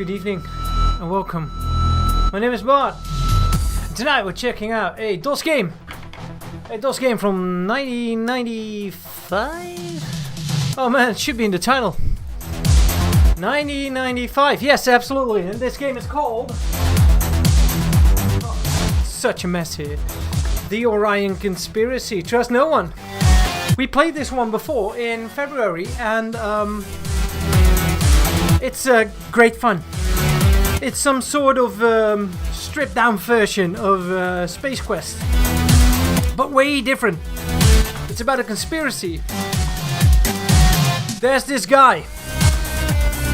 good evening, and welcome. My name is Bart. Tonight we're checking out a DOS game. A DOS game from 1995? Oh man, it should be in the title. 1995, yes, absolutely. And this game is called... Oh, such a mess here. The Orion Conspiracy. Trust no one. We played this one before in February, and it's great fun. It's some sort of stripped down version of Space Quest, but way different. It's about a conspiracy. There's this guy.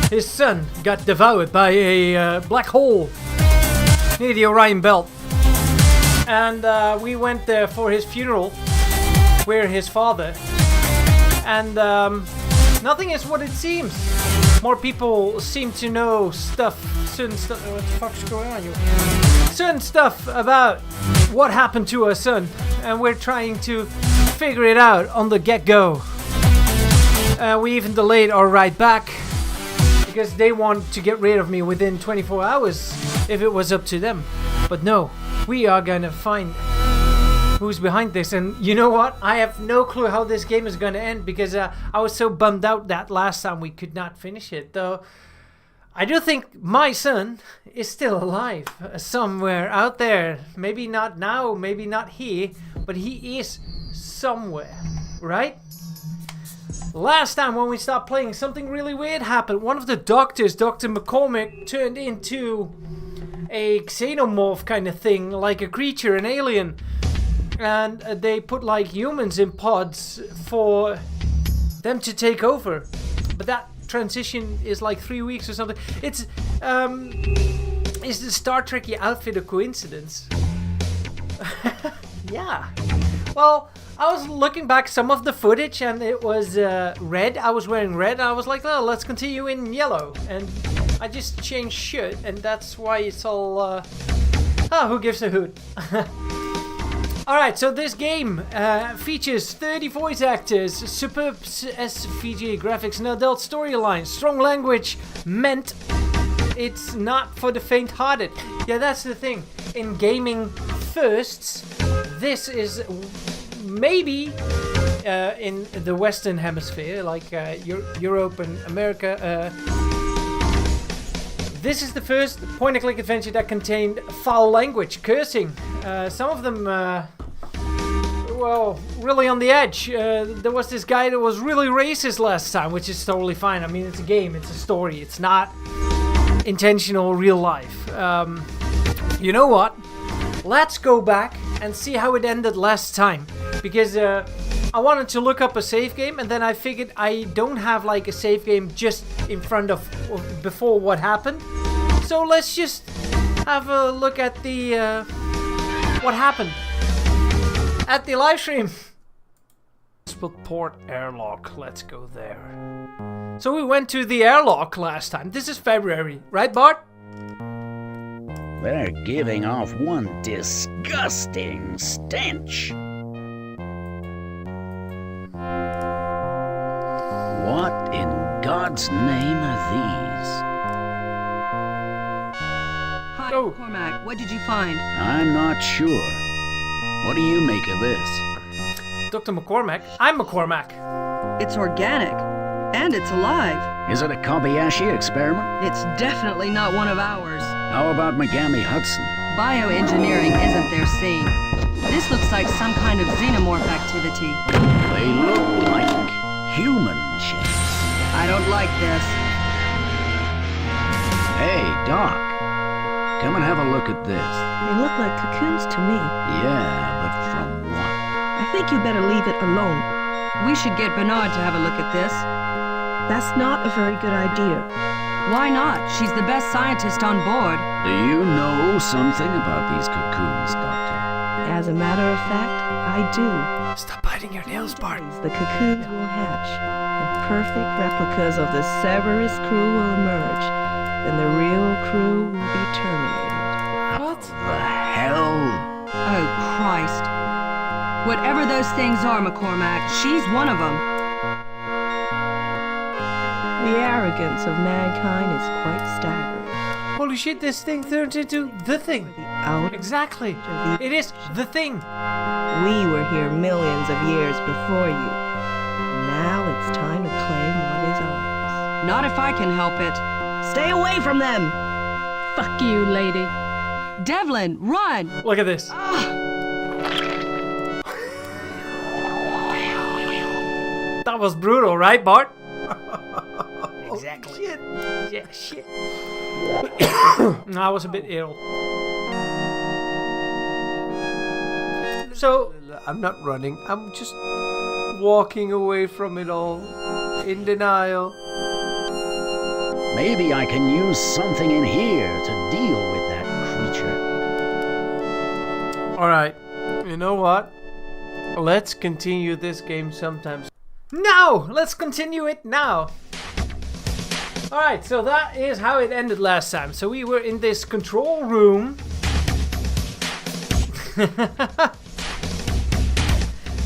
His son got devoured by a black hole near the Orion Belt, and we went there for his funeral. We're his father, and nothing is what it seems. More people seem to know certain stuff. What the fuck's going on, you? Certain stuff about what happened to our son, and we're trying to figure it out on the get-go. We even delayed our ride back because they want to get rid of me within 24 hours if it was up to them. But no, we are gonna find who's behind this. And you know what? I have no clue how this game is gonna end because I was so bummed out that last time we could not finish it. Though I do think my son is still alive somewhere out there. Maybe not now, maybe not here, but he is somewhere, right? Last time when we stopped playing, something really weird happened. One of the doctors, Dr. McCormick, turned into a xenomorph kind of thing, like a creature, an alien. And they put like humans in pods for them to take over. But that transition is like 3 weeks or something. Is the Star Trek-y outfit a coincidence? Yeah. Well, I was looking back some of the footage and it was red. I was wearing red. I was like, oh, let's continue in yellow. And I just changed shirt, and that's why it's all... who gives a hoot? Alright, so this game features 30 voice actors, superb SVG graphics, an adult storyline, strong language, meant it's not for the faint-hearted. Yeah, that's the thing. In gaming firsts, this is maybe in the Western Hemisphere, like Europe and America, this is the first point-and-click adventure that contained foul language, cursing. Some of them, well, really on the edge. There was this guy that was really racist last time, which is totally fine. I mean, it's a game, it's a story. It's not intentional real life. You know what? Let's go back and see how it ended last time. Because I wanted to look up a save game, and then I figured I don't have like a save game just in front of before what happened. So let's just have a look at the what happened at the live stream. Port airlock. Let's go there. So we went to the airlock last time. This is February, right, Bart? They're giving off one disgusting stench. What in God's name are these? Hi, Cormac. What did you find? I'm not sure. What do you make of this? Dr. McCormack? I'm McCormack. It's organic. And it's alive. Is it a Kobayashi experiment? It's definitely not one of ours. How about Megami Hudson? Bioengineering isn't their scene. This looks like some kind of xenomorph activity. They look like human shapes. I don't like this. Hey, Doc. Come and have a look at this. They look like cocoons to me. Yeah, but from what? I think you better leave it alone. We should get Bernard to have a look at this. That's not a very good idea. Why not? She's the best scientist on board. Do you know something about these cocoons, Doctor? As a matter of fact, I do. Stop biting your nails, Bart. The cocoons will hatch, and perfect replicas of the Cerberus crew will emerge. Then the real crew will be terminated. What? The hell? Oh, Christ. Whatever those things are, McCormack, she's one of them. The arrogance of mankind is quite staggering. Holy shit, this thing turns into the thing. The out. Exactly. It is the thing. We were here millions of years before you. Now it's time to claim what is ours. Not if I can help it. Stay away from them! Fuck you, lady. Devlin, run! Look at this. That was brutal, right, Bart? Exactly. Shit. Yeah, shit. I was a bit ill. So, I'm not running. I'm just walking away from it all. In denial. Maybe I can use something in here to deal with that creature. Alright. You know what? Let's continue this game sometime. now! Let's continue it now. Alright, so that is how it ended last time. So we were in this control room.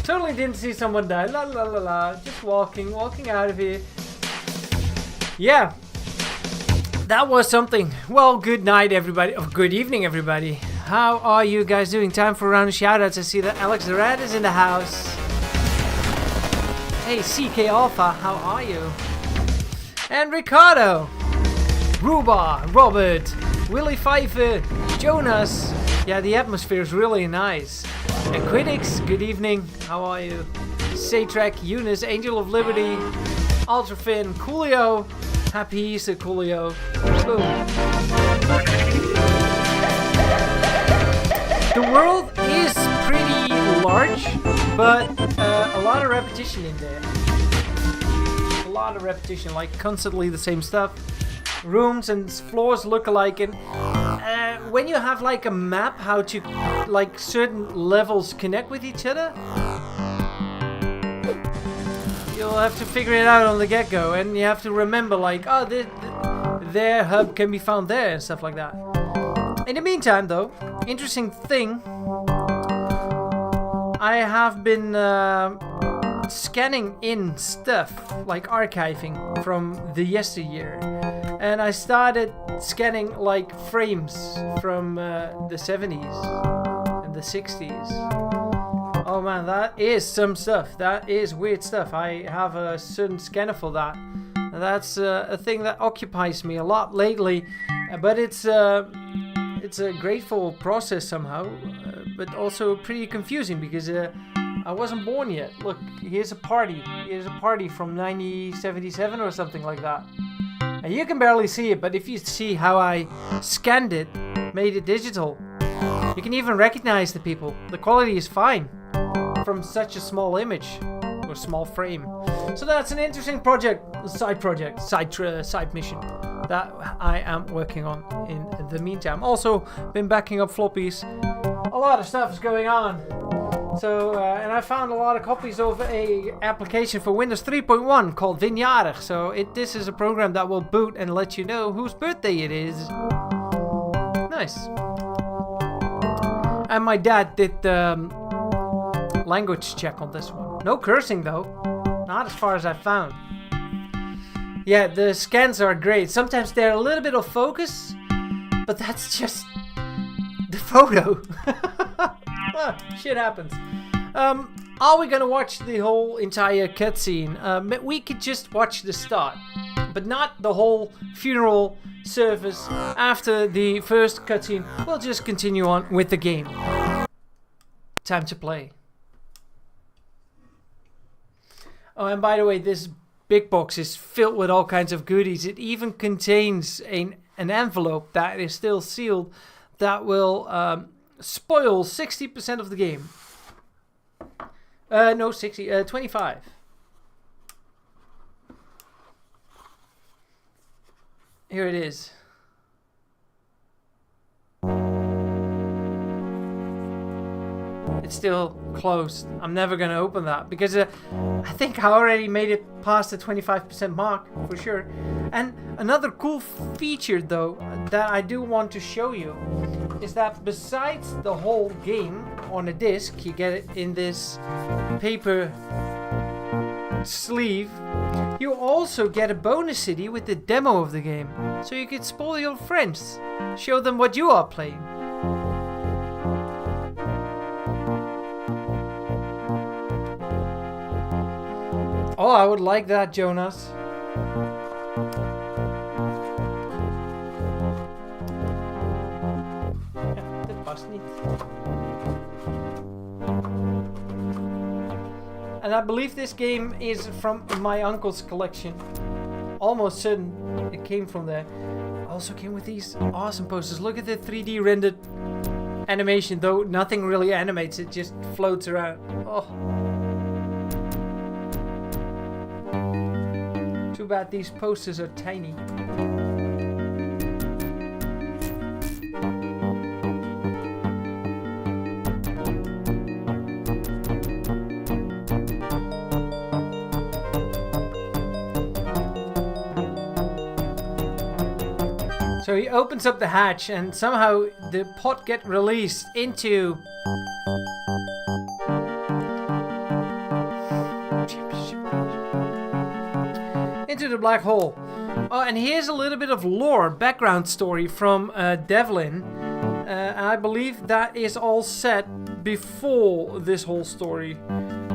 Totally didn't see someone die. La la la la. Just walking out of here. Yeah. That was something. Well, good night, everybody. Oh, good evening, everybody. How are you guys doing? Time for a round of shoutouts. I see that Alex the Rat is in the house. Hey, CK Alpha, how are you? And Ricardo, Ruba, Robert, Willie Pfeiffer, Jonas. Yeah, the atmosphere is really nice. And Critics, good evening. How are you? Saytrek, Eunice, Angel of Liberty, Ultrafin, Coolio. Happy Easter, Coolio. Boom. The world is pretty large, but a lot of repetition in there. A lot of repetition, like constantly the same stuff. Rooms and floors look alike, and when you have like a map how to like certain levels connect with each other, you'll have to figure it out on the get-go, and you have to remember like, oh, their hub can be found there and stuff like that. In the meantime, though, interesting thing, I have been scanning in stuff, like archiving from the yesteryear. And I started scanning like frames from the 70s and the 60s. Oh man, that is some stuff. That is weird stuff. I have a certain scanner for that. And that's a thing that occupies me a lot lately. But it's a grateful process somehow. But also pretty confusing because I wasn't born yet. Look, here's a party. Here's a party from 1977 or something like that. And you can barely see it, but if you see how I scanned it, made it digital, you can even recognize the people. The quality is fine from such a small image or small frame. So that's an interesting side mission that I am working on in the meantime. Also been backing up floppies. A lot of stuff is going on. So, and I found a lot of copies of a application for Windows 3.1 called Vinjarig. So this is a program that will boot and let you know whose birthday it is. Nice. And my dad did the language check on this one. No cursing though. Not as far as I found. Yeah, the scans are great. Sometimes they're a little bit of focus, but that's just the photo. Shit happens. Are we gonna watch the whole entire cutscene? We could just watch the start, but not the whole funeral service after the first cutscene. We'll just continue on with the game. Time to play. Oh, and by the way, this big box is filled with all kinds of goodies. It even contains an envelope that is still sealed that will spoil 60% of the game. No, 25. Here it is. It's still closed. I'm never gonna open that because I think I already made it past the 25% mark for sure. And another cool feature though that I do want to show you is that besides the whole game on a disc, you get it in this paper sleeve, you also get a bonus CD with the demo of the game, so you can spoil your friends, show them what you are playing. Oh, I would like that, Jonas. Ja, dat past niet. And I believe this game is from my uncle's collection. Almost certain it came from there. Also came with these awesome posters. Look at the 3D rendered animation, though nothing really animates, it just floats around. Oh. Too bad these posters are tiny. So he opens up the hatch and somehow the pot gets released into the black hole. Oh, and here's a little bit of lore, background story from Devlin. And I believe that is all set before this whole story.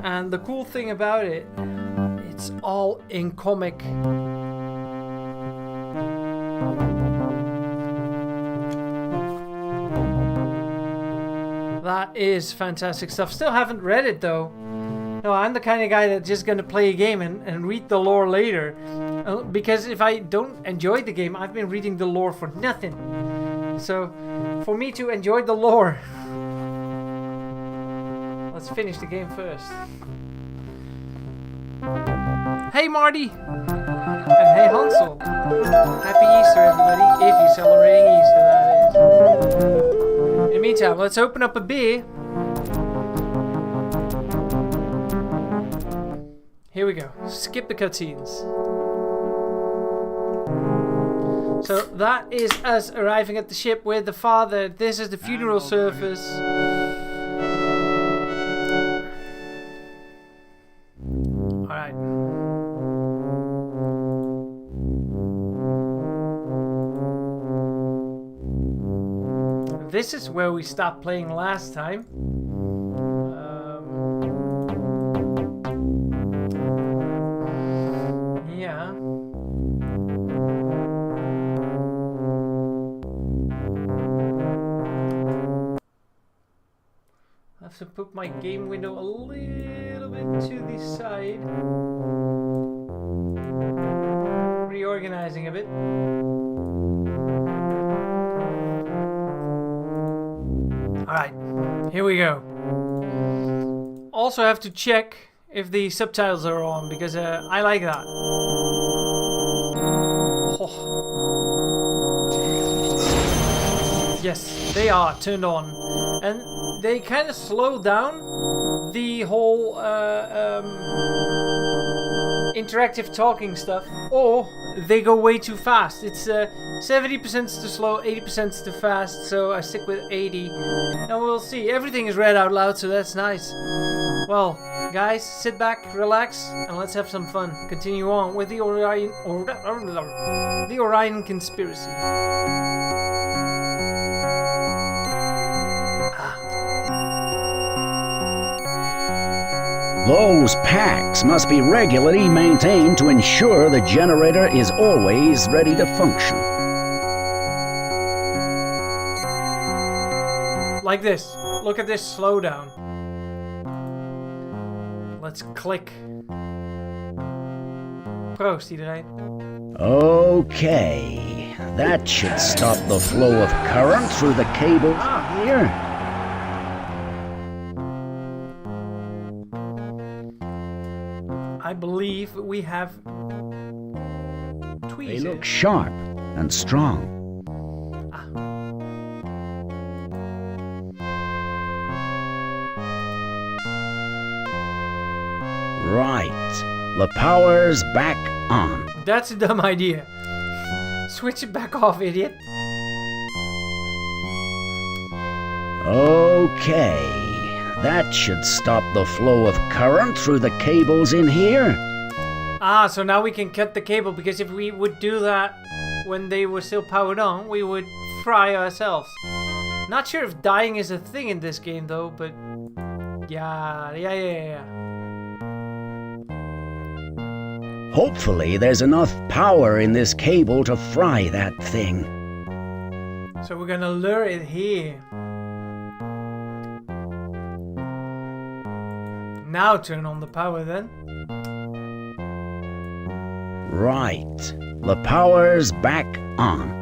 And the cool thing about it, it's all in comic. That is fantastic stuff. Still haven't read it though. No, I'm the kind of guy that's just gonna play a game and read the lore later. Because if I don't enjoy the game, I've been reading the lore for nothing. So, for me to enjoy the lore, let's finish the game first. Hey Marty! And hey Hansel! Happy Easter everybody, if you're celebrating Easter that is. In the meantime, let's open up a beer. Here we go. Skip the cutscenes. So that is us arriving at the ship with the father. This is the funeral service. Alright. This is where we stopped playing last time. Yeah. I have to put my game window a little bit to the side. Reorganizing a bit. Alright, here we go. Also have to check if the subtitles are on, because I like that. Oh. Yes, they are turned on. And they kind of slow down the whole interactive talking stuff, or they go way too fast. It's 70% too slow, 80% too fast, so I stick with 80. And we'll see. Everything is read out loud, so that's nice. Well, guys, sit back, relax, and let's have some fun. Continue on with the Orion conspiracy. Those packs must be regularly maintained to ensure the generator is always ready to function. Like this. Look at this slowdown. Let's click. Proost iedereen. Okay, that should stop the flow of current through the cable here. I believe we have tweezers. They look sharp and strong. Right, the power's back on. That's a dumb idea. Switch it back off, idiot. Okay, that should stop the flow of current through the cables in here. Ah, so now we can cut the cable, because if we would do that when they were still powered on, we would fry ourselves. Not sure if dying is a thing in this game though, but yeah. Hopefully there's enough power in this cable to fry that thing. So we're gonna lure it here. Now turn on the power then. Right. The power's back on.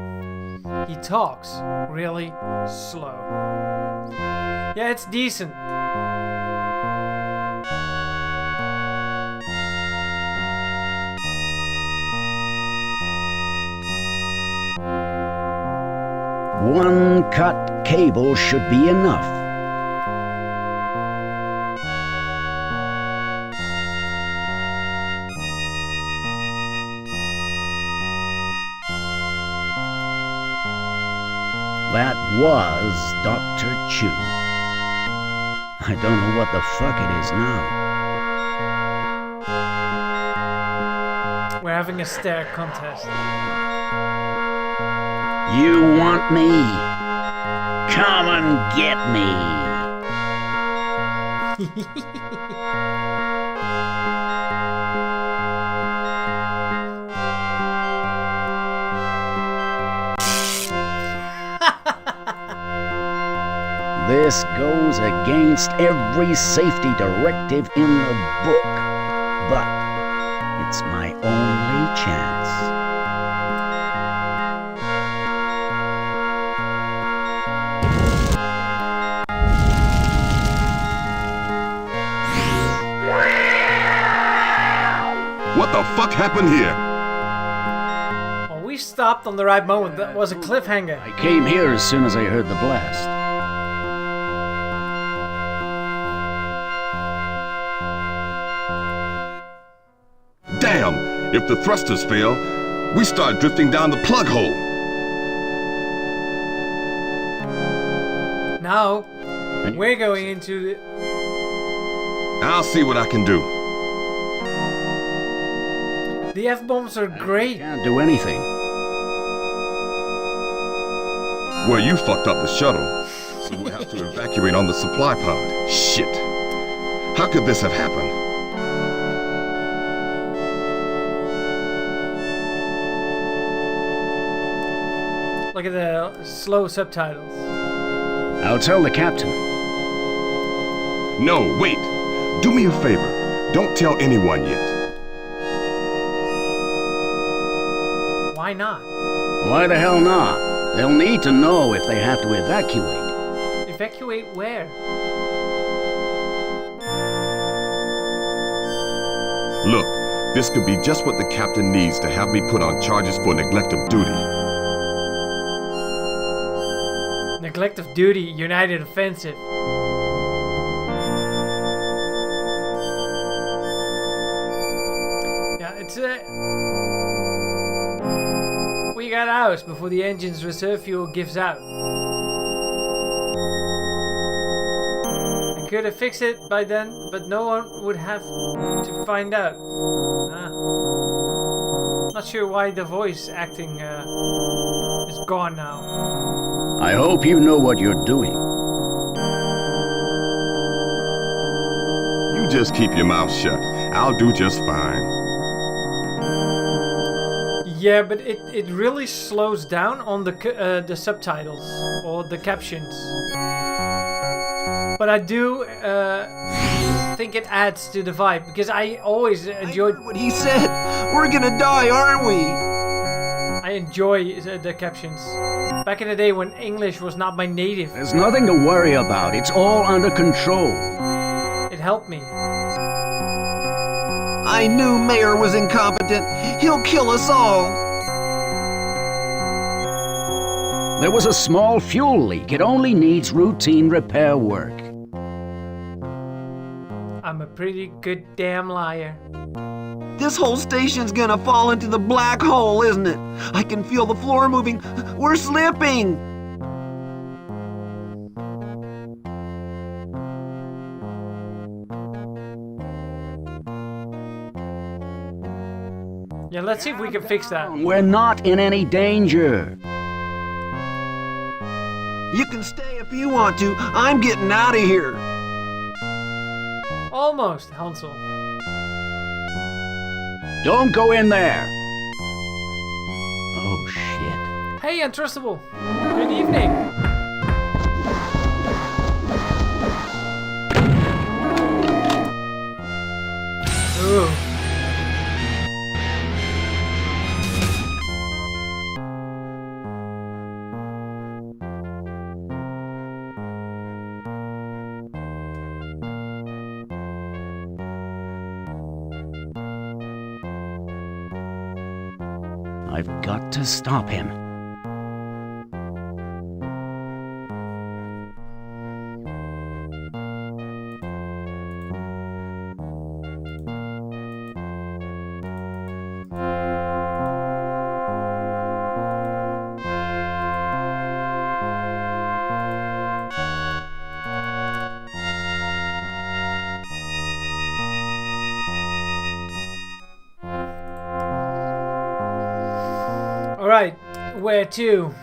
He talks really slow. Yeah, it's decent. One cut cable should be enough. That was Dr. Chu. I don't know what the fuck it is now. We're having a stare contest. You want me? Come and get me. This goes against every safety directive in the book, but it's my only chance. What the fuck happened here? Well, we stopped on the right moment. That was a cliffhanger. I came here as soon as I heard the blast. Damn! If the thrusters fail, we start drifting down the plug hole. Now, we're going into the... I'll see what I can do. The F-bombs are great. Can't do anything. Well, you fucked up the shuttle, so we'll have to evacuate on the supply pod. Shit. How could this have happened? Look at the slow subtitles. I'll tell the captain. No, wait. Do me a favor. Don't tell anyone yet. Why not? Why the hell not? They'll need to know if they have to evacuate. Evacuate where? Look, this could be just what the captain needs to have me put on charges for neglect of duty. Neglect of duty, United Offensive. Yeah, it's we got hours before the engine's reserve fuel gives out. I could have fixed it by then, but no one would have to find out. Not sure why the voice acting is gone now. I hope you know what you're doing. You just keep your mouth shut. I'll do just fine. Yeah, but it really slows down on the subtitles or the captions. But I do think it adds to the vibe, because I always enjoyed... I heard what he said. We're gonna die, aren't we? I enjoy the captions. Back in the day when English was not my native, There's nothing to worry about. It's all under control. it helped me. I knew Mayor was incompetent. He'll kill us all. There was a small fuel leak. It only needs routine repair work. I'm a pretty good damn liar. This whole station's gonna fall into the black hole, isn't it? I can feel the floor moving. We're slipping. Yeah, let's see if we can fix that. We're not in any danger. You can stay if you want to. I'm getting out of here. Almost, Hansel. Don't go in there. Oh, shit. Hey, Untrustable. Good evening. Ooh. I've got to stop him. Alright, where to?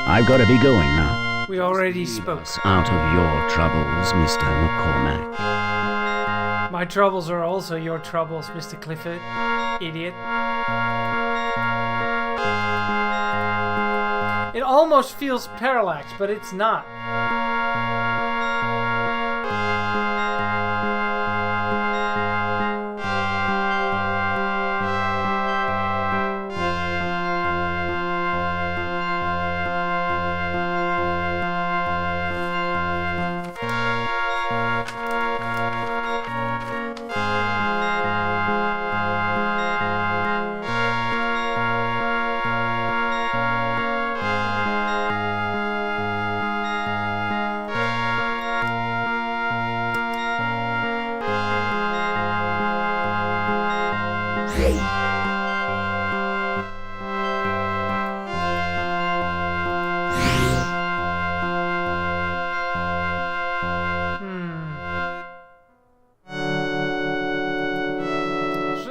I've got to be going now. We already spoke. Out of your troubles, Mr. McCormack. My troubles are also your troubles, Mr. Clifford. Idiot. It almost feels parallax, but it's not.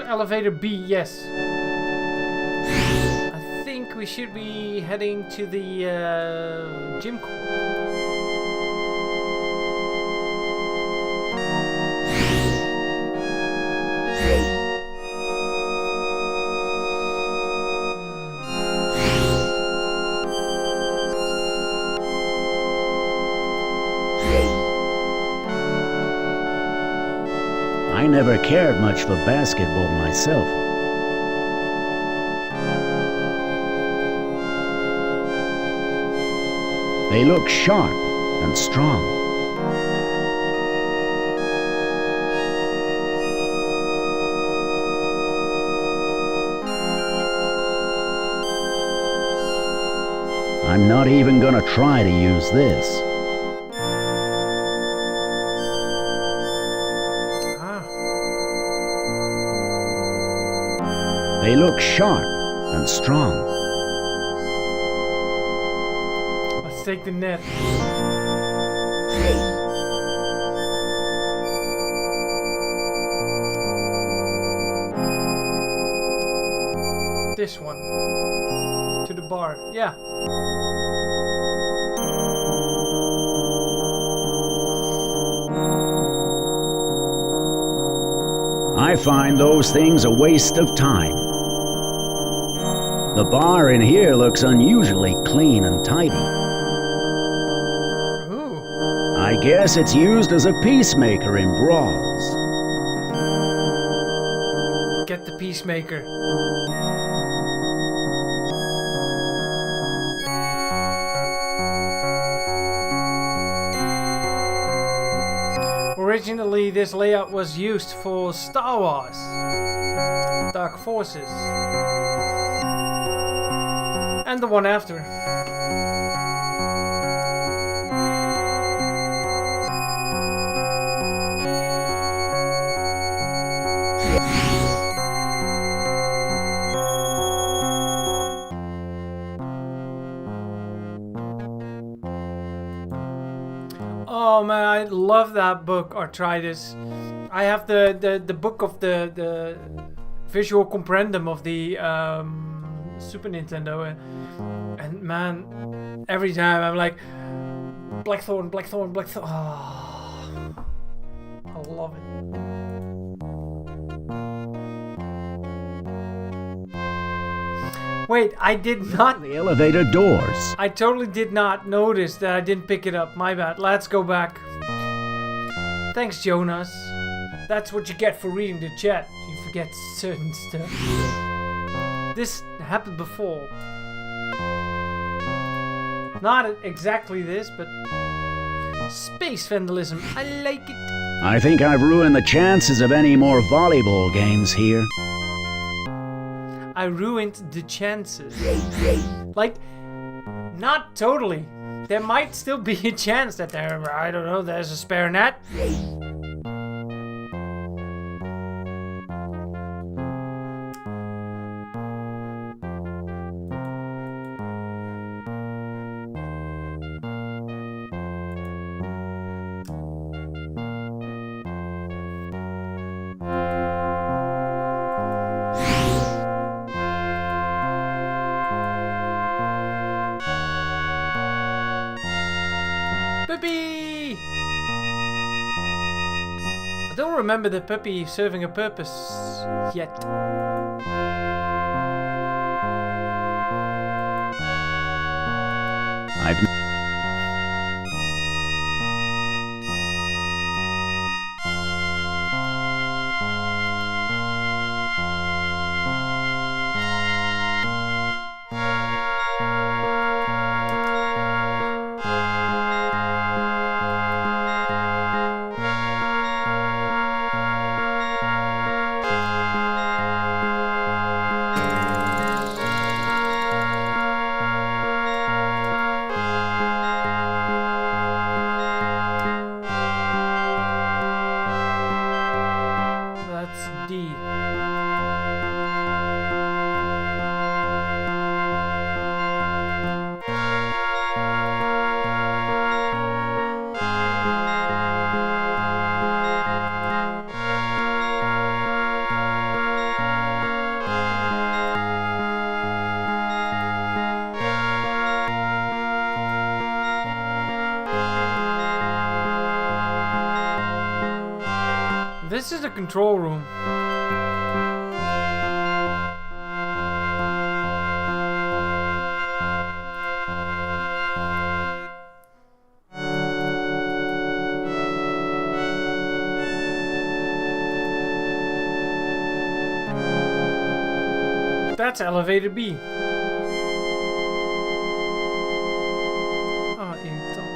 Elevator B, yes. I think we should be heading to the gym core. I never cared much for basketball myself. They look sharp and strong. I'm not even gonna try to use this. They look sharp and strong. Let's take the net. This one. To the bar. Yeah. I find those things a waste of time. The bar in here looks unusually clean and tidy. Ooh. I guess it's used as a peacemaker in brawls. Get the peacemaker. Originally, this layout was used for Star Wars Dark Forces. And the one after. love that book, Arthritis. I have the book of the visual comprendum of the Super Nintendo, and man, every time I'm like, Blackthorn, Blackthorn, Blackthorn. Oh, I love it. Wait, I did not. The elevator doors. I totally did not notice that I didn't pick it up. My bad. Let's go back. Thanks, Jonas. That's what you get for reading the chat. You forget certain stuff. This happened before. Not exactly this, but space vandalism. I like it. I think I've ruined the chances of any more volleyball games here. I ruined the chances. Like, not totally. There might still be a chance that I don't know, there's a spare net. Puppy! I don't remember the puppy serving a purpose yet. This is the control room. That's elevator B. Oh, irritant.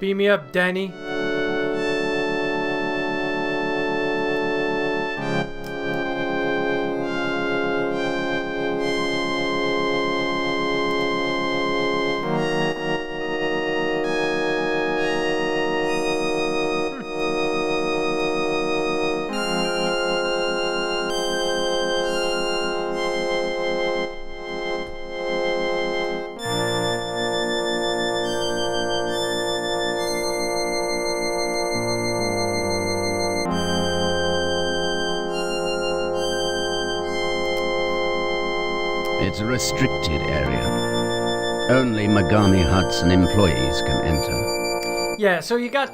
Beam me up, Danny. It's a restricted area. Only Megami Hudson employees can enter. Yeah, so you got...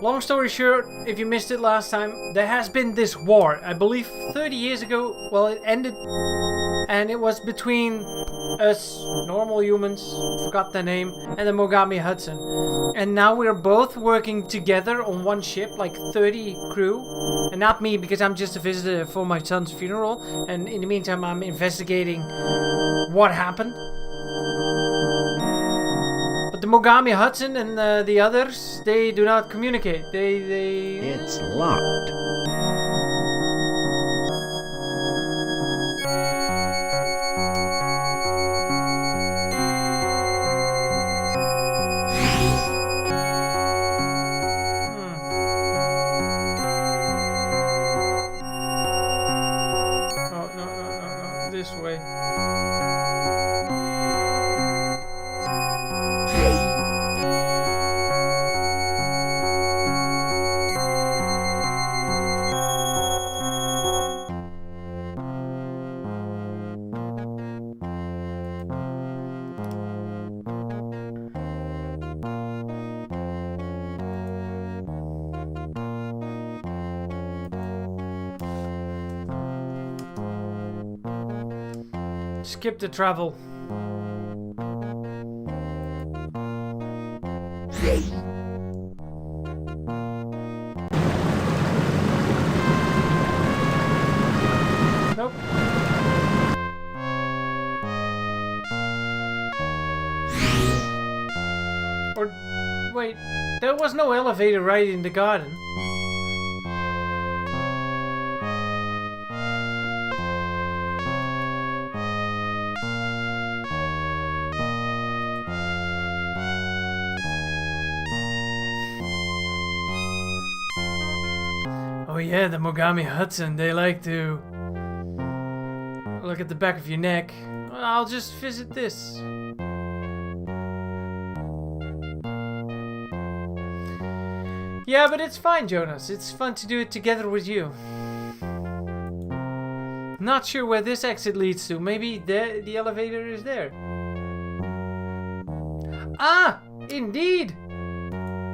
Long story short, if you missed it last time, there has been this war. I believe 30 years ago, well, it ended. And it was between us, normal humans, forgot their name, and the Mogami Hudson. And now we're both working together on one ship, like 30 crew. And not me, because I'm just a visitor for my son's funeral. And in the meantime, I'm investigating what happened. But the Mogami Hudson and the others, they do not communicate. They... It's locked. this way. Skip the travel. Nope. Or wait, there was no elevator right in the garden. Oh yeah, the Mogami Hudson, they like to look at the back of your neck. I'll just visit this. Yeah, but it's fine, Jonas. It's fun to do it together with you. Not sure where this exit leads to. Maybe the elevator is there. Ah! Indeed!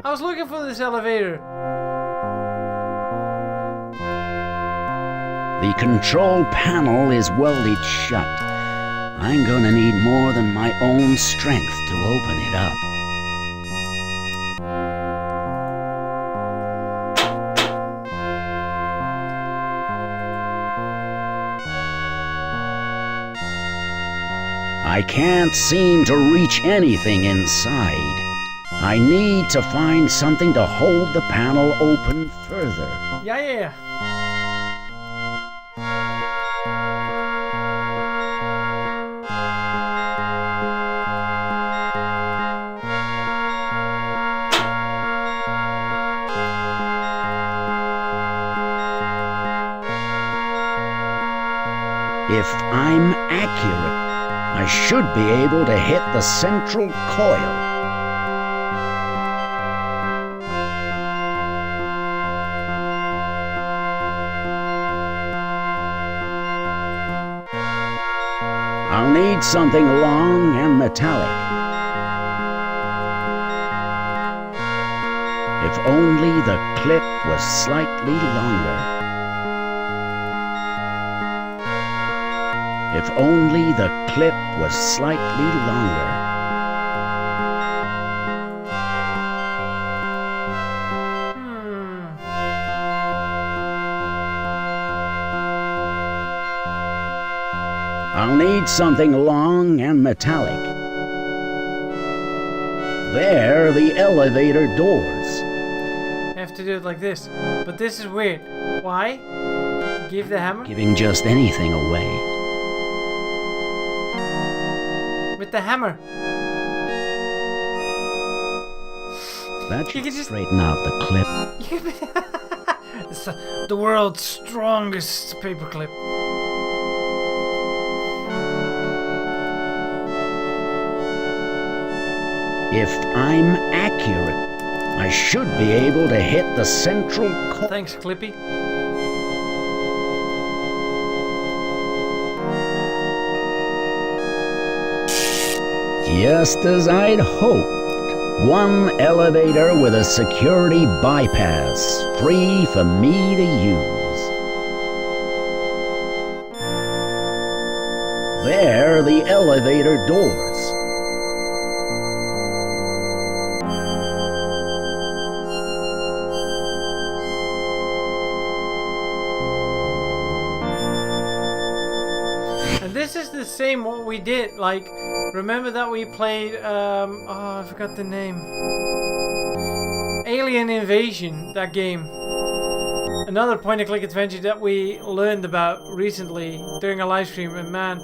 I was looking for this elevator. The control panel is welded shut. I'm gonna need more than my own strength to open it up. I can't seem to reach anything inside. I need to find something to hold the panel open further. Yeah. If I'm accurate, I should be able to hit the central coil. I'll need something long and metallic. If only the clip was slightly longer. If only the clip was slightly longer. I'll need something long and metallic. There are the elevator doors. I have to do it like this. But this is weird. Why? Give the hammer? Giving just anything away. With the hammer. That You should can just- straighten out the clip. It's the world's strongest paperclip. If I'm accurate, I should be able to hit the central coil. Thanks, Clippy. Just as I'd hoped. One elevator with a security bypass, free for me to use. There are the elevator doors. And this is the same what we did. Like, remember that we played, oh, I forgot the name. Alien Invasion, that game. Another point-and-click adventure that we learned about recently during a live stream. And man,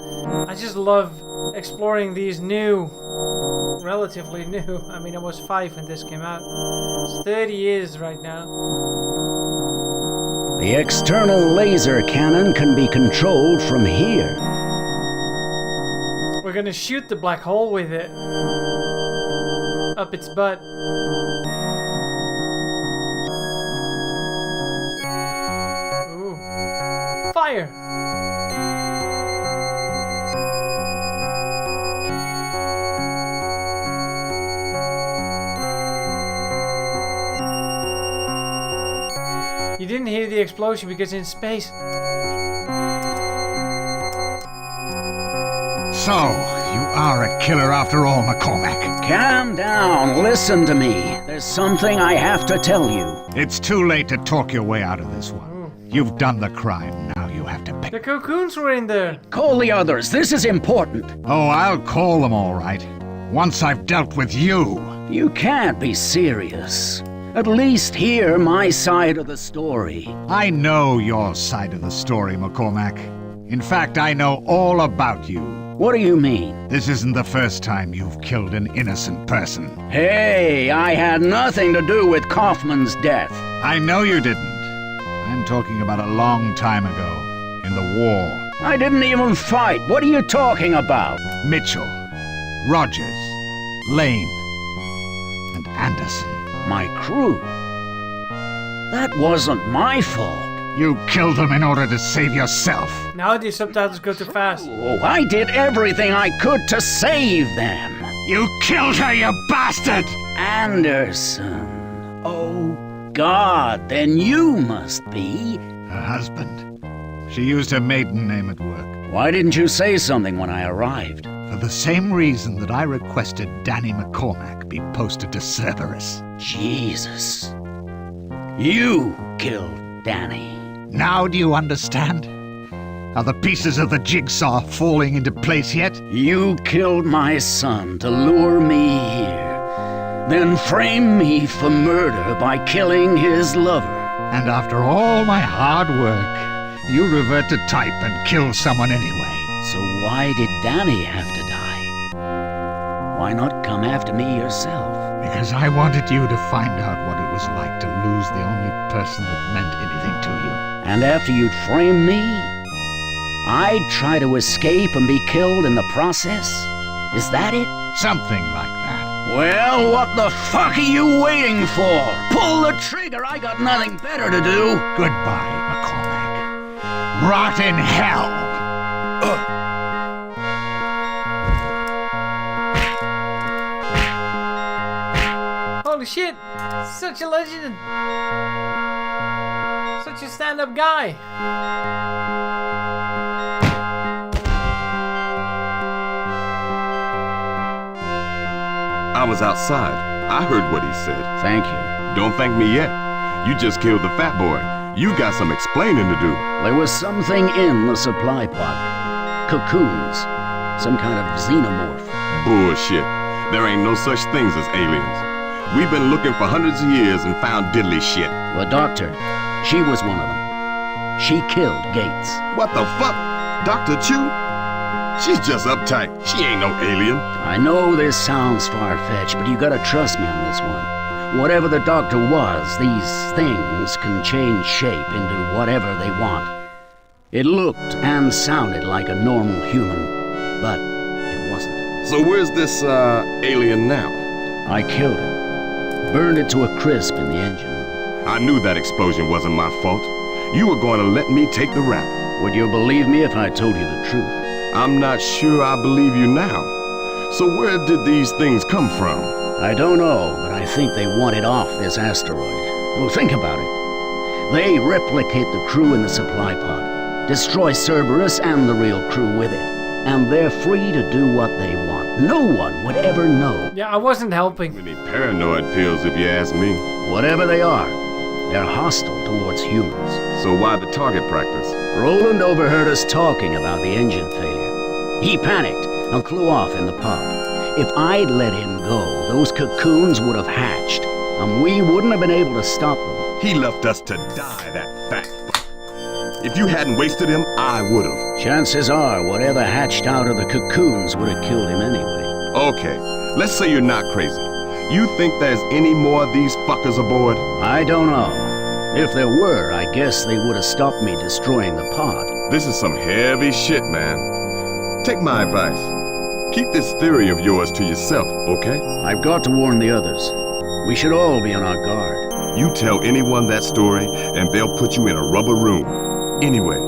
I just love exploring these new, relatively new. I mean, I was 5 when this came out. It's 30 years right now. The external laser cannon can be controlled from here. gonna shoot the black hole with it. Up its butt. Ooh. Fire! You didn't hear the explosion because in space. So, you are a killer after all, McCormack. Calm down, listen to me. There's something I have to tell you. It's too late to talk your way out of this one. You've done the crime, now you have to pay. The cocoons were in there. Call the others, this is important. Oh, I'll call them all right. Once I've dealt with you. You can't be serious. At least hear my side of the story. I know your side of the story, McCormack. In fact, I know all about you. What do you mean? This isn't the first time you've killed an innocent person. Hey, I had nothing to do with Kaufman's death. I know you didn't. I'm talking about a long time ago, in the war. I didn't even fight. What are you talking about? Mitchell, Rogers, Lane, and Anderson. My crew? That wasn't my fault. You killed them in order to save yourself. Now the subtitles go too fast. Oh, I did everything I could to save them. You killed her, you bastard! Anderson. Oh, God, then you must be... Her husband. She used her maiden name at work. Why didn't you say something when I arrived? For the same reason that I requested Danny McCormack be posted to Cerberus. Jesus. You killed Danny. Now do you understand? Are the pieces of the jigsaw falling into place yet? You killed my son to lure me here, then frame me for murder by killing his lover. And after all my hard work, you revert to type and kill someone anyway. So why did Danny have to die? Why not come after me yourself? Because I wanted you to find out what it was like to lose the only person that meant anything to you. And after you'd framed me, I'd try to escape and be killed in the process? Is that it? Something like that. Well, what the fuck are you waiting for? Pull the trigger, I got nothing better to do. Goodbye, McCormack. Rot in hell! Holy shit! Such a legend! Such a stand-up guy! I was outside. I heard what he said. Thank you. Don't thank me yet. You just killed the fat boy. You got some explaining to do. There was something in the supply pod. Cocoons. Some kind of xenomorph. Bullshit. There ain't no such things as aliens. We've been looking for hundreds of years and found diddly shit. The doctor. She was one of them. She killed Gates. What the fuck? Dr. Chu? She's just uptight. She ain't no alien. I know this sounds far-fetched, but you gotta trust me on this one. Whatever the doctor was, these things can change shape into whatever they want. It looked and sounded like a normal human, but it wasn't. So where's this, alien now? I killed it. Burned it to a crisp in the engine. I knew that explosion wasn't my fault. You were going to let me take the rap. Would you believe me if I told you the truth? I'm not sure I believe you now. So where did these things come from? I don't know, but I think they wanted off this asteroid. Well, think about it. They replicate the crew in the supply pod, destroy Cerberus and the real crew with it, and they're free to do what they want. No one would ever know. Yeah, I wasn't helping. Many paranoid pills, if you ask me. Whatever they are, they're hostile towards humans. So why the target practice? Roland overheard us talking about the engine failure. He panicked and flew off in the pod. If I'd let him go, those cocoons would have hatched, and we wouldn't have been able to stop them. He left us to die, that fat fuck. If you hadn't wasted him, I would've. Chances are, whatever hatched out of the cocoons would have killed him anyway. Okay, let's say you're not crazy. You think there's any more of these fuckers aboard? I don't know. If there were, I guess they would have stopped me destroying the pod. This is some heavy shit, man. Take my advice. Keep this theory of yours to yourself, okay? I've got to warn the others. We should all be on our guard. You tell anyone that story, and they'll put you in a rubber room. Anyway,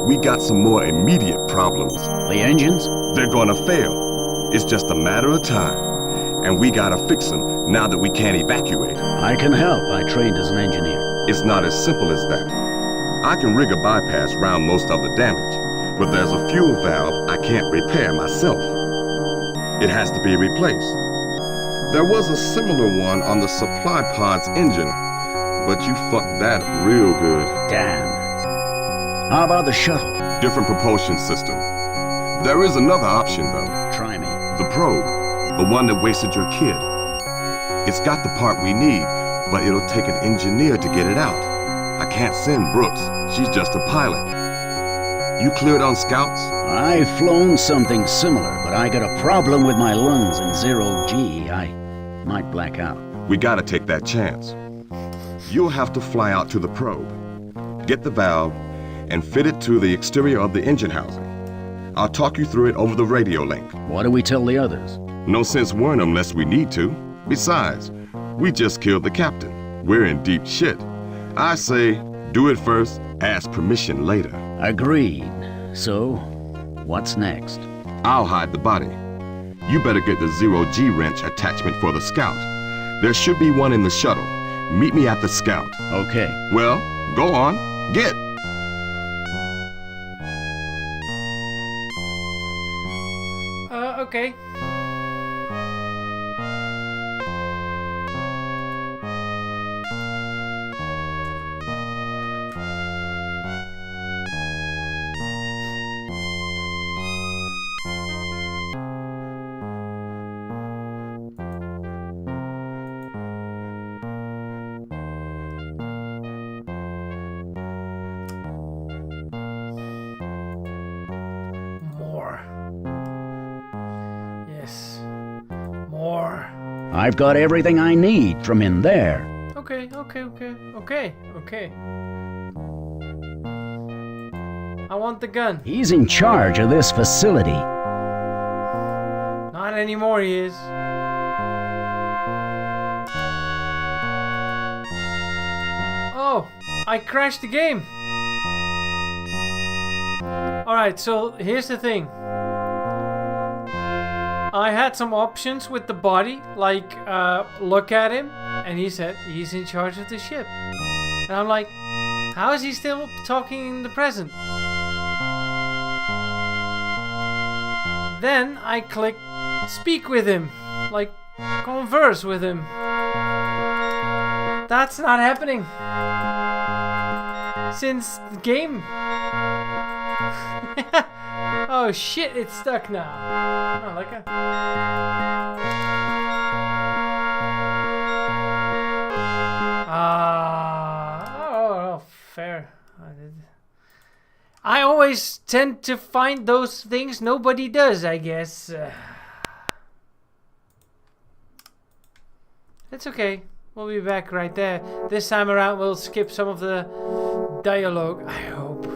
we got some more immediate problems. The engines? They're gonna fail. It's just a matter of time. And we gotta fix them now that we can't evacuate. I can help. I trained as an engineer. It's not as simple as that. I can rig a bypass round most of the damage, but there's a fuel valve I can't repair myself. It has to be replaced. There was a similar one on the supply pod's engine, but you fucked that real good. Damn. How about the shuttle? Different propulsion system. There is another option, though. Try me. The probe, the one that wasted your kid. It's got the part we need, but it'll take an engineer to get it out. I can't send Brooks. She's just a pilot. You cleared on scouts? I've flown something similar, but I got a problem with my lungs in 0G. I might black out. We gotta take that chance. You'll have to fly out to the probe, get the valve, and fit it to the exterior of the engine housing. I'll talk you through it over the radio link. What do we tell the others? No sense worrying them unless we need to. Besides, we just killed the captain. We're in deep shit. I say, do it first, ask permission later. Agreed. So, what's next? I'll hide the body. You better get the 0G wrench attachment for the scout. There should be one in the shuttle. Meet me at the scout. Okay. Well, go on. Get. Okay. I've got everything I need from in there. Okay. I want the gun. He's in charge of this facility. Not anymore, he is. Oh, I crashed the game. Alright, so here's the thing. I had some options with the body, like look at him, and he said he's in charge of the ship. And I'm like, how is he still talking in the present? Then I clicked speak with him, like converse with him. That's not happening since the game. Oh shit, it's stuck now. Oh, like a... oh, fair. I always tend to find those things nobody does, I guess. It's okay. We'll be back right there. This time around we'll skip some of the dialogue, I hope.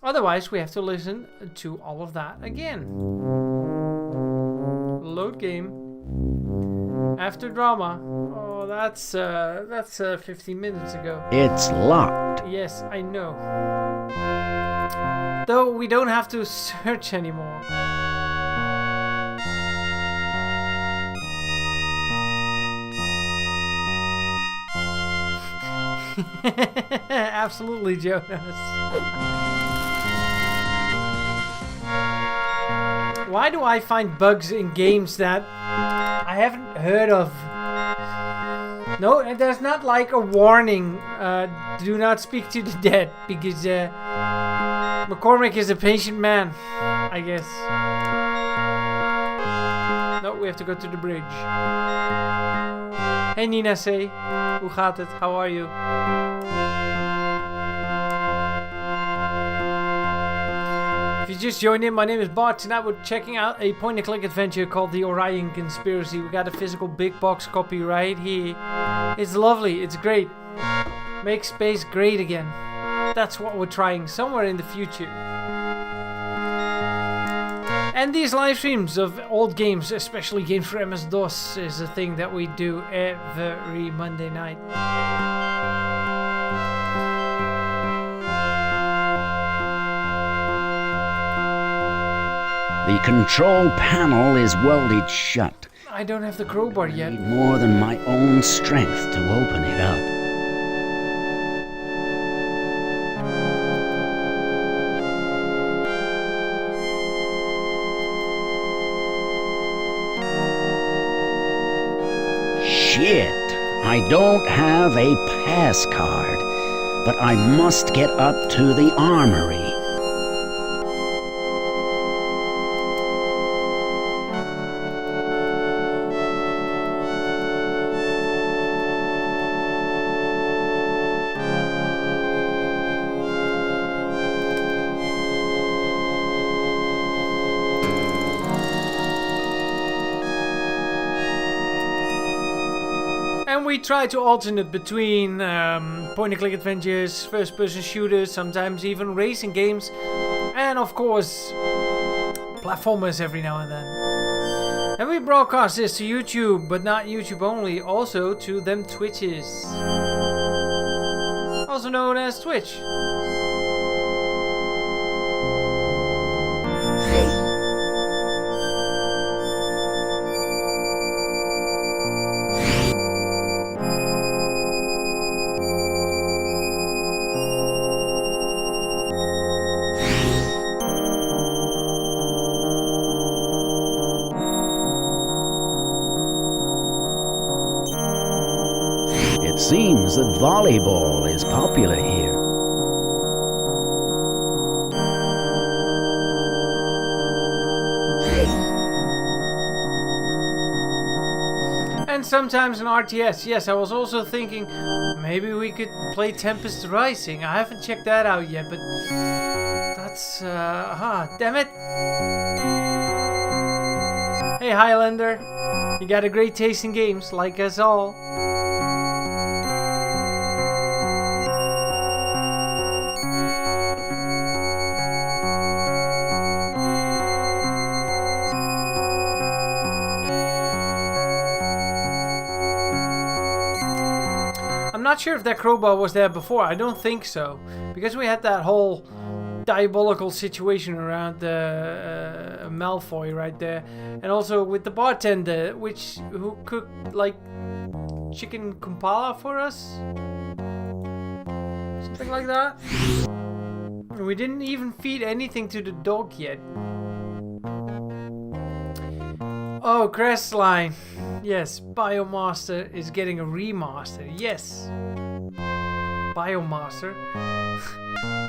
Otherwise, we have to listen to all of that again. Load game. After drama. Oh, that's 15 minutes ago. It's locked. Yes, I know. Though we don't have to search anymore. Absolutely, Jonas. Why do I find bugs in games that I haven't heard of? No, there's not like a warning, do not speak to the dead, because McCormick is a patient man, I guess. No, we have to go to the bridge. Hey Nina C, hoe gaat het? How are you? If you just joined in, my name is Bart. Tonight we're checking out a point-and-click adventure called The Orion Conspiracy. We got a physical big box copy right here. It's lovely, it's great. Make space great again. That's what we're trying somewhere in the future. And these live streams of old games, especially games for MS-DOS, is a thing that we do every Monday night. The control panel is welded shut. I don't have the crowbar yet. I need more than my own strength to open it up. Shit! I don't have a pass card, but I must get up to the armory. We try to alternate between point-and-click adventures, first-person shooters, sometimes even racing games, and of course, platformers every now and then. And we broadcast this to YouTube, but not YouTube only, also to them Twitches. Also known as Twitch. It seems that volleyball is popular here. And sometimes an RTS. Yes, I was also thinking maybe we could play Tempest Rising. I haven't checked that out yet, but that's damn it. Hey Highlander, you got a great taste in games, like us all. I'm not sure if that crowbar was there before. I don't think so, because we had that whole diabolical situation around Malfoy right there, and also with the bartender, who cooked like chicken kumpala for us, something like that. And we didn't even feed anything to the dog yet. Oh, Crestline. Yes, Biomaster is getting a remaster. Yes. Biomaster.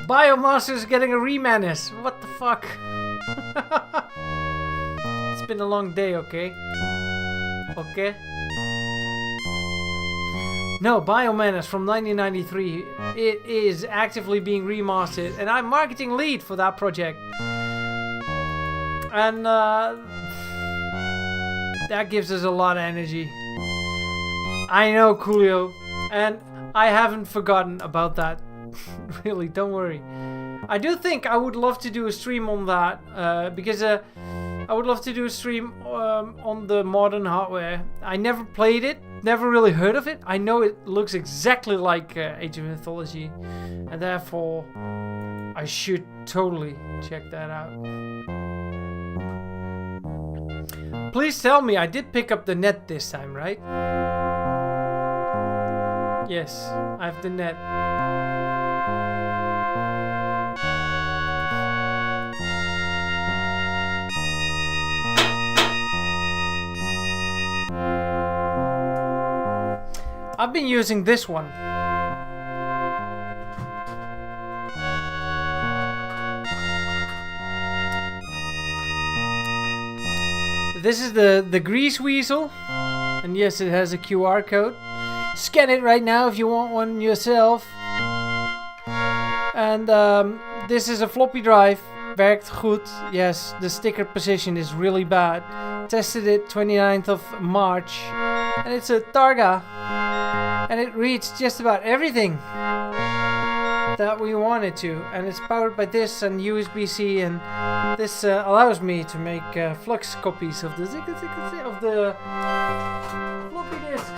Biomaster is getting a remaster. What the fuck? It's been a long day, okay? Okay. No, Biomenace from 1993. It is actively being remastered, and I'm marketing lead for that project. And that gives us a lot of energy. I know, Coolio, and I haven't forgotten about that. Really, don't worry. I do think I would love to do a stream on that, because I would love to do a stream on the modern hardware. I never played it, never really heard of it. I know it looks exactly like Age of Mythology, and therefore I should totally check that out. Please tell me I did pick up the net this time, right? Yes, I have the net. I've been using this one. This is the Grease Weasel, and yes, it has a QR code. Scan it right now if you want one yourself. And this is a floppy drive. Werkt goed. Yes, the sticker position is really bad. Tested it 29th of March, and it's a Targa, and it reads just about everything that we wanted to, and it's powered by this and USB-C, and this allows me to make flux copies of the floppy disks.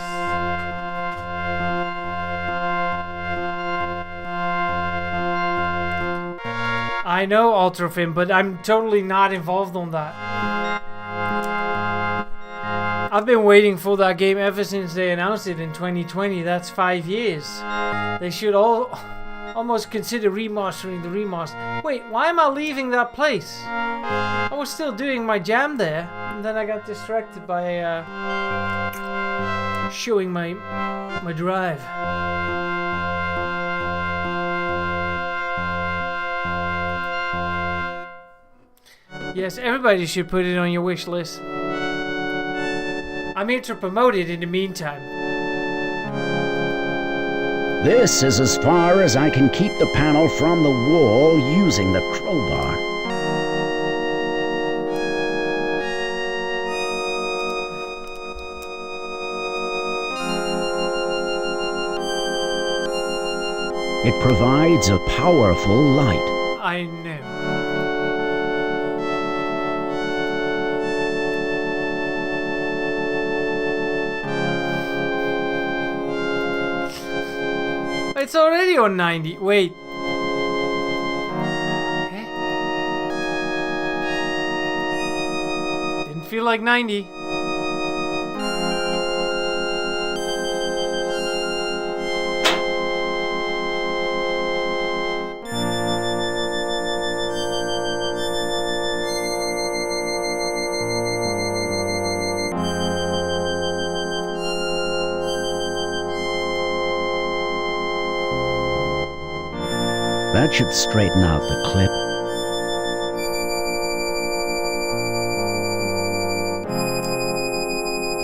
I know, Ultrafin, but I'm totally not involved on that. I've been waiting for that game ever since they announced it in 2020. That's 5 years. They should almost consider remastering the remaster. Wait, why am I leaving that place? I was still doing my jam there, and then I got distracted by showing my drive. Yes, everybody should put it on your wish list. I'm here to promote it in the meantime. This is as far as I can keep the panel from the wall using the crowbar. It provides a powerful light. I know. It's already on 90. Wait. Eh? Didn't feel like 90. That should straighten out the clip.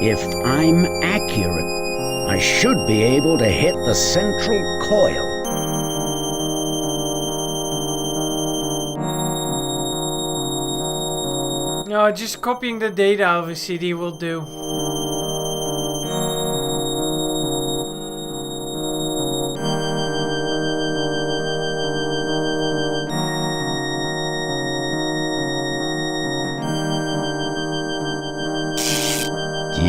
If I'm accurate, I should be able to hit the central coil. No, just copying the data out of a CD will do.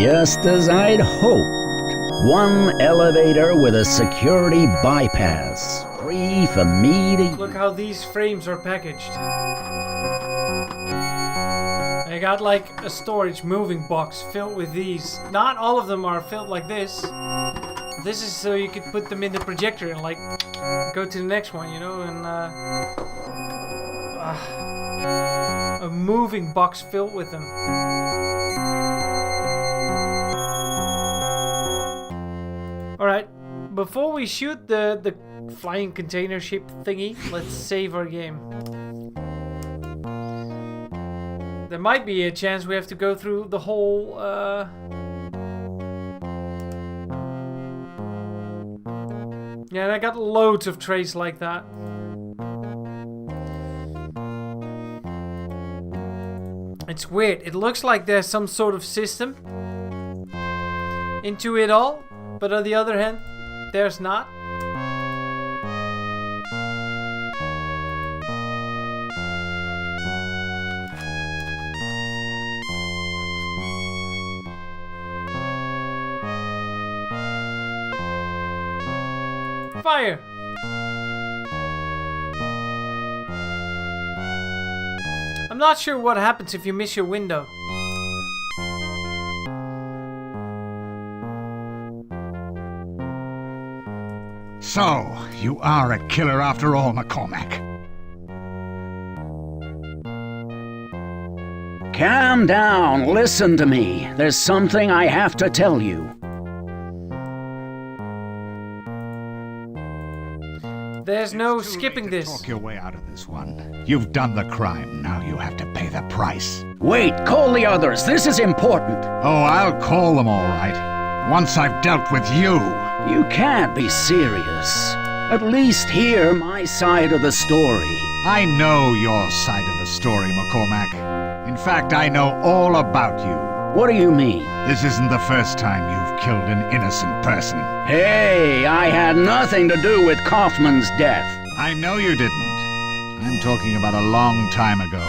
Just as I'd hoped. One elevator with a security bypass. Free for me to... Look how these frames are packaged. I got like a storage moving box filled with these. Not all of them are filled like this. This is so you could put them in the projector and like go to the next one, you know, and a moving box filled with them. Alright, before we shoot the flying container ship thingy, let's save our game. There might be a chance we have to go through the whole, Yeah, and I got loads of trays like that. It's weird, it looks like there's some sort of system into it all. But on the other hand, there's not. Fire! I'm not sure what happens if you miss your window. So, you are a killer after all, McCormack. Calm down, listen to me. There's something I have to tell you. There's no skipping this. Talk your way out of this one. You've done the crime, now you have to pay the price. Wait, call the others. This is important. Oh, I'll call them all right. Once I've dealt with you. You can't be serious. At least hear my side of the story. I know your side of the story, McCormack. In fact, I know all about you. What do you mean? This isn't the first time you've killed an innocent person. Hey, I had nothing to do with Kaufman's death. I know you didn't. I'm talking about a long time ago,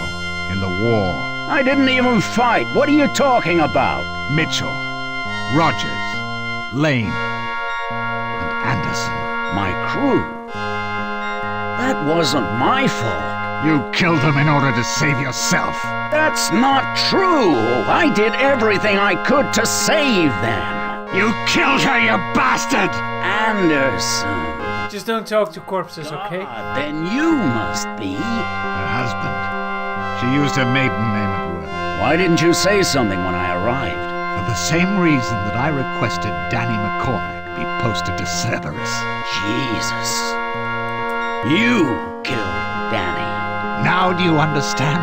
in the war. I didn't even fight. What are you talking about? Mitchell, Rogers, Lane, and Anderson. My crew? That wasn't my fault. You killed them in order to save yourself. That's not true. I did everything I could to save them. You killed her, you bastard! Anderson. Just don't talk to corpses, okay? Then you must be... Her husband. She used her maiden name at work. Why didn't you say something when I arrived? For the same reason that I requested Danny McCormack be posted to Cerberus. Jesus. You killed Danny. Now do you understand?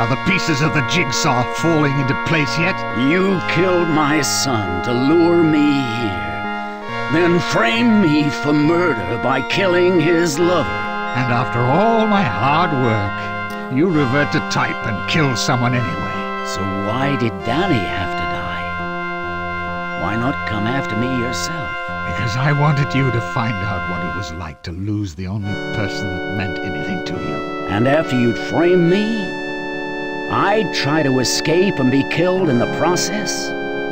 Are the pieces of the jigsaw falling into place yet? You killed my son to lure me here. Then frame me for murder by killing his lover. And after all my hard work, you revert to type and kill someone anyway. So why did Danny have to die? Why not come after me yourself? Because I wanted you to find out what it was like to lose the only person that meant anything to you. And after you'd framed me, I'd try to escape and be killed in the process?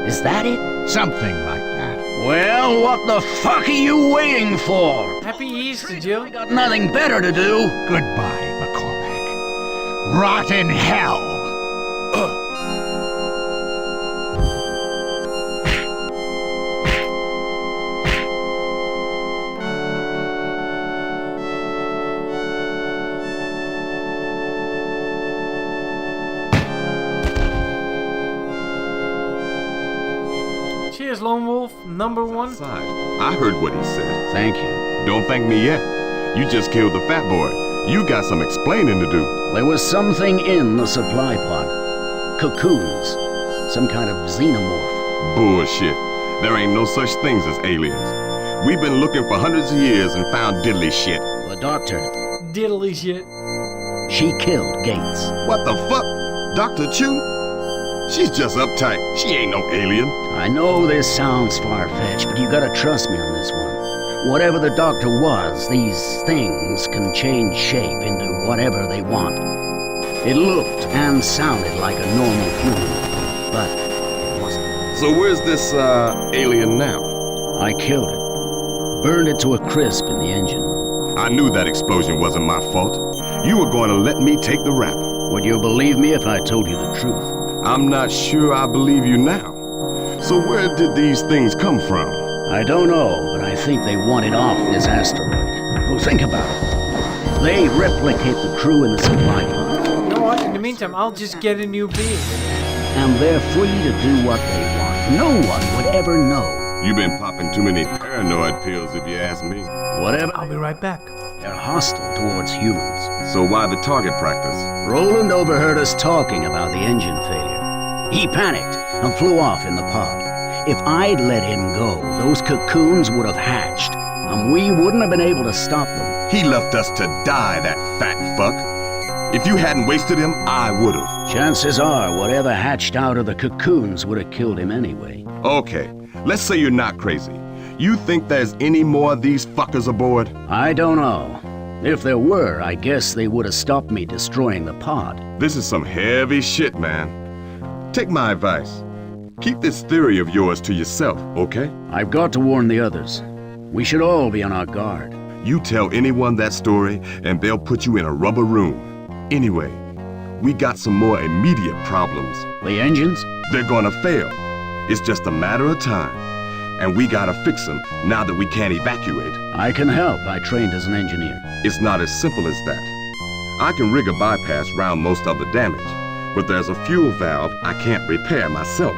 Is that it? Something like that. Well, what the fuck are you waiting for? Happy Easter, Jill. I got nothing better to do. Goodbye, McCormack. Rot in hell! Cheers, Lone Wolf, number one. Outside. I heard what he said. Thank you. Don't thank me yet. You just killed the fat boy. You got some explaining to do. There was something in the supply pod. Cocoons. Some kind of xenomorph. Bullshit. There ain't no such things as aliens. We've been looking for hundreds of years and found diddly shit. The doctor, Diddly shit. she killed Gates. What the fuck? Dr. Chu? She's just uptight. She ain't no alien. I know this sounds far-fetched, but you gotta trust me on this one. Whatever the doctor was, these things can change shape into whatever they want. It looked and sounded like a normal human, but it wasn't. So where's this, alien now? I killed it. Burned it to a crisp in the engine. I knew that explosion wasn't my fault. You were going to let me take the rap. Would you believe me if I told you the truth? I'm not sure I believe you now. So where did these things come from? I don't know, but I think they wanted off this asteroid. Oh, think about it. They replicate the crew in the supply pod. You know what? In the meantime, I'll just get a new being. And they're free to do what they want. No one would ever know. You've been popping too many paranoid pills if you ask me. Whatever. I'll be right back. They're hostile towards humans. So why the target practice? Roland overheard us talking about the engine failure. He panicked and flew off in the pod. If I'd let him go, those cocoons would have hatched, and we wouldn't have been able to stop them. He left us to die, that fat fuck. If you hadn't wasted him, I would've. Chances are, whatever hatched out of the cocoons would have killed him anyway. Okay, let's say you're not crazy. You think there's any more of these fuckers aboard? I don't know. If there were, I guess they would have stopped me destroying the pod. This is some heavy shit, man. Take my advice. Keep this theory of yours to yourself, okay? I've got to warn the others. We should all be on our guard. You tell anyone that story, and they'll put you in a rubber room. Anyway, we got some more immediate problems. The engines? They're gonna fail. It's just a matter of time. And we gotta fix them now that we can't evacuate. I can help. I trained as an engineer. It's not as simple as that. I can rig a bypass round most of the damage, but there's a fuel valve I can't repair myself.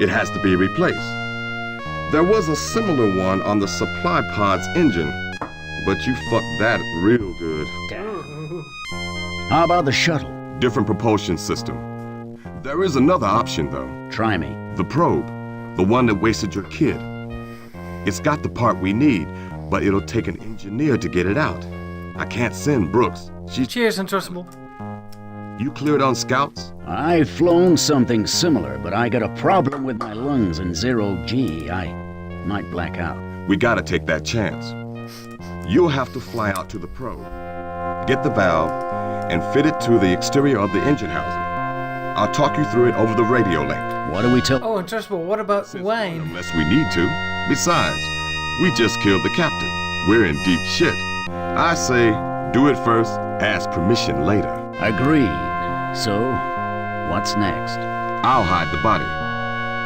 It has to be replaced. There was a similar one on the supply pod's engine, but you fucked that real good. How about the shuttle? Different propulsion system. There is another option, though. Try me. The probe. The one that wasted your kid. It's got the part we need, but it'll take an engineer to get it out. I can't send Brooks. Cheers, Untrustable. You cleared on scouts? I've flown something similar, but I got a problem with my lungs in 0G. I might black out. We gotta take that chance. you'll have to fly out to the probe, get the valve, and fit it to the exterior of the engine housing. I'll talk you through it over the radio link. What do we tell? Oh, interesting. What about Wayne? Unless we need to. Besides, we just killed the captain. We're in deep shit. I say, do it first, ask permission later. Agreed. So, what's next? I'll hide the body.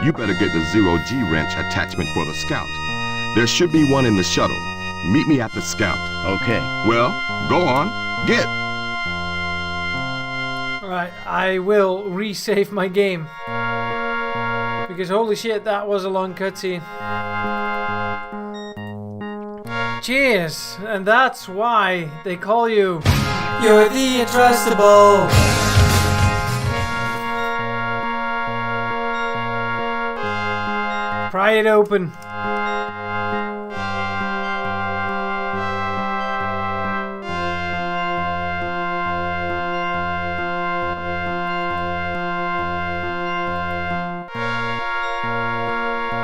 You better get the zero-G wrench attachment for the Scout. There should be one in the shuttle. Meet me at the Scout. Okay. Well, go on. Get. Alright, I will resave my game. Because holy shit, that was a long cutscene. Cheers! And that's why they call you... You're the untrustable! Pry it open.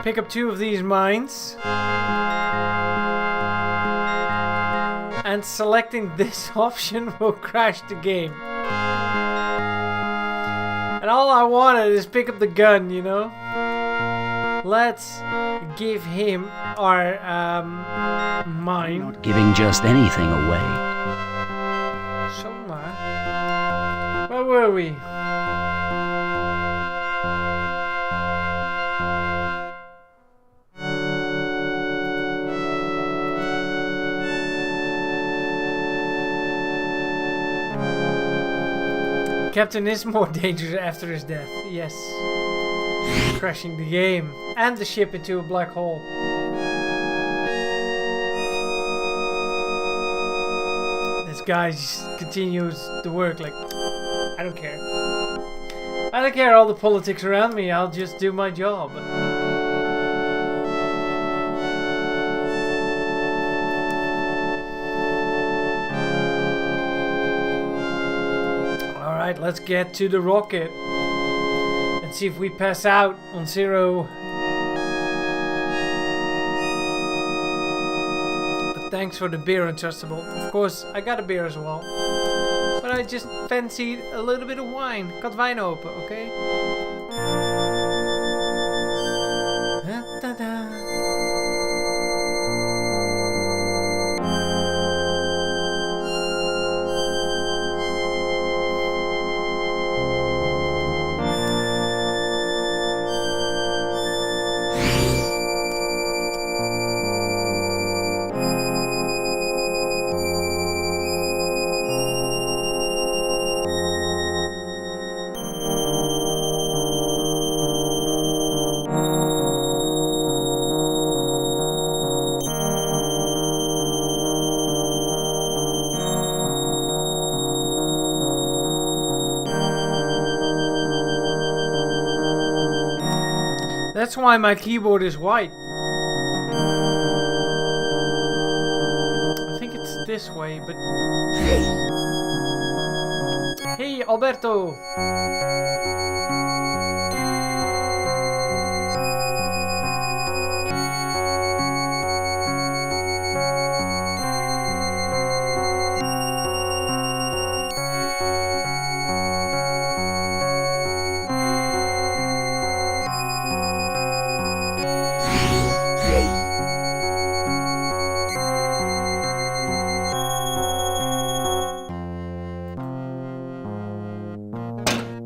Pick up 2 of these mines. And selecting this option will crash the game. And all I wanted is pick up the gun, you know? Let's give him our mine. Not giving just anything away. Zomaar. Where were we? Captain is more dangerous after his death, yes. Crashing the game and the ship into a black hole. This guy just continues to work like, I don't care. I don't care all the politics around me, I'll just do my job. Alright, let's get to the rocket. And see if we pass out on 0. But thanks for the beer, Untrustable. Of course, I got a beer as well. But I just fancied a little bit of wine. Ik had wijn open, oké? Da-da-da. That's why my keyboard is white. I think it's this way, but... Hey, Alberto!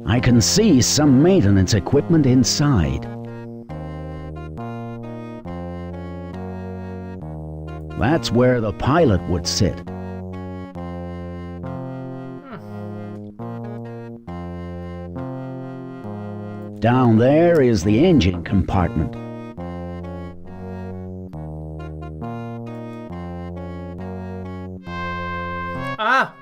I can see some maintenance equipment inside. That's where the pilot would sit. Down there is the engine compartment. Ah!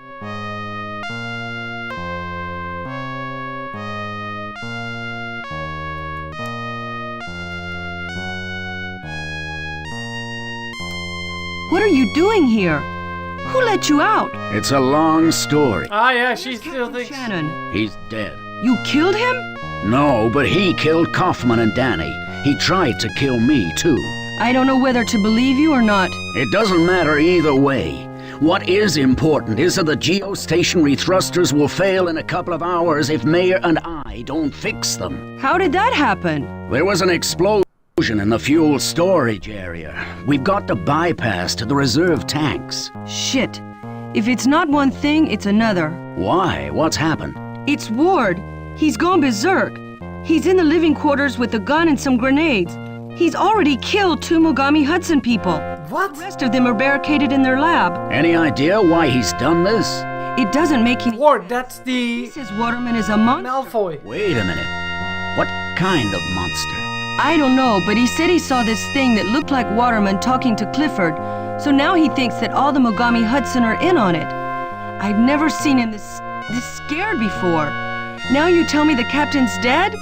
What are you doing here? Who let you out? It's a long story. Ah, yeah, she still Captain thinks... Shannon. He's dead. You killed him? No, but he killed Kaufman and Danny. He tried to kill me, too. I don't know whether to believe you or not. It doesn't matter either way. What is important is that the geostationary thrusters will fail in a couple of hours if Mayor and I don't fix them. How did that happen? There was an explosion in the fuel storage area. We've got to bypass to the reserve tanks. Shit. If it's not one thing, it's another. Why? What's happened? It's Ward. He's gone berserk. He's in the living quarters with a gun and some grenades. He's already killed 2 Mogami Hudson people. What? The rest of them are barricaded in their lab. Any idea why he's done this? It doesn't make any Ward, that's the He says Waterman is a monster. Malfoy. Wait a minute. What kind of monster? I don't know, but he said he saw this thing that looked like Waterman talking to Clifford. So now he thinks that all the Mogami Hudson are in on it. I've never seen him this scared before. Now you tell me the captain's dead?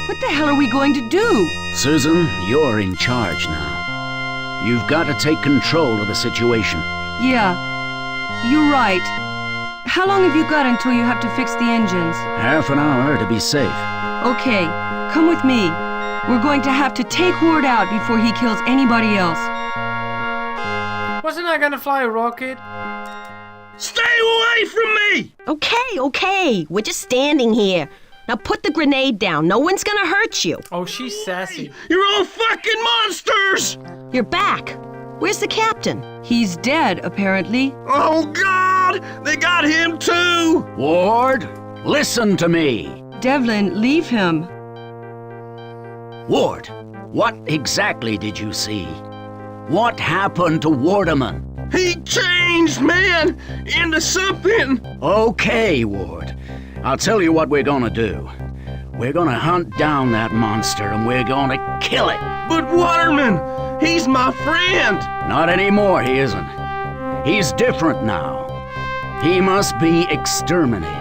What the hell are we going to do? Susan, you're in charge now. You've got to take control of the situation. Yeah, you're right. How long have you got until you have to fix the engines? Half an hour to be safe. Okay, come with me. We're going to have to take Ward out before he kills anybody else. Wasn't I gonna fly a rocket? Stay away from me! Okay. We're just standing here. Now put the grenade down. No one's gonna hurt you. Oh, she's sassy. You're all fucking monsters! You're back. Where's the captain? He's dead, apparently. Oh, God! They got him, too! Ward, listen to me. Devlin, leave him. Ward, what exactly did you see? What happened to Waterman? He changed, man, into something! Okay, Ward. I'll tell you what we're gonna do. We're gonna hunt down that monster and we're gonna kill it. But Waterman, he's my friend! Not anymore, he isn't. He's different now. He must be exterminated.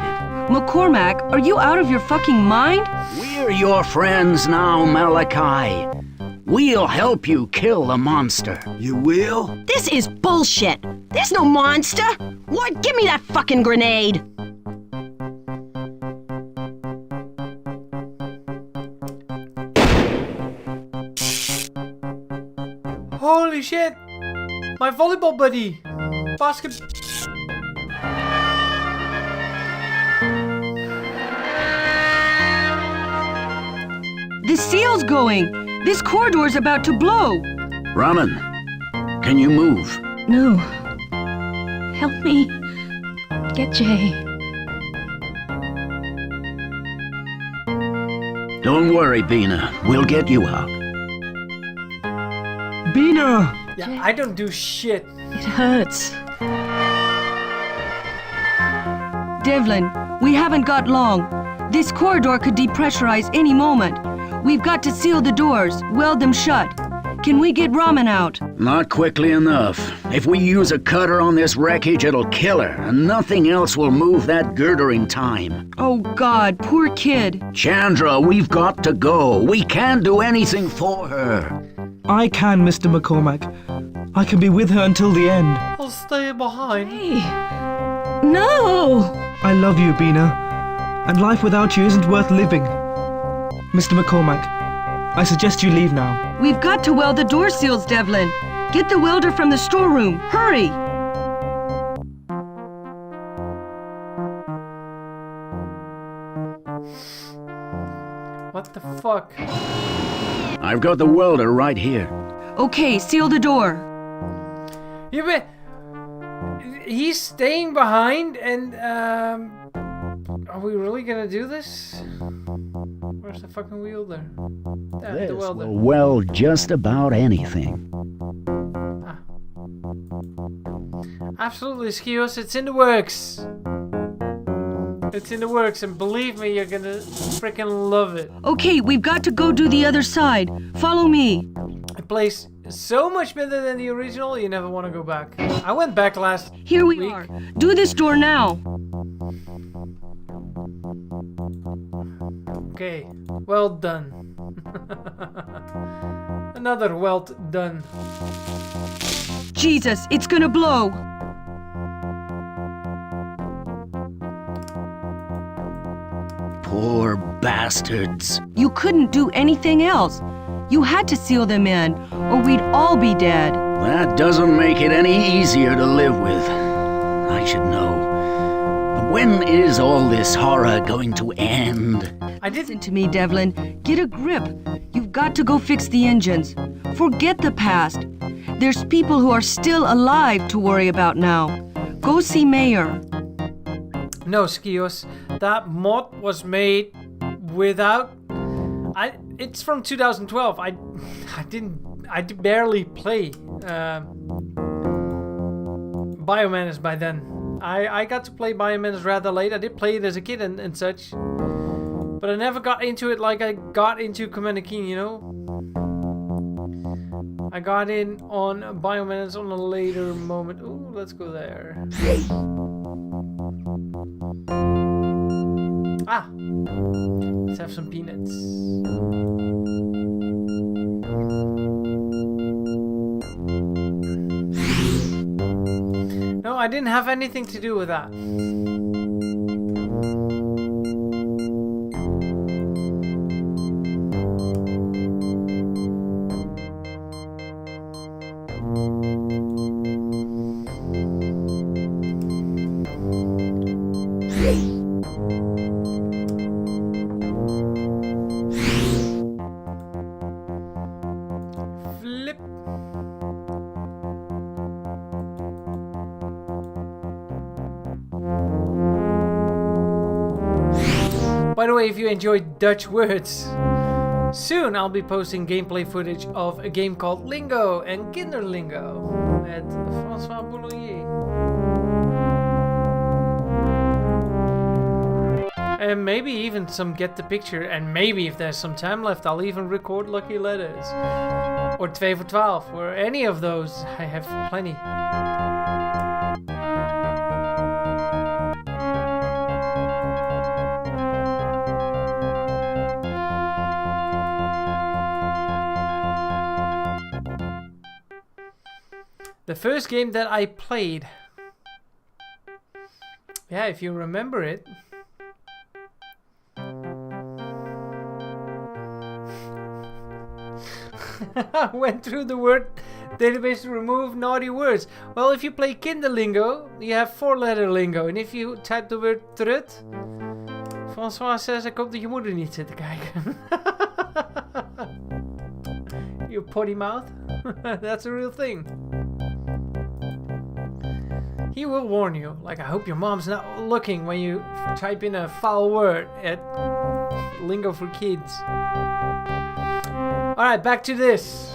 McCormack, are you out of your fucking mind? We're your friends now, Malachi. We'll help you kill the monster. You will? This is bullshit. There's no monster. Ward, give me that fucking grenade. Holy shit! My volleyball buddy! Basket. The seal's going. This corridor's about to blow. Raman, can you move? No. Help me. Get Jay. Don't worry, Bina. We'll get you out. Bina! Yeah, I don't do shit. It hurts. Devlin, we haven't got long. This corridor could depressurize any moment. We've got to seal the doors, weld them shut. Can we get Raman out? Not quickly enough. If we use a cutter on this wreckage, it'll kill her, and nothing else will move that girder in time. Oh God, poor kid. Chandra, we've got to go. We can't do anything for her. I can, Mr. McCormack. I can be with her until the end. I'll stay behind. Hey. No! I love you, Bina. And life without you isn't worth living. Mr. McCormack, I suggest you leave now. We've got to weld the door seals, Devlin. Get the welder from the storeroom. Hurry! What the fuck? I've got the welder right here. Okay, seal the door. You bet. He's staying behind, and are we really gonna do this? Where's the fucking welder? This The welder. will weld just about anything. Absolutely, Skios. It's in the works. It's in the works, and believe me, you're gonna freaking love it. Okay, we've got to go do the other side. Follow me. It plays so much better than the original, you never want to go back. I went back last Here we week. are. Do this door now. Okay, well done. Another well done. Jesus, it's gonna blow. Poor bastards. You couldn't do anything else. You had to seal them in, or we'd all be dead. That doesn't make it any easier to live with. I should know. When is all this horror going to end? Listen to me, Devlin. Get a grip. You've got to go fix the engines. Forget the past. There's people who are still alive to worry about now. Go see Mayor. No, Skios. That mod was made without... It's from 2012. I barely play Biomenace by then. I got to play Biomenace rather late. I did play it as a kid and such. But I never got into it like I got into Commander Keen, you know? I got in on Biomenace on a later moment. Ooh, let's go there. Ah! Let's have some peanuts. No, I didn't have anything to do with that. Flip. By the way, if you enjoyed Dutch words, soon I'll be posting gameplay footage of a game called Lingo and Kinderlingo at François Boulanger. And maybe even some Get the Picture, and maybe if there's some time left, I'll even record Lucky Letters. Or 2 for 12, or any of those, I have plenty. The first game that I played, yeah, if you remember it, I went through the word database to remove naughty words. Well, if you play Kinderlingo, you have 4-letter lingo. And if you type the word trut, François says, ik hoop dat je moeder niet zit te kijken. You potty mouth. That's a real thing. He will warn you. Like, I hope your mom's not looking when you type in a foul word at Lingo for Kids. Alright, back to this.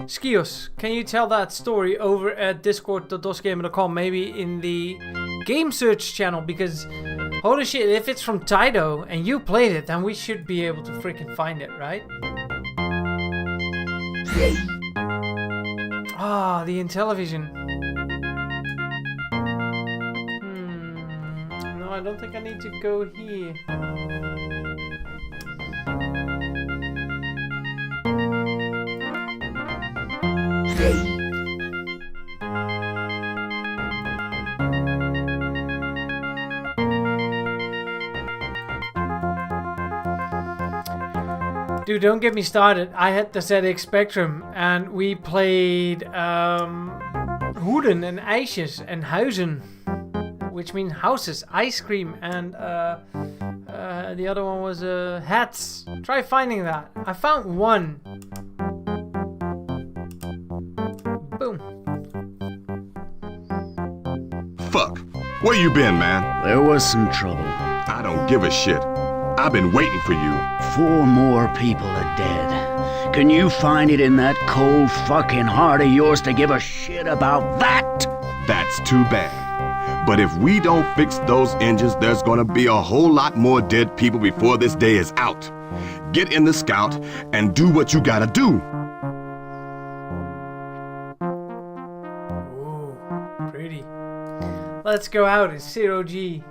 Skios, can you tell that story over at discord.dosgamer.com, maybe in the game search channel? Because holy shit, if it's from Taito and you played it, then we should be able to freaking find it, right? Ah, the Intellivision. No, I don't think I need to go here. Dude, don't get me started. I had the ZX Spectrum and we played Hoeden and IJsjes and Huizen, which means houses, ice cream, and the other one was hats. Try finding that. I found one. Boom. Fuck. Where you been, man? There was some trouble. I don't give a shit. I've been waiting for you. 4 more people are dead. Can you find it in that cold fucking heart of yours to give a shit about that? That's too bad. But if we don't fix those engines, there's gonna be a whole lot more dead people before this day is out. Get in the Scout and do what you gotta do. Ooh, pretty. Let's go out. It's 0G.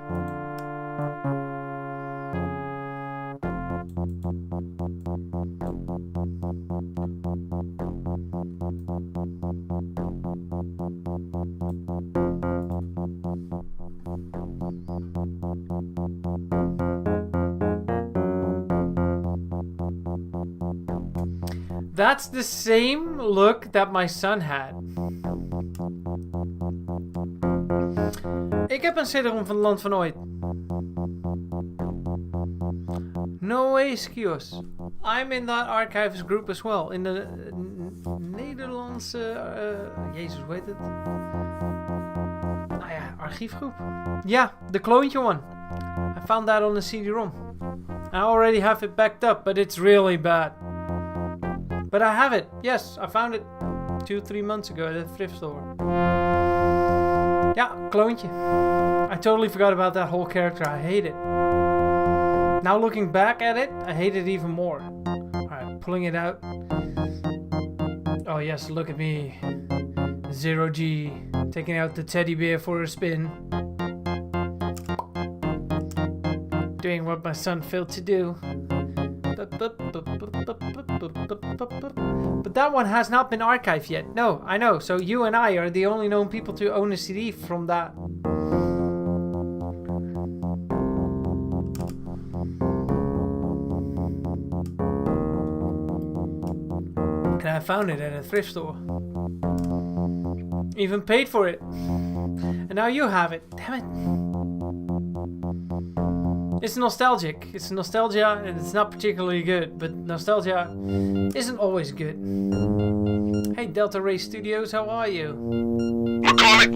That's the same look that my son had. Ik heb een CD-ROM van het land van ooit. No way, Skios. I'm in that archives group as well. In de Nederlandse... Jezus, hoe heet het? Nou ja, archiefgroep. Ja, the kloontje one. I found that on the CD-ROM. I already have it backed up, but it's really bad. But I have it. Yes, I found it 2-3 months ago at a thrift store. Ja, kloontje. I totally forgot about that whole character. I hate it. Now looking back at it, I hate it even more. Alright, pulling it out. Oh yes, look at me. Zero G. Taking out the teddy bear for a spin. Doing what my son failed to do. But that one has not been archived yet. No, I know. So you and I are the only known people to own a CD from that. And I found it at a thrift store. Even paid for it. And now you have it. Damn it. It's nostalgic. It's nostalgia and it's not particularly good. But nostalgia isn't always good. Hey Delta Ray Studios, how are you? McCormick,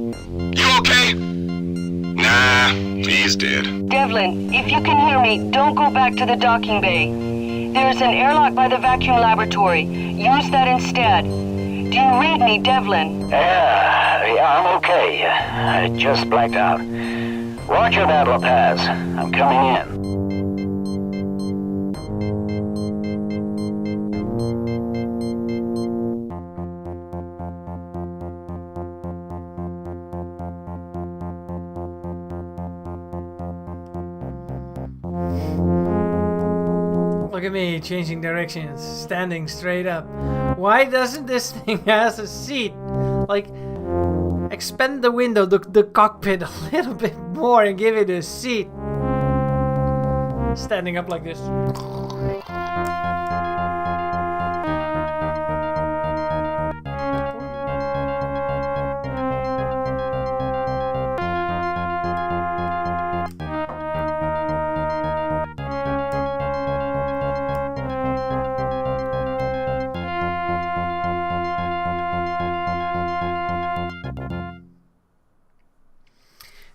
you okay? Nah, he's dead. Devlin, if you can hear me, don't go back to the docking bay. There's an airlock by the vacuum laboratory. Use that instead. Do you read me, Devlin? Yeah, I'm okay. I just blacked out. Roger that, La Paz. I'm coming in. Look at me changing directions, standing straight up. Why doesn't this thing has a seat? Like, expand the window, the cockpit a little bit more and give it a seat. Standing up like this.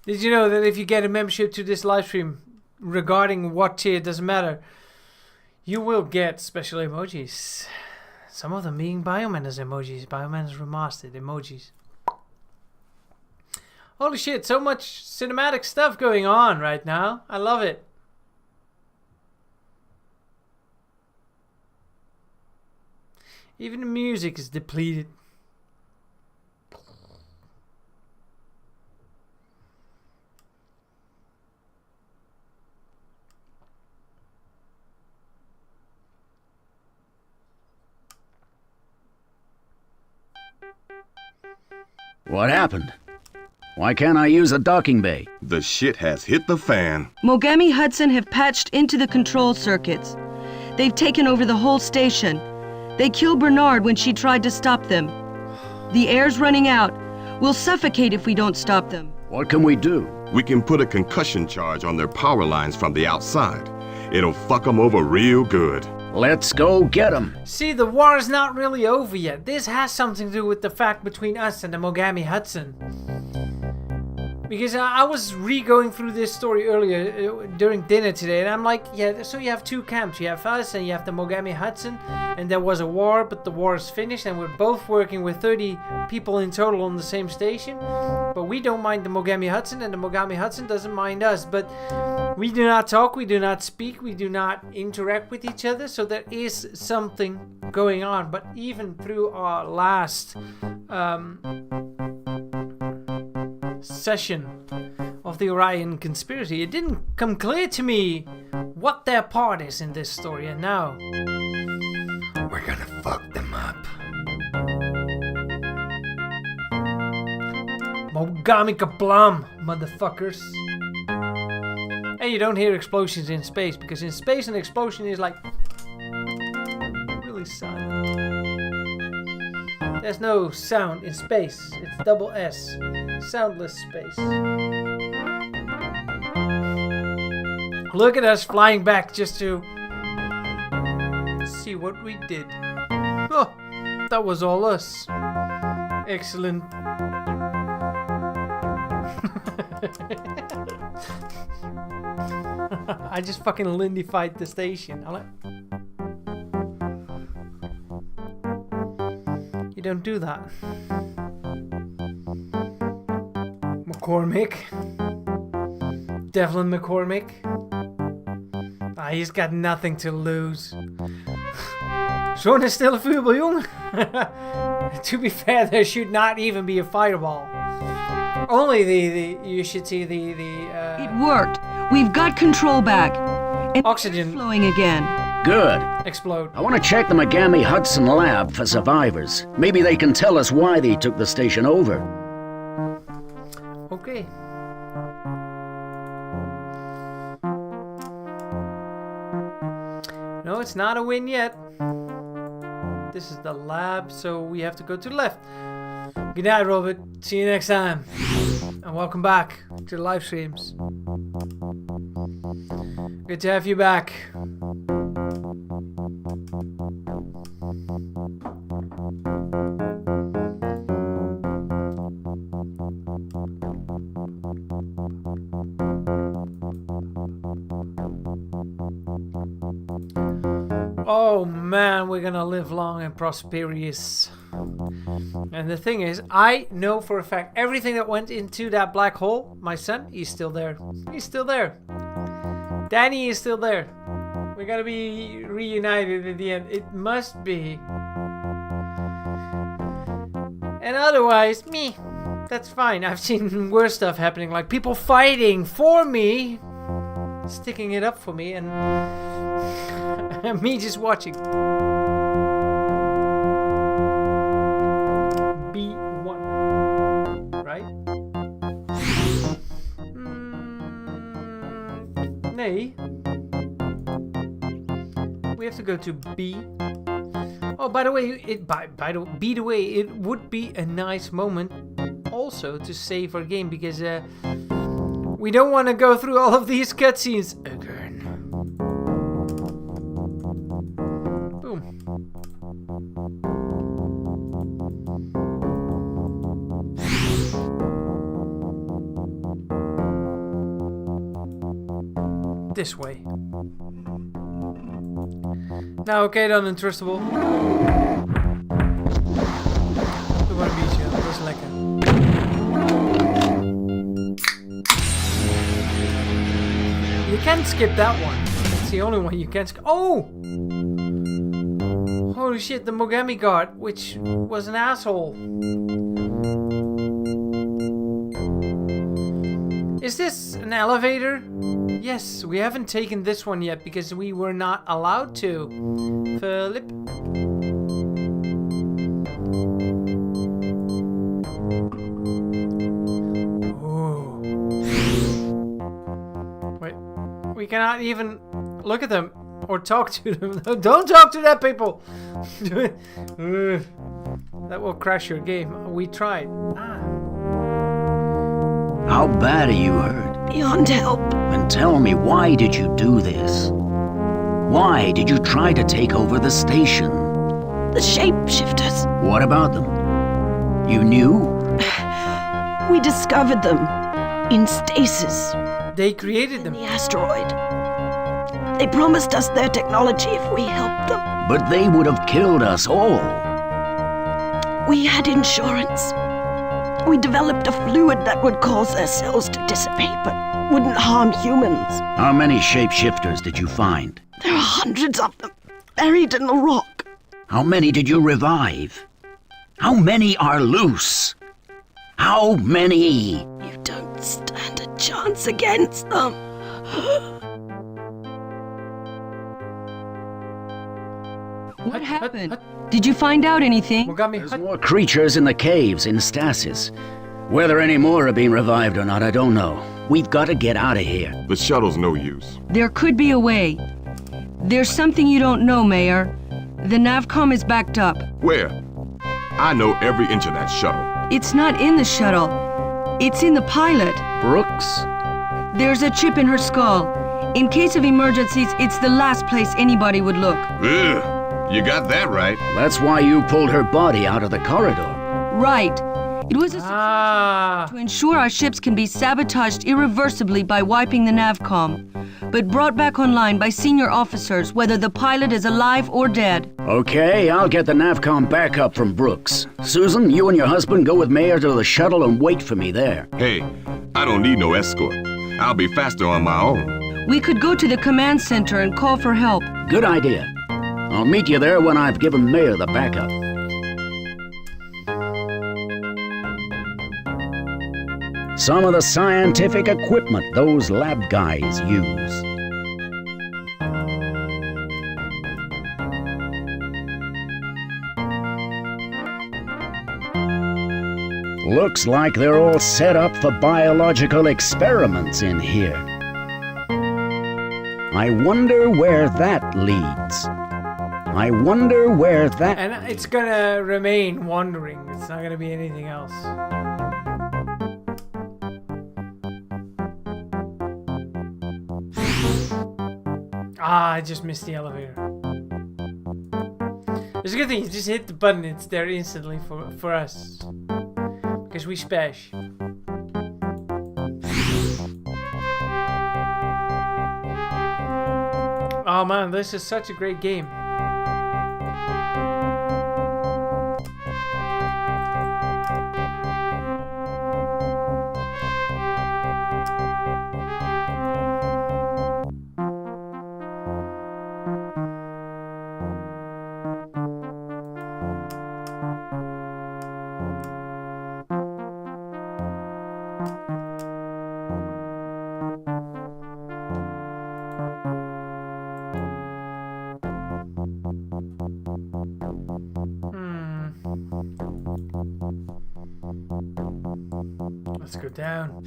Did you know that if you get a membership to this live stream regarding what tier, it doesn't matter, you will get special emojis. Some of them being Bioman's emojis, Bioman's remastered emojis. Holy shit, so much cinematic stuff going on right now. I love it. Even the music is depleted. What happened? Why can't I use a docking bay? The shit has hit the fan. Mogami Hudson have patched into the control circuits. They've taken over the whole station. They killed Bernard when she tried to stop them. The air's running out. We'll suffocate if we don't stop them. What can we do? We can put a concussion charge on their power lines from the outside. It'll fuck them over real good. Let's go get them. See, the war is not really over yet. This has something to do with the fact between us and the Mogami Hudson. Because I was re-going through this story earlier during dinner today, and I'm like, yeah, so you have two camps. You have us and you have the Mogami Hudson, and there was a war, but the war is finished, and we're both working with 30 people in total on the same station. But we don't mind the Mogami Hudson, and the Mogami Hudson doesn't mind us. But we do not talk, we do not speak, we do not interact with each other, so there is something going on. But even through our last session of the Orion conspiracy, it didn't come clear to me what their part is in this story, and now we're gonna fuck them up. Mogami kablam, motherfuckers. And you don't hear explosions in space, because in space an explosion is like really silent. There's no sound in space. It's double S. Soundless space. Look at us flying back just to see what we did. Oh, that was all us. Excellent. I just fucking Lindy-fied the station. I'm like, you don't do that. McCormick. Devlin McCormick. He's got nothing to lose. Zo'n stille vuurbal, jongen. To be fair, there should not even be a fireball. Only you should see It worked. We've got control back. And oxygen flowing again. Good. Explode. I want to check the Mogami Hudson lab for survivors. Maybe they can tell us why they took the station over. Okay. No, it's not a win yet. This is the lab, so we have to go to the left. Good night, Robert. See you next time. And welcome back to the live streams. Good to have you back. Oh man, we're gonna live long and prosperous. And the thing is, I know for a fact everything that went into that black hole. My son, he's still there. He's still there. Danny is still there. We're gonna be reunited at the end. It must be. And otherwise, me. That's fine. I've seen worse stuff happening, like people fighting for me, sticking it up for me, and me just watching. B1. Right? Nee. We have to go to B. Oh, by the way, it would be a nice moment also to save our game, because we don't want to go through all of these cutscenes again. Boom. This way. Nou, oké dan, Untrustable. Doe maar een beetje, dat is lekker. You can skip that one. That's the only one you can skip. Oh! Holy shit, the Mogami guard, which was an asshole. Is this an elevator? Yes, we haven't taken this one yet because we were not allowed to. Philip. Oh. Wait, we cannot even look at them or talk to them. Don't talk to that, people. That will crash your game. We tried. How bad are you hurt? Beyond help. And tell me, why did you do this? Why did you try to take over the station? The shapeshifters. What about them? You knew? We discovered them in stasis. They created them. In the asteroid. They promised us their technology if we helped them. But they would have killed us all. We had insurance. We developed a fluid that would cause their cells to dissipate, but wouldn't harm humans. How many shapeshifters did you find? There are hundreds of them, buried in the rock. How many did you revive? How many are loose? How many? You don't stand a chance against them. What happened? Did you find out anything? There's more creatures in the caves in stasis. Whether any more are being revived or not, I don't know. We've got to get out of here. The shuttle's no use. There could be a way. There's something you don't know, Mayor. The Navcom is backed up. Where? I know every inch of that shuttle. It's not in the shuttle. It's in the pilot. Brooks? There's a chip in her skull. In case of emergencies, it's the last place anybody would look. Ugh, you got that right. That's why you pulled her body out of the corridor. Right. It was a security to ensure our ships can be sabotaged irreversibly by wiping the navcom, but brought back online by senior officers, whether the pilot is alive or dead. Okay, I'll get the navcom back up from Brooks. Susan, you and your husband go with Mayor to the shuttle and wait for me there. Hey, I don't need no escort. I'll be faster on my own. We could go to the command center and call for help. Good idea. I'll meet you there when I've given Mayor the backup. Some of the scientific equipment those lab guys use. Looks like they're all set up for biological experiments in here. I wonder where that leads. I wonder where that... And it's gonna remain wandering. It's not gonna be anything else. Ah, I just missed the elevator. It's a good thing you just hit the button, it's there instantly for us. Because we spash. Oh man, this is such a great game. Let's go down.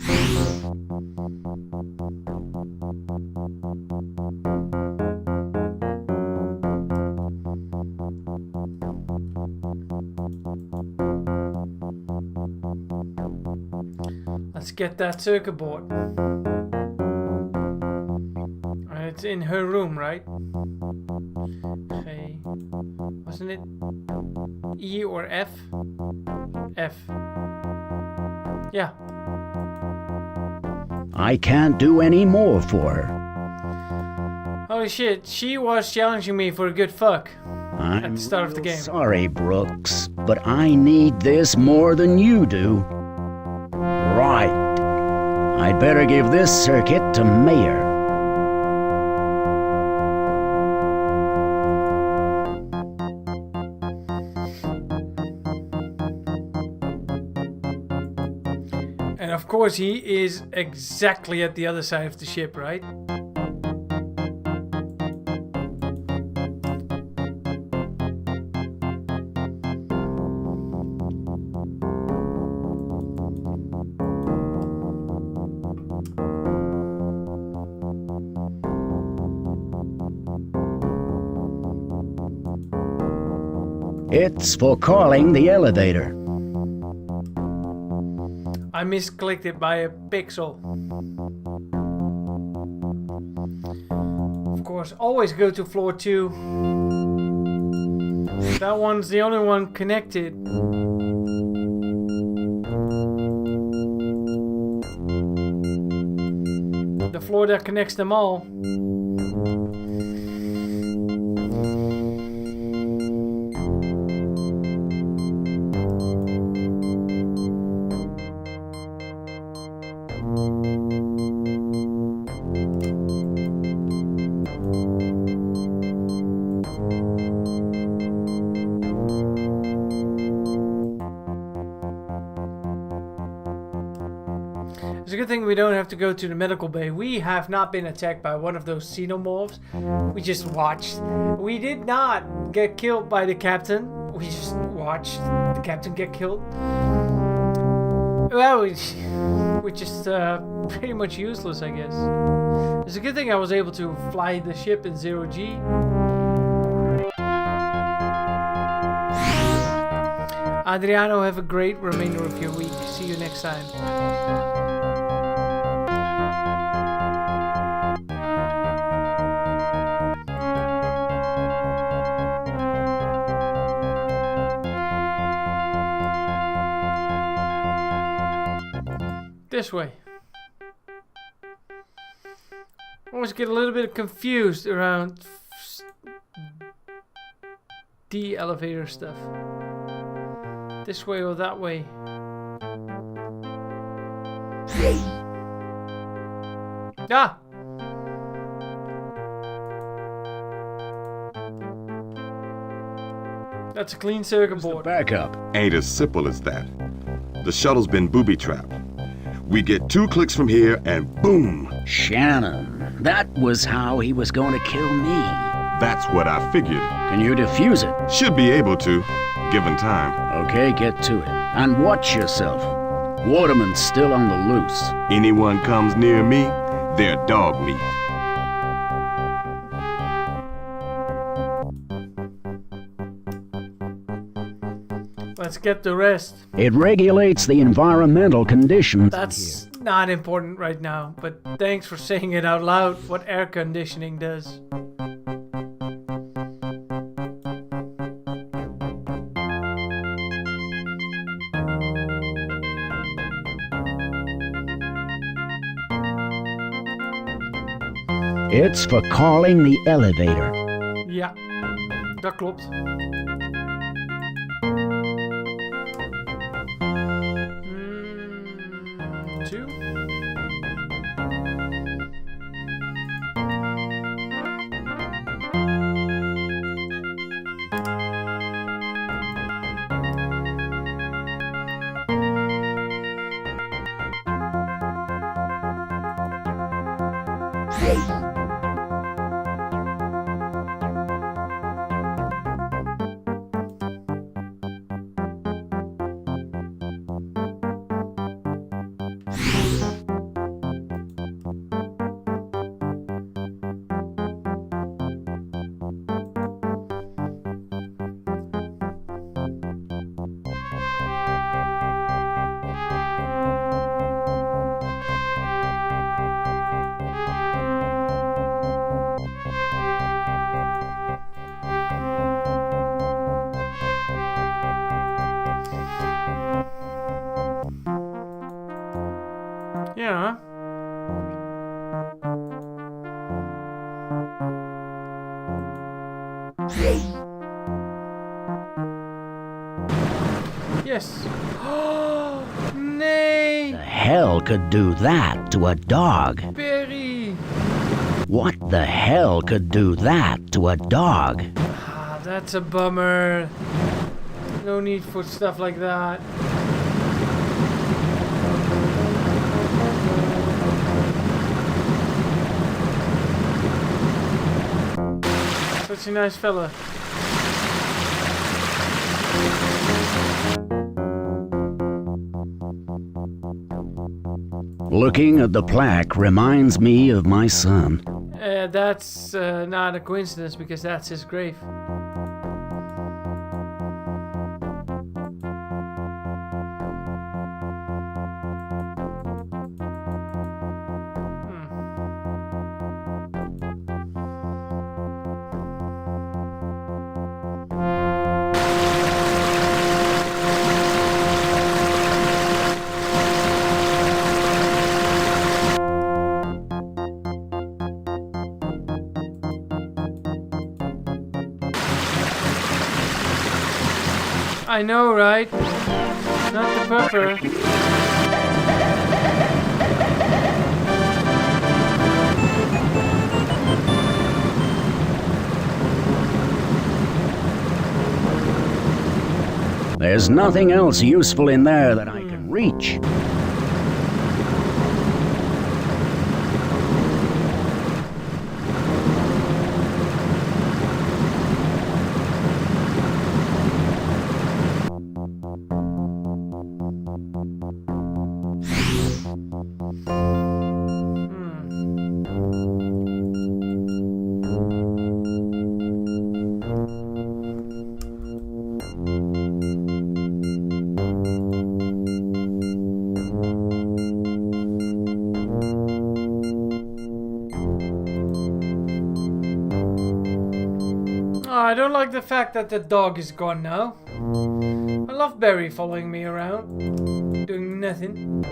Let's get that circuit board. It's in her room, right? Okay. Wasn't it E or F? F. Yeah. I can't do any more for her. Holy shit, she was challenging me for a good fuck at the start of the game. Sorry, Brooks, but I need this more than you do. Right. I'd better give this circuit to Mayor. And of course he is exactly at the other side of the ship, right? It's for calling the elevator. I misclicked it by a pixel. Of course, always go to floor 2. That one's the only one connected. The floor that connects them all. It's a good thing we don't have to go to the medical bay. We have not been attacked by one of those xenomorphs. We just watched. We did not get killed by the captain. We just watched the captain get killed. Well, we're just pretty much useless, I guess. It's a good thing I was able to fly the ship in 0G. Adriano, have a great remainder of your week. See you next time. This way. I always get a little bit confused around the elevator stuff. This way or that way. Ah! That's a clean circuit board. Back up. Ain't as simple as that. The shuttle's been booby-trapped. We get 2 clicks from here and boom! Shannon, that was how he was going to kill me. That's what I figured. Can you defuse it? Should be able to, given time. Okay, get to it. And watch yourself. Waterman's still on the loose. Anyone comes near me, they're dog meat. Let's get the rest. It regulates the environmental conditions. That's not important right now, but thanks for saying it out loud, what air conditioning does. It's for calling the elevator. Ja, dat klopt. Two. Ja. Yes. Oh, nee. The hell could do that to a dog? Perry. What the hell could do that to a dog? Ah, that's a bummer. No need for stuff like that. Such a nice fella. Looking at the plaque reminds me of my son. That's not a coincidence because that's his grave. I know, right? Not the pupper. There's nothing else useful in there that I can reach. don't like the fact that the dog is gone now. I love Barry following me around, doing nothing.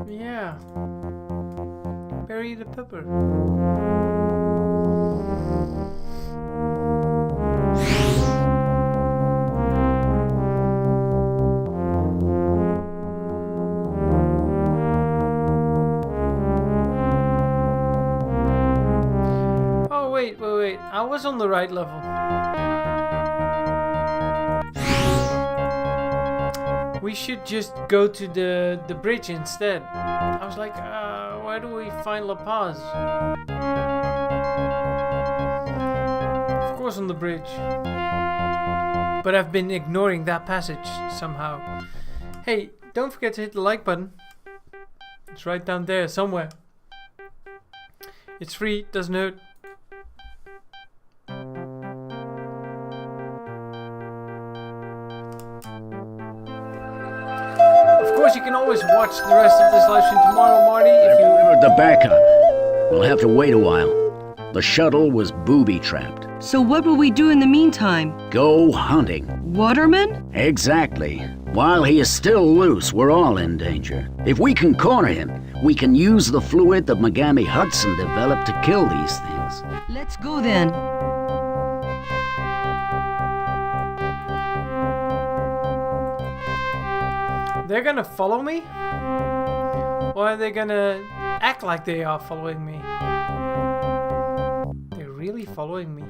Yeah. Barry the pupper. Wait, I was on the right level. We should just go to the bridge instead. I was like, where do we find La Paz? Of course on the bridge. But I've been ignoring that passage somehow. Hey, don't forget to hit the like button. It's right down there somewhere. It's free, doesn't hurt. You can always watch the rest of this live stream tomorrow, Marty, if you... Delivered the backup. We'll have to wait a while. The shuttle was booby-trapped. So what will we do in the meantime? Go hunting. Waterman? Exactly. While he is still loose, we're all in danger. If we can corner him, we can use the fluid that Mogami Hudson developed to kill these things. Let's go then. They're gonna follow me? Or are they gonna act like they are following me? They're really following me.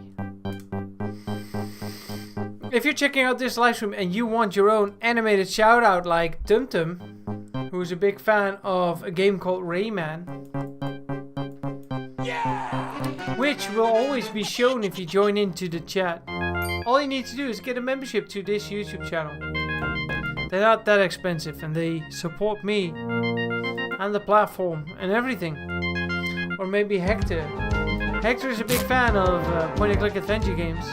If you're checking out this livestream and you want your own animated shout out like Tumtum, who's a big fan of a game called Rayman, which will always be shown if you join into the chat, all you need to do is get a membership to this YouTube channel. They're not that expensive and they support me and the platform and everything. Or maybe Hector. Hector is a big fan of point-and-click adventure games.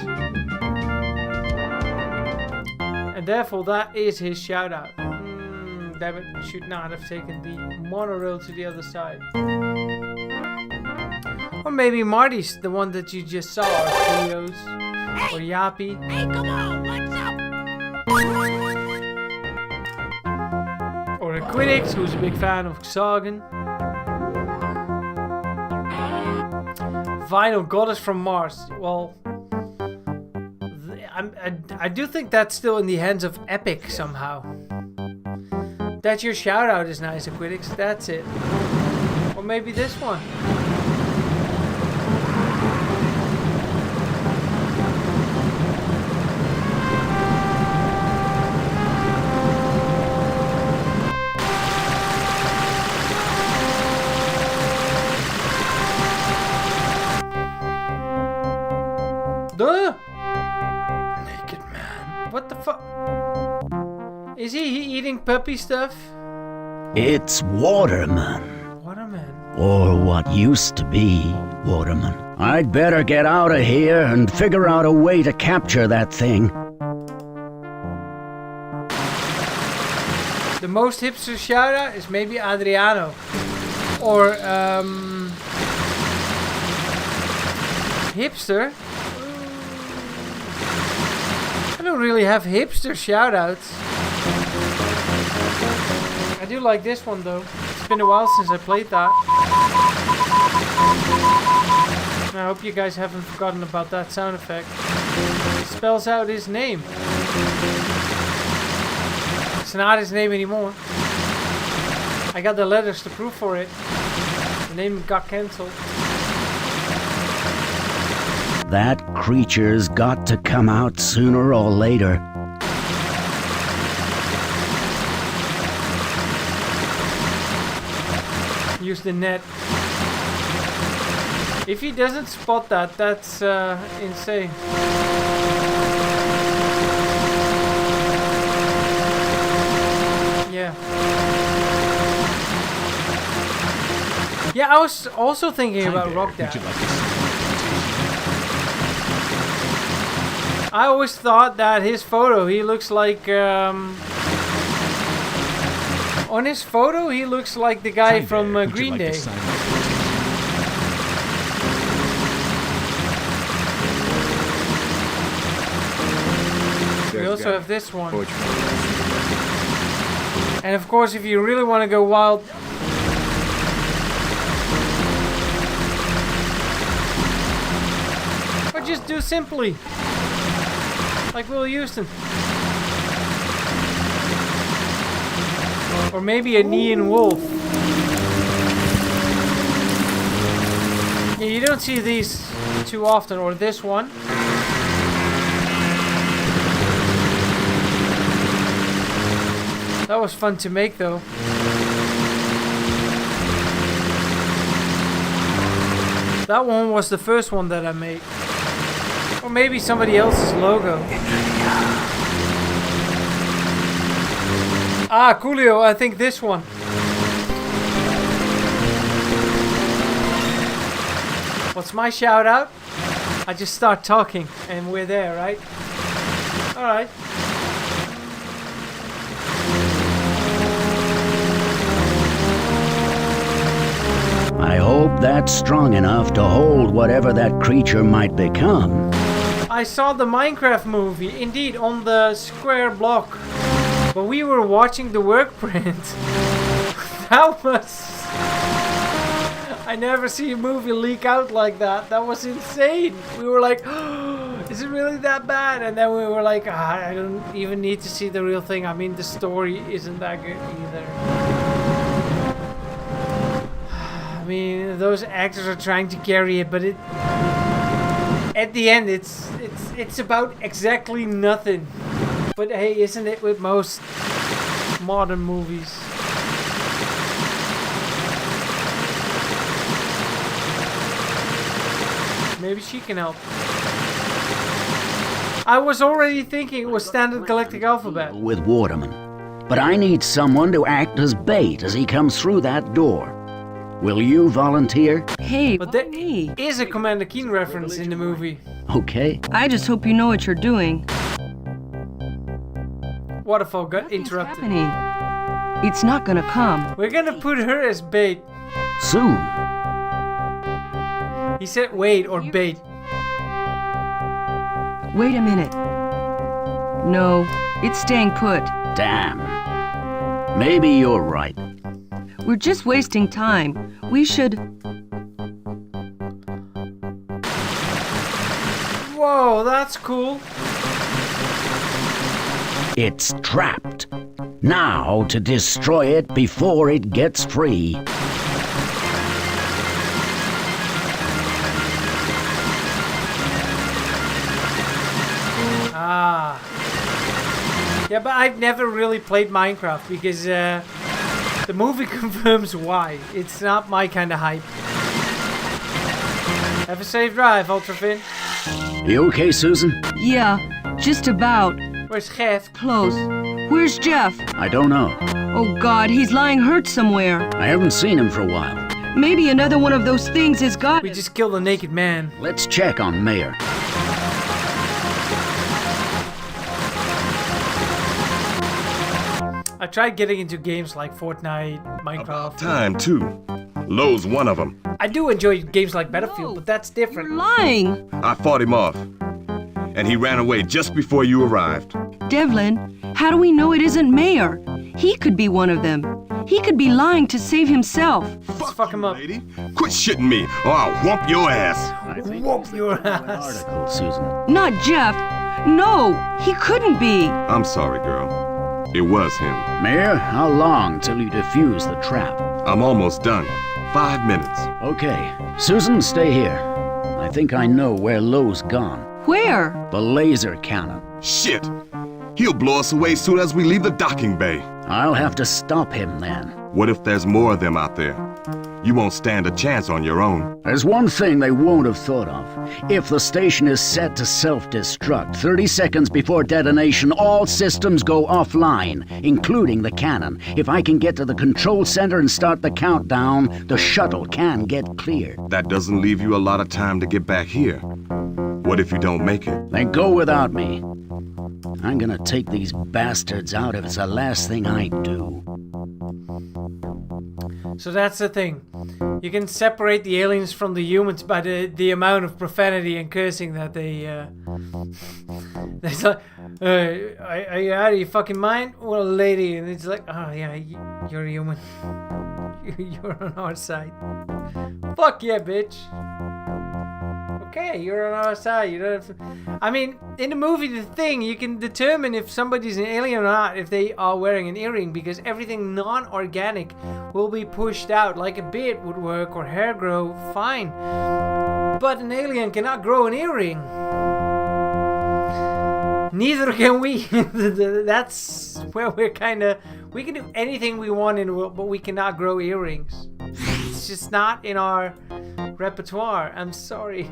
And therefore that is his shout out. Damn it, should not have taken the monorail to the other side. Or maybe Marty's the one that you just saw, or Cleo's, or Yappy. Hey, come on, what's up? Or Aquidix, who's a big fan of Xagen. Vinyl Goddess from Mars. Well, I do think that's still in the hands of Epic somehow. That your shout out is nice, Aquidix. That's it. Or maybe this one. Duh! Naked man. What the fuck? Is he eating puppy stuff? It's Waterman. Waterman? Or what used to be Waterman. I'd better get out of here and figure out a way to capture that thing. The most hipster shout out is maybe Adriano. Or, hipster? I don't really have hipster shoutouts. I do like this one though. It's been a while since I played that. I hope you guys haven't forgotten about that sound effect. It spells out his name. It's not his name anymore. I got the letters to prove for it. The name got cancelled. That creature's got to come out sooner or later. Use the net. If he doesn't spot that, that's insane. Yeah. Yeah, I was also thinking about Rock Dash. I always thought that his photo, he looks like, on his photo, he looks like the guy from Green Day. We also have this one. And of course, if you really want to go wild, or just do simply, like Will Houston. Or maybe a neon wolf. Yeah, you don't see these too often, or this one. That was fun to make though. That one was the first one that I made. Or maybe somebody else's logo. Ah, Coolio, I think this one. What's my shout out? I just start talking and we're there, right? Alright. I hope that's strong enough to hold whatever that creature might become. I saw the Minecraft movie, indeed, on the square block. But we were watching the work print. That was... I never see a movie leak out like that. That was insane. We were like, oh, is it really that bad? And then we were like, I don't even need to see the real thing. I mean, the story isn't that good either. I mean, those actors are trying to carry it, but it... At the end, it's about exactly nothing. But hey, isn't it with most modern movies? Maybe she can help. I was already thinking it was Standard Galactic Alphabet. With Waterman. But I need someone to act as bait as he comes through that door. Will you volunteer? Hey, but there is a Commander Keen reference in the movie. Okay. I just hope you know what you're doing. Waterfall got interrupted. Happening. It's not gonna come. We're gonna put her as bait. Soon. He said wait or bait. Wait a minute. No, it's staying put. Damn. Maybe you're right. We're just wasting time. We should... Whoa, that's cool. It's trapped. Now to destroy it before it gets free. Ah. Yeah, but I've never really played Minecraft because the movie confirms why. It's not my kind of hype. Have a safe drive, Ultrafin. You okay, Susan? Yeah, just about. Where's Jeff? Close. Where's Jeff? I don't know. Oh God, he's lying hurt somewhere. I haven't seen him for a while. Maybe another one of those things has got We just killed a naked man. Let's check on Mayor. I tried getting into games like Fortnite, Minecraft. About time, too. Lowe's one of them. I do enjoy games like Battlefield, but that's different. You're lying. I fought him off. And he ran away just before you arrived. Devlin, how do we know it isn't Mayor? He could be one of them. He could be lying to save himself. Fuck him up. Lady. Quit shitting me, or I'll whump your ass. Whoop your ass. Article, Susan. Not Jeff. No, he couldn't be. I'm sorry, girl. It was him. Mayor, how long till you defuse the trap? I'm almost done. 5 minutes. Okay. Susan, stay here. I think I know where Lowe's gone. Where? The laser cannon. Shit! He'll blow us away soon as we leave the docking bay. I'll have to stop him then. What if there's more of them out there? You won't stand a chance on your own. There's one thing they won't have thought of. If the station is set to self-destruct, 30 seconds before detonation, all systems go offline, including the cannon. If I can get to the control center and start the countdown, the shuttle can get cleared. That doesn't leave you a lot of time to get back here. What if you don't make it? Then go without me. I'm gonna take these bastards out if it's the last thing I do. So that's the thing. You can separate the aliens from the humans by the amount of profanity and cursing that they it's like, are you out of your fucking mind? Well, lady, and it's like, oh yeah, you're a human. You're on our side. Fuck yeah, bitch. Okay, you're on our side. You don't have to... I mean, in the movie The Thing, you can determine if somebody's an alien or not if they are wearing an earring, because everything non-organic will be pushed out. Like a beard would work or hair grow, fine. But an alien cannot grow an earring. Neither can we. That's where we're kind of... We can do anything we want in the world, but we cannot grow earrings. It's just not in our repertoire. I'm sorry.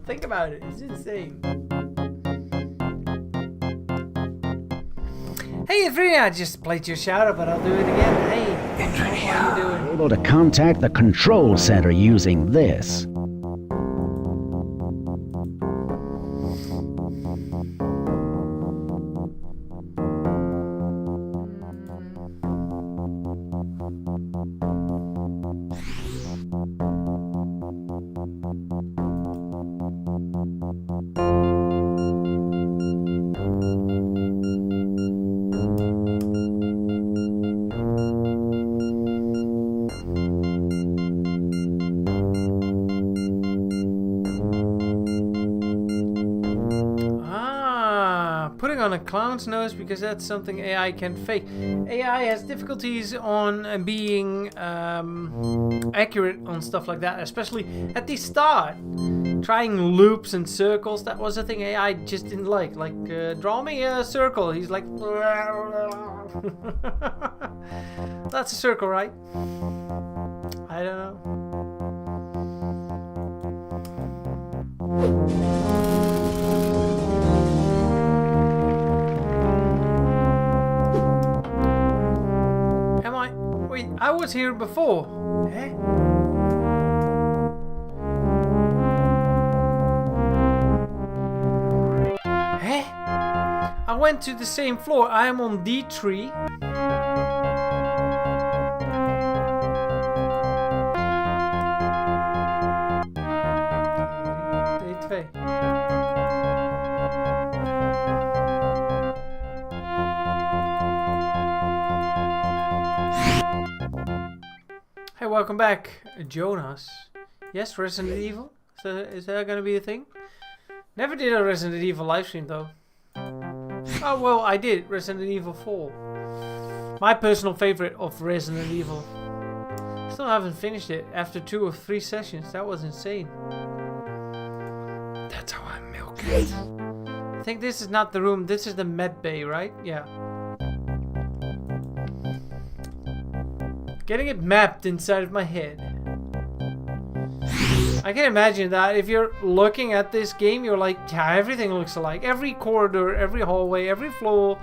Think about it. It's insane. Hey, Adrian, I just played your shout out, but I'll do it again. Hey, how are you doing? Able to contact the control center using this. Clown's nose, because that's something AI can fake. AI has difficulties on being accurate on stuff like that, especially at the start. Trying loops and circles, that was a thing AI just didn't like. Like, draw me a circle. He's like, that's a circle, right? I don't know. Wait, I was here before. Eh? Eh? I went to the same floor. I am on D3. D2. Hey, welcome back, Jonas. Yes, Resident Evil? Is that gonna be a thing? Never did a Resident Evil livestream though. Oh well, I did Resident Evil 4. My personal favorite of Resident Evil. Still haven't finished it after 2 or 3 sessions. That was insane. That's how I milk it. I think this is not the room. This is the med bay, right? Yeah. Getting it mapped inside of my head. I can imagine that if you're looking at this game, you're like, yeah, everything looks alike. Every corridor, every hallway, every floor,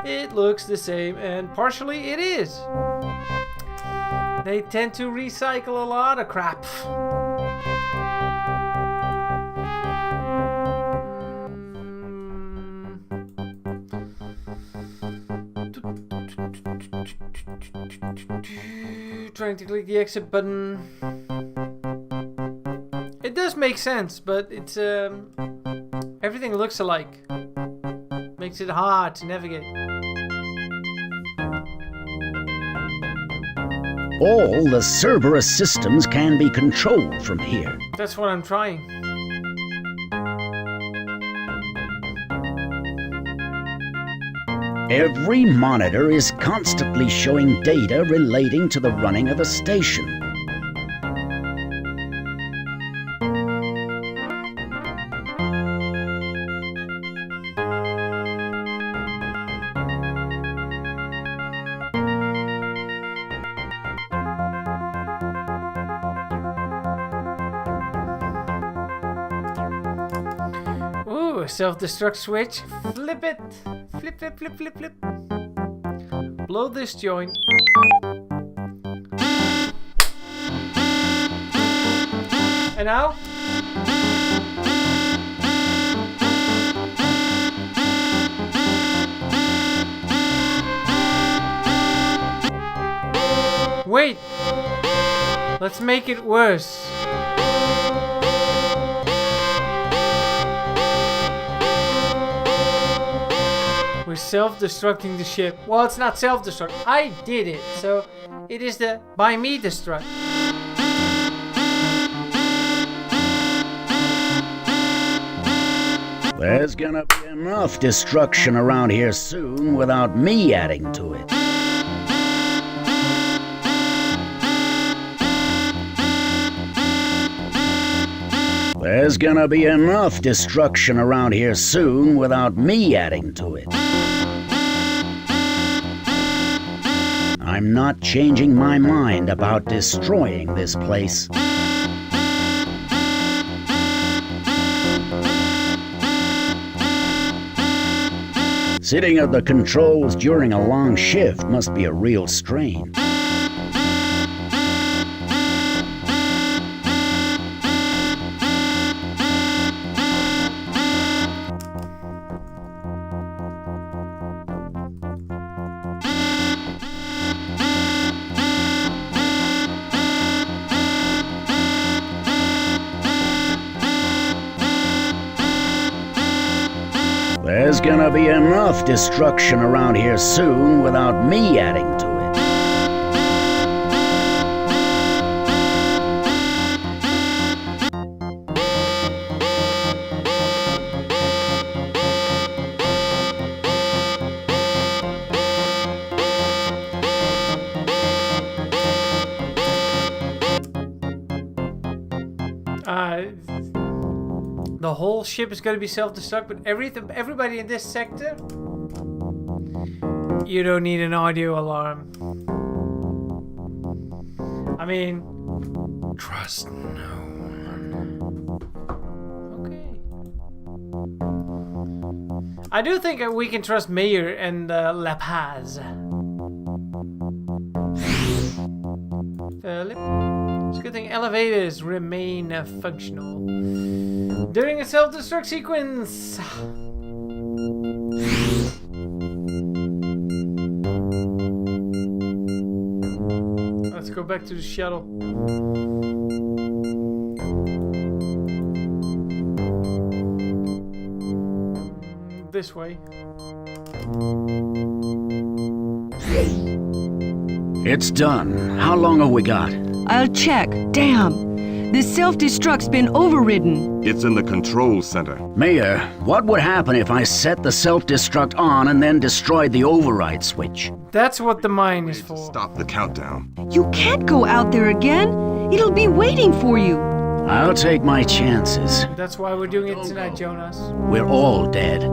it looks the same. And partially it is. They tend to recycle a lot of crap. Trying to click the exit button. It does make sense, but it's everything looks alike. Makes it hard to navigate. All the Cerberus systems can be controlled from here. That's what I'm trying. Every monitor is constantly showing data relating to the running of the station. Ooh, a self-destruct switch. Flip it. Flip, flip, flip, flip, flip. Blow this joint. And now? Wait! Let's make it worse. We're self-destructing the ship. Well, it's not self-destruct. I did it, so it is the by me destruct. There's gonna be enough destruction around here soon without me adding to it. There's gonna be enough destruction around here soon without me adding to it. I'm not changing my mind about destroying this place. Sitting at the controls during a long shift must be a real strain. There's gonna be enough destruction around here soon without me adding to it. The whole ship is going to be self-destruct, but everybody in this sector, you don't need an audio alarm. I mean, trust no one. Okay. I do think we can trust Mayor and La Paz. Philip. It's a good thing elevators remain functional during a self-destruct sequence. Let's go back to the shuttle. This way. It's done. How long have we got? I'll check. Damn. This self-destruct's been overridden. It's in the control center. Mayor, what would happen if I set the self-destruct on and then destroyed the override switch? That's what the mine is for. Stop the countdown. You can't go out there again. It'll be waiting for you. I'll take my chances. That's why we're doing it tonight, Jonas. We're all dead.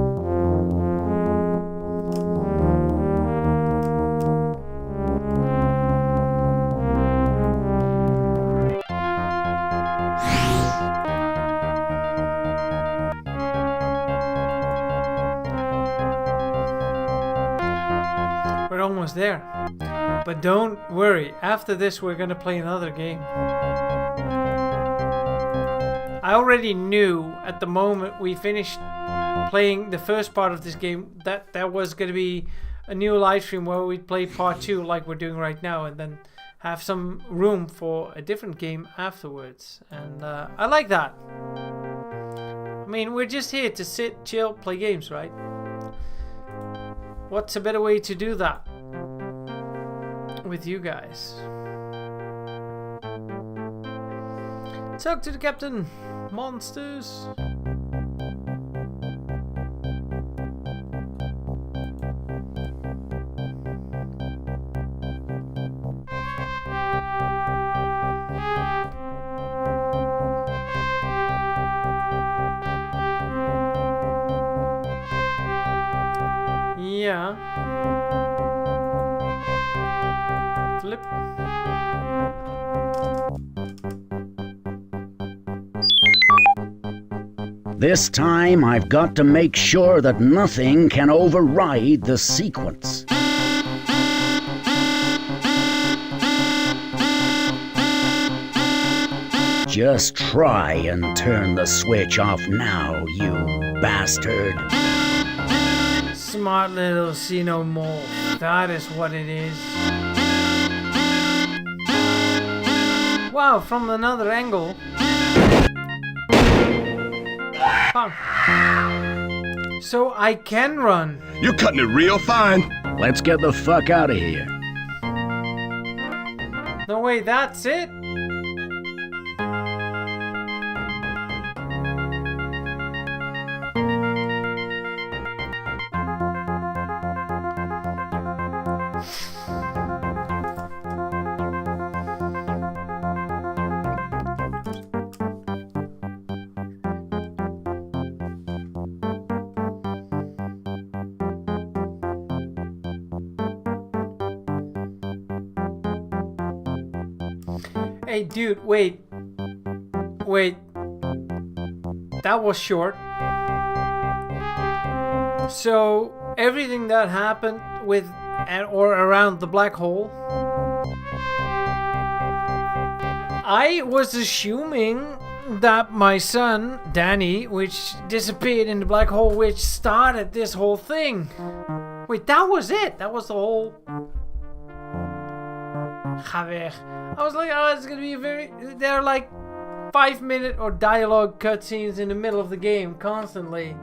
Almost there, but don't worry, after this we're gonna play another game. I already knew at the moment we finished playing the first part of this game that there was gonna be a new live stream where we'd play part 2 like we're doing right now, and then have some room for a different game afterwards, and I like that. I mean, we're just here to sit, chill, play games, right? What's a better way to do that with you guys? Talk to the captain, monsters. Yeah. Flip. This time I've got to make sure that nothing can override the sequence. Just try and turn the switch off now, you bastard. Smart little xenomorph. That is what it is. Wow, from another angle. Huh. So I can run. You're cutting it real fine. Let's get the fuck out of here. No way, that's it? Hey dude, wait. That was short. So everything that happened with or around the black hole, I was assuming that my son Danny, which disappeared in the black hole, which started this whole thing. Wait, that was it. That was the whole. Ga weg. I was like, oh, it's gonna be there are like 5-minute or dialogue cutscenes in the middle of the game constantly.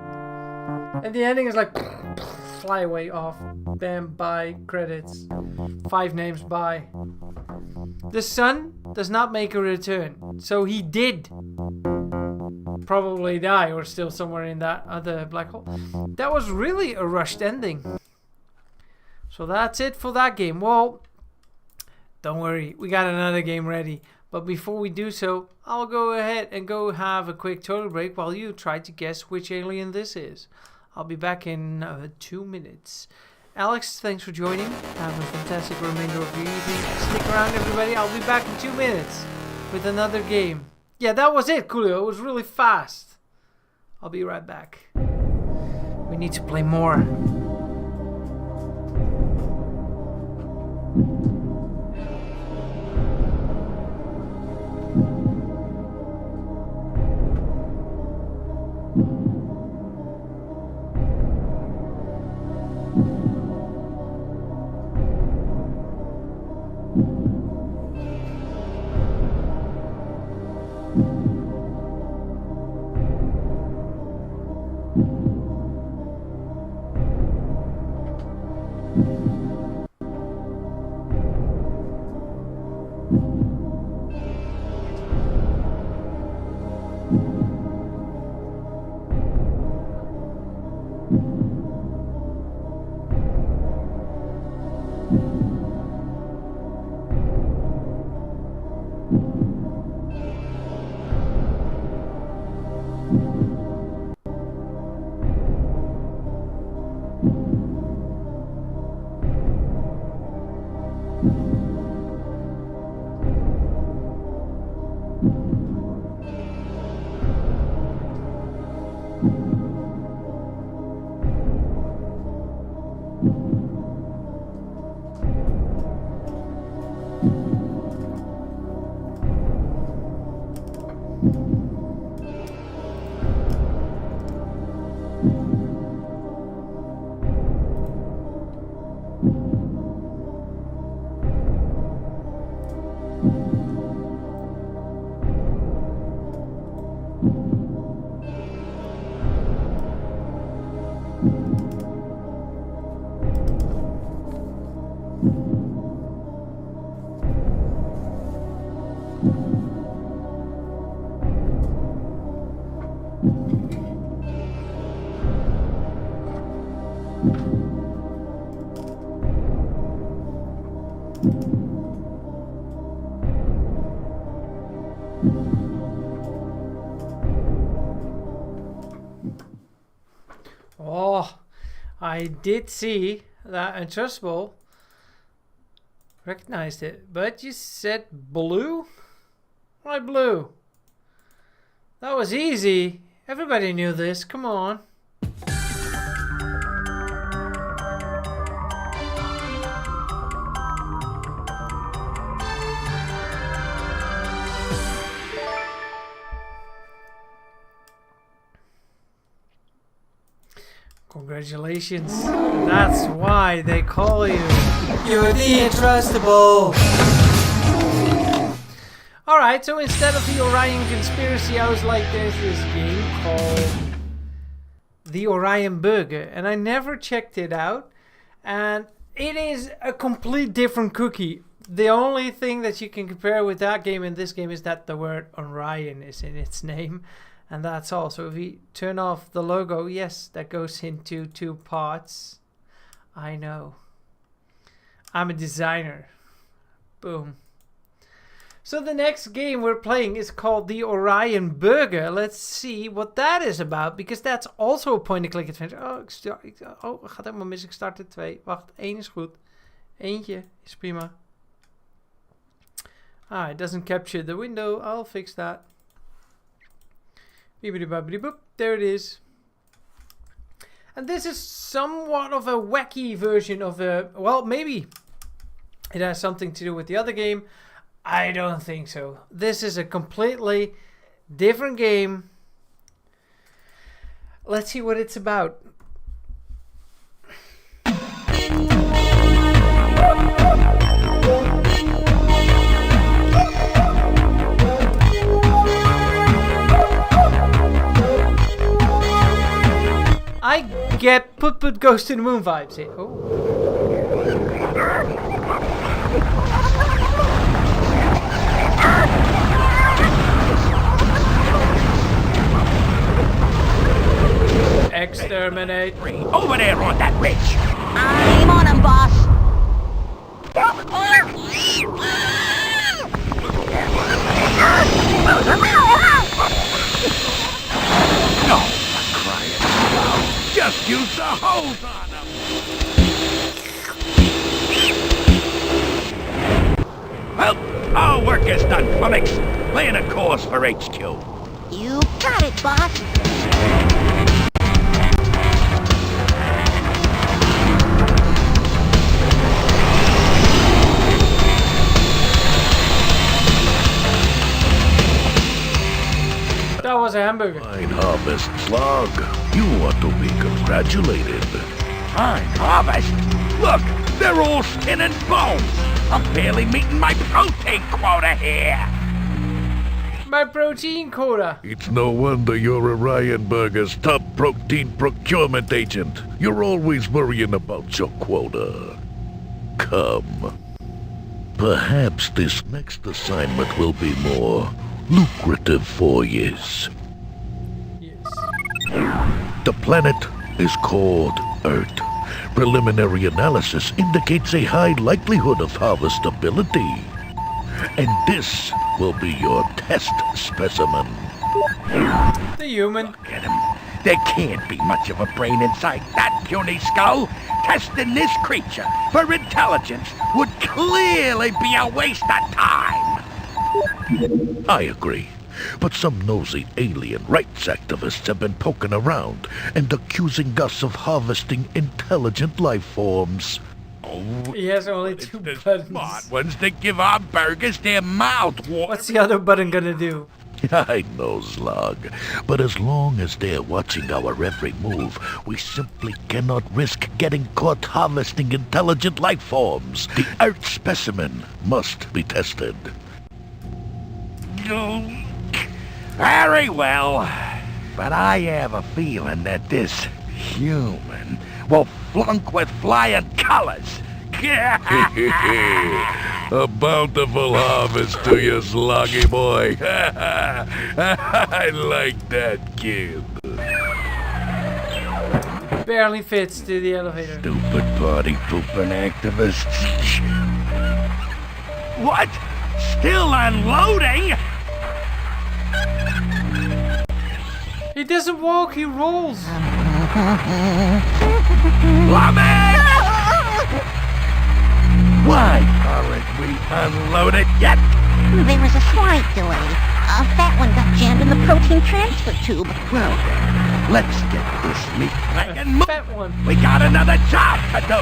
And the ending is like, fly away off. Bam, bye, credits. 5 names, bye. The sun does not make a return. So he did probably die or still somewhere in that other black hole. That was really a rushed ending. So that's it for that game. Well, don't worry, we got another game ready. But before we do so, I'll go ahead and go have a quick toilet break while you try to guess which alien this is. I'll be back in 2 minutes. Alex, thanks for joining. Have a fantastic remainder of your evening. Stick around, everybody. I'll be back in 2 minutes with another game. Yeah, that was it, Coolio. It was really fast. I'll be right back. We need to play more. Oh, I did see that Untrustable recognized it, but you said blue? Why blue? That was easy. Everybody knew this. Come on. Congratulations. That's why they call you. You're the Untrustable. Alright, so instead of the Orion Conspiracy, I was like, there's this game called the Orion Burger, and I never checked it out, and it is a complete different cookie. The only thing that you can compare with that game and this game is that the word Orion is in its name, and that's all. So if we turn off the logo, yes, that goes into 2 parts. I know. I'm a designer. Boom. So the next game we're playing is called the Orion Burger. Let's see what that is about, because that's also a point-and-click adventure. Oh, gaat helemaal mis. Ik start er 2. Wacht, 1 is goed. Eentje is prima. Ah, it doesn't capture the window. I'll fix that. Beep-a-doop-a-doop. There it is. And this is somewhat of a wacky version of a... Well, maybe it has something to do with the other game. I don't think so. This is a completely different game. Let's see what it's about. I get put Ghost in the Moon vibes here. Oh. Exterminate. Over there on that ridge. I'm on him, boss. No, crying out loud. Just use the hose on him. Well, our work is done, Comics. Laying a course for HQ. You got it, boss. That was a hamburger. Fine harvest, Slug. You ought to be congratulated. Fine harvest? Look, they're all skin and bones. I'm barely meeting my protein quota here. My protein quota. It's no wonder you're Orion Burger's top protein procurement agent. You're always worrying about your quota. Come. Perhaps this next assignment will be more lucrative for you. Yes. The planet is called Earth. Preliminary analysis indicates a high likelihood of harvestability. And this will be your test specimen. The human. Look at him. There can't be much of a brain inside that puny skull. Testing this creature for intelligence would clearly be a waste of time. I agree. But some nosy alien rights activists have been poking around and accusing us of harvesting intelligent life forms. Oh, he has only 2 buttons. Smart ones that give our burgers their mouth water. What's the other button gonna do? I know, Slug. But as long as they're watching our every move, we simply cannot risk getting caught harvesting intelligent life forms. The Earth specimen must be tested. Very well, but I have a feeling that this human will flunk with flying colors. A bountiful harvest to you, Sluggy boy. I like that kid. Barely fits to the elevator. Stupid party pooping activists. What? Still unloading? He doesn't walk, he rolls. Why aren't we unloaded yet? There was a slight delay. A fat one got jammed in the protein transfer tube. Well then, let's get this meat back and move. Fat one. We got another job to do.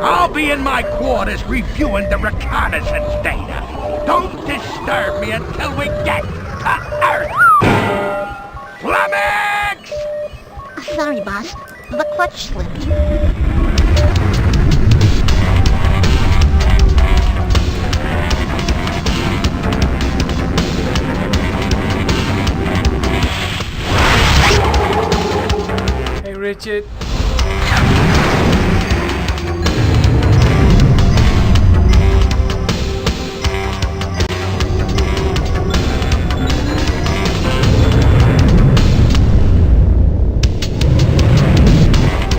I'll be in my quarters reviewing the reconnaissance data. Don't disturb me until we get to Earth. Sorry, boss. The clutch slipped. Hey, Richard.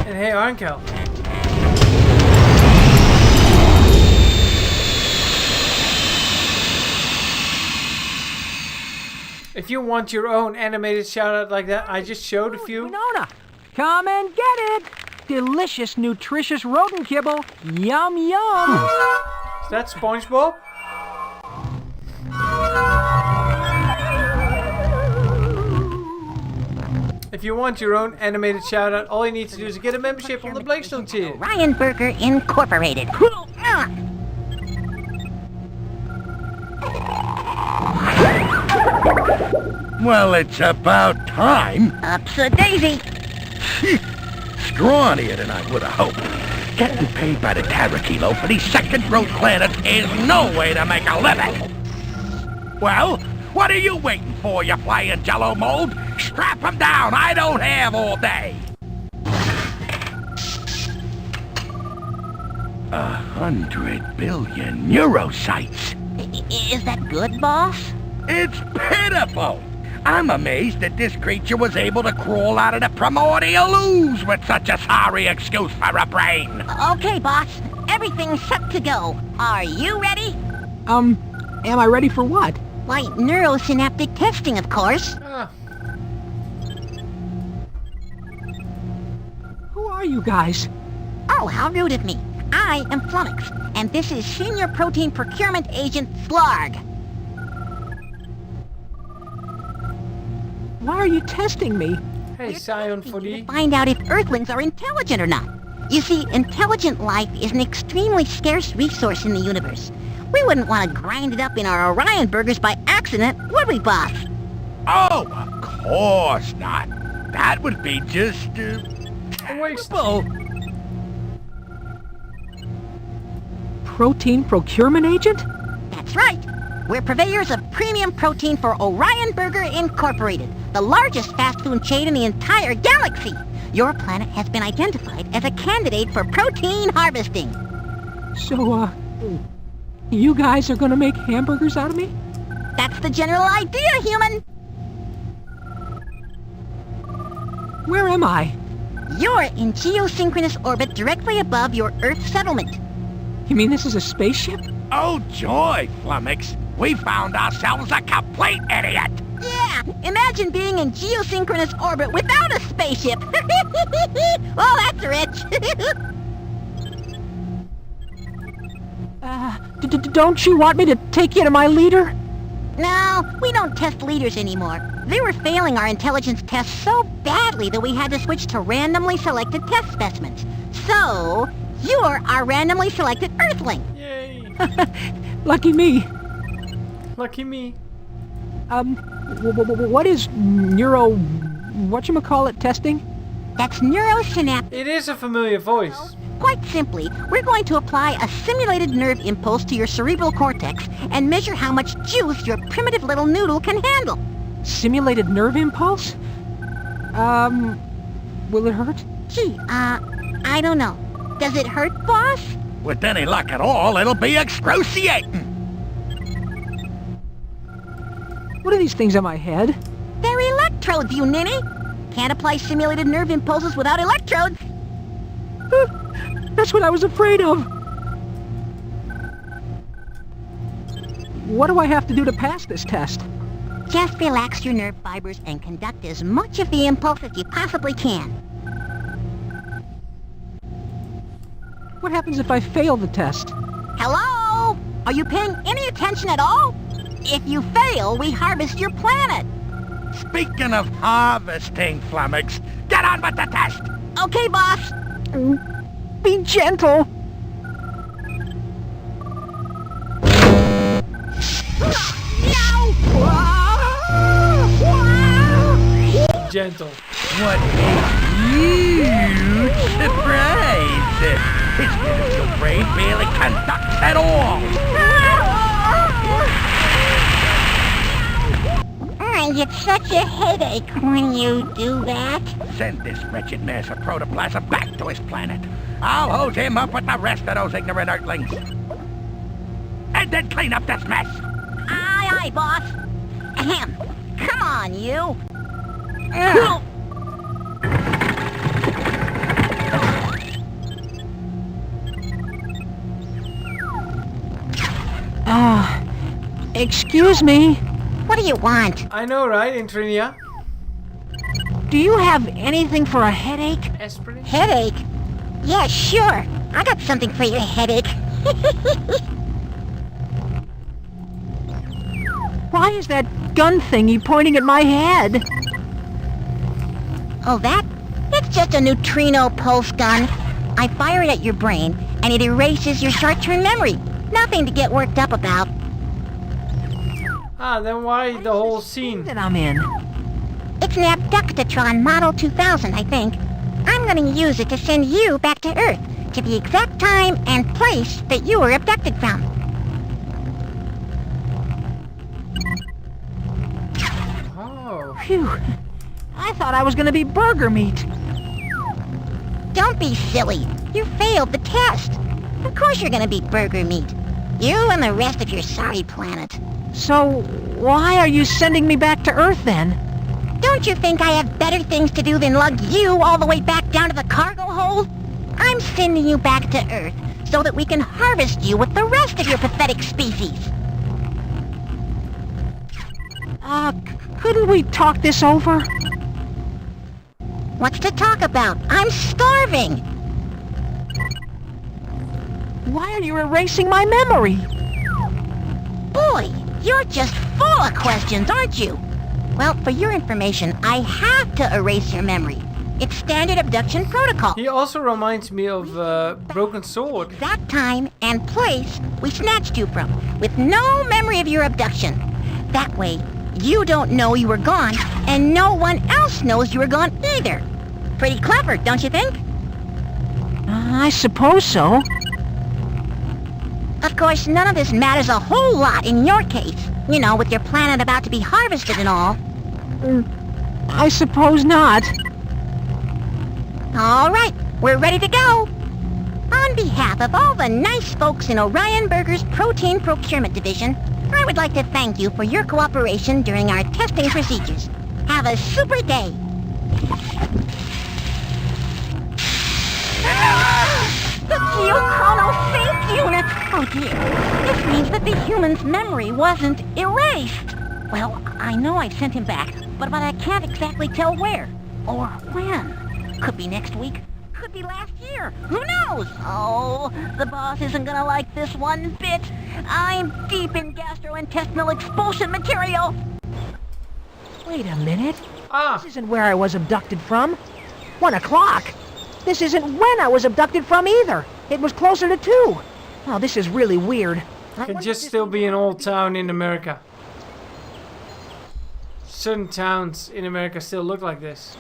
And hey, Arnkel. If you want your own animated shoutout like that, I just showed a few. Winona, come and get it! Delicious, nutritious rodent kibble. Yum, yum! Is that SpongeBob? If you want your own animated shoutout, all you need to do is get a membership on the Blackstone tier. Orion Burger Incorporated. Well, it's about time. Ups-a-daisy. Scrawnier than I would have hoped. Getting paid by the Terrakilo for these second-growth planets is no way to make a living. Well, what are you waiting for, you flying jello mold? Strap him down. I don't have all day. 100 billion neurocytes. Is that good, boss? It's pitiful. I'm amazed that this creature was able to crawl out of the primordial ooze with such a sorry excuse for a brain. Okay, boss. Everything's set to go. Are you ready? Am I ready for what? Why, neurosynaptic testing, of course. Who are you guys? Oh, how rude of me. I am Flummox, and this is Senior Protein Procurement Agent Slarg. Why are you testing me? Hey, Scion Footy. Find out if Earthlings are intelligent or not. You see, intelligent life is an extremely scarce resource in the universe. We wouldn't want to grind it up in our Orion burgers by accident, would we, boss? Oh, of course not. That would be just, wasteful. Protein procurement agent? That's right. We're purveyors of premium protein for Orion Burger Incorporated, the largest fast food chain in the entire galaxy. Your planet has been identified as a candidate for protein harvesting. So, you guys are gonna make hamburgers out of me? That's the general idea, human. Where am I? You're in geosynchronous orbit directly above your Earth settlement. You mean this is a spaceship? Oh, joy, Flummox. We found ourselves a complete idiot. Yeah, imagine being in geosynchronous orbit without a spaceship. Oh, that's rich. Don't you want me to take you to my leader? No, we don't test leaders anymore. They were failing our intelligence tests so badly that we had to switch to randomly selected test specimens. So, you're our randomly selected Earthling. Yay. Lucky me. Lucky me. What is whatchamacallit testing? That's neurosynaptic. It is a familiar voice. Quite simply, we're going to apply a simulated nerve impulse to your cerebral cortex and measure how much juice your primitive little noodle can handle. Simulated nerve impulse? Will it hurt? Gee, I don't know. Does it hurt, boss? With any luck at all, it'll be excruciating. What are these things on my head? They're electrodes, you ninny. Can't apply simulated nerve impulses without electrodes. That's what I was afraid of. What do I have to do to pass this test? Just relax your nerve fibers and conduct as much of the impulse as you possibly can. What happens if I fail the test? Hello? Are you paying any attention at all? If you fail, we harvest your planet. Speaking of harvesting, Flummox, get on with the test. Okay, boss. Be gentle. Gentle. What a huge surprise! His minuscule brain barely conducts at all! I get such a headache when you do that. Send this wretched mass of protoplasm back to his planet. I'll hose him up with the rest of those ignorant earthlings. And then clean up this mess! Aye, aye, boss. Ahem. Come on, you. Excuse me. What do you want? I know, right, Intrinia? Do you have anything for a headache? Aspirin? Headache? Yeah, sure. I got something for your headache. Why is that gun thingy pointing at my head? Oh, that? It's just a neutrino pulse gun. I fire it at your brain, and it erases your short-term memory. Nothing to get worked up about. Ah, then why the whole scene that I'm in? It's an Abductatron Model 2000, I think. I'm gonna use it to send you back to Earth, to the exact time and place that you were abducted from. Oh. Phew. I thought I was gonna be burger meat. Don't be silly. You failed the test. Of course you're gonna be burger meat. You and the rest of your sorry planet. So, why are you sending me back to Earth then? Don't you think I have better things to do than lug you all the way back down to the cargo hold? I'm sending you back to Earth so that we can harvest you with the rest of your pathetic species. Couldn't we talk this over? What's to talk about? I'm starving! Why are you erasing my memory? Boy, you're just full of questions, aren't you? Well, for your information, I have to erase your memory. It's standard abduction protocol. He also reminds me of Broken Sword. Exact time and place we snatched you from, with no memory of your abduction. That way, you don't know you were gone, and no one else knows you were gone either. Pretty clever, don't you think? I suppose so. Of course, none of this matters a whole lot in your case. You know, with your planet about to be harvested and all. I suppose not. All right, we're ready to go. On behalf of all the nice folks in Orion Burger's Protein Procurement Division, I would like to thank you for your cooperation during our testing procedures. Have a super day. The Geochrono Sync Unit! Oh dear. This means that the human's memory wasn't erased. Well, I know I sent him back, but I can't exactly tell where. Or when. Could be next week. Could be last year. Who knows? Oh, the boss isn't gonna like this one bit. I'm deep in gastrointestinal expulsion material. Wait a minute. Ah. This isn't where I was abducted from. 1 o'clock. This isn't when I was abducted from either. It was closer to 2. Oh, this is really weird. Could just still be an old town in America. Certain towns in America still look like this.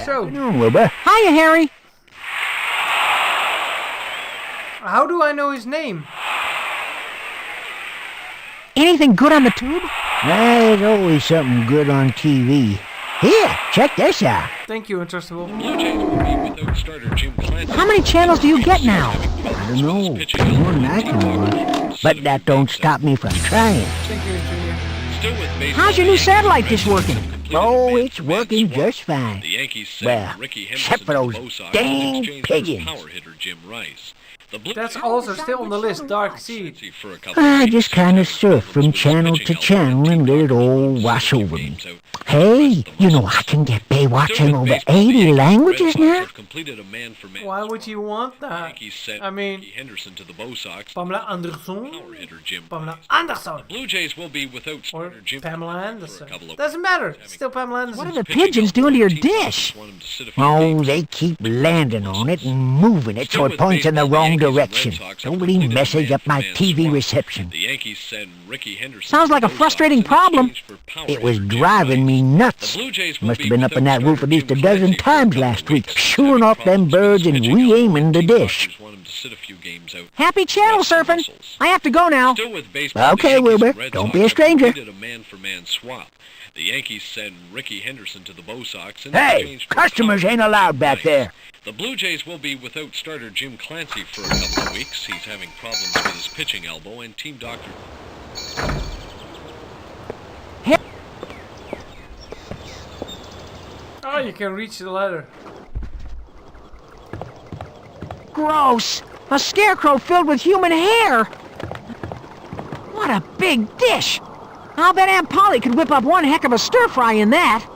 So, hiya, Harry. How do I know his name? Anything good on the tube? There's always something good on TV. Here, check this out. Thank you, Untrustable. How many channels do you get now? I don't know. More than I can watch. But that don't stop me from trying. Thank you, Junior. How's your new satellite dish working? Oh, it's working just fine. Well, except for those dang pigeons. That's also still on the list, Dark Seed. I just kind of surf from channel to channel and let it all wash over me. Hey, you know I can get Baywatch in over 80 languages now. Why would you want that? I mean, Pamela Anderson? Pamela Anderson! Blue Jays will be without or Pamela Anderson. Doesn't matter. Still Pamela Anderson. What are the pigeons doing to your dish? Oh, they keep landing on it and moving it so it points in the wrong wrong direction. Nobody messes up my TV reception. The Yankees send Ricky Henderson. Sounds like a frustrating problem. It was driving me nuts. Must have been up in that roof at least a dozen times last week, shooing off them birds and re-aiming the dish. Happy channel surfing. I have to go now. Okay, Wilbur. Don't be a stranger. A man-for-man swap. The Yankees send Ricky Henderson to the Bo Sox. And Hey, customers ain't allowed back there. The Blue Jays will be without starter Jim Clancy for a couple of weeks. He's having problems with his pitching elbow, and team doctor... Oh, you can reach the ladder. Gross! A scarecrow filled with human hair! What a big dish! I'll bet Aunt Polly could whip up one heck of a stir-fry in that.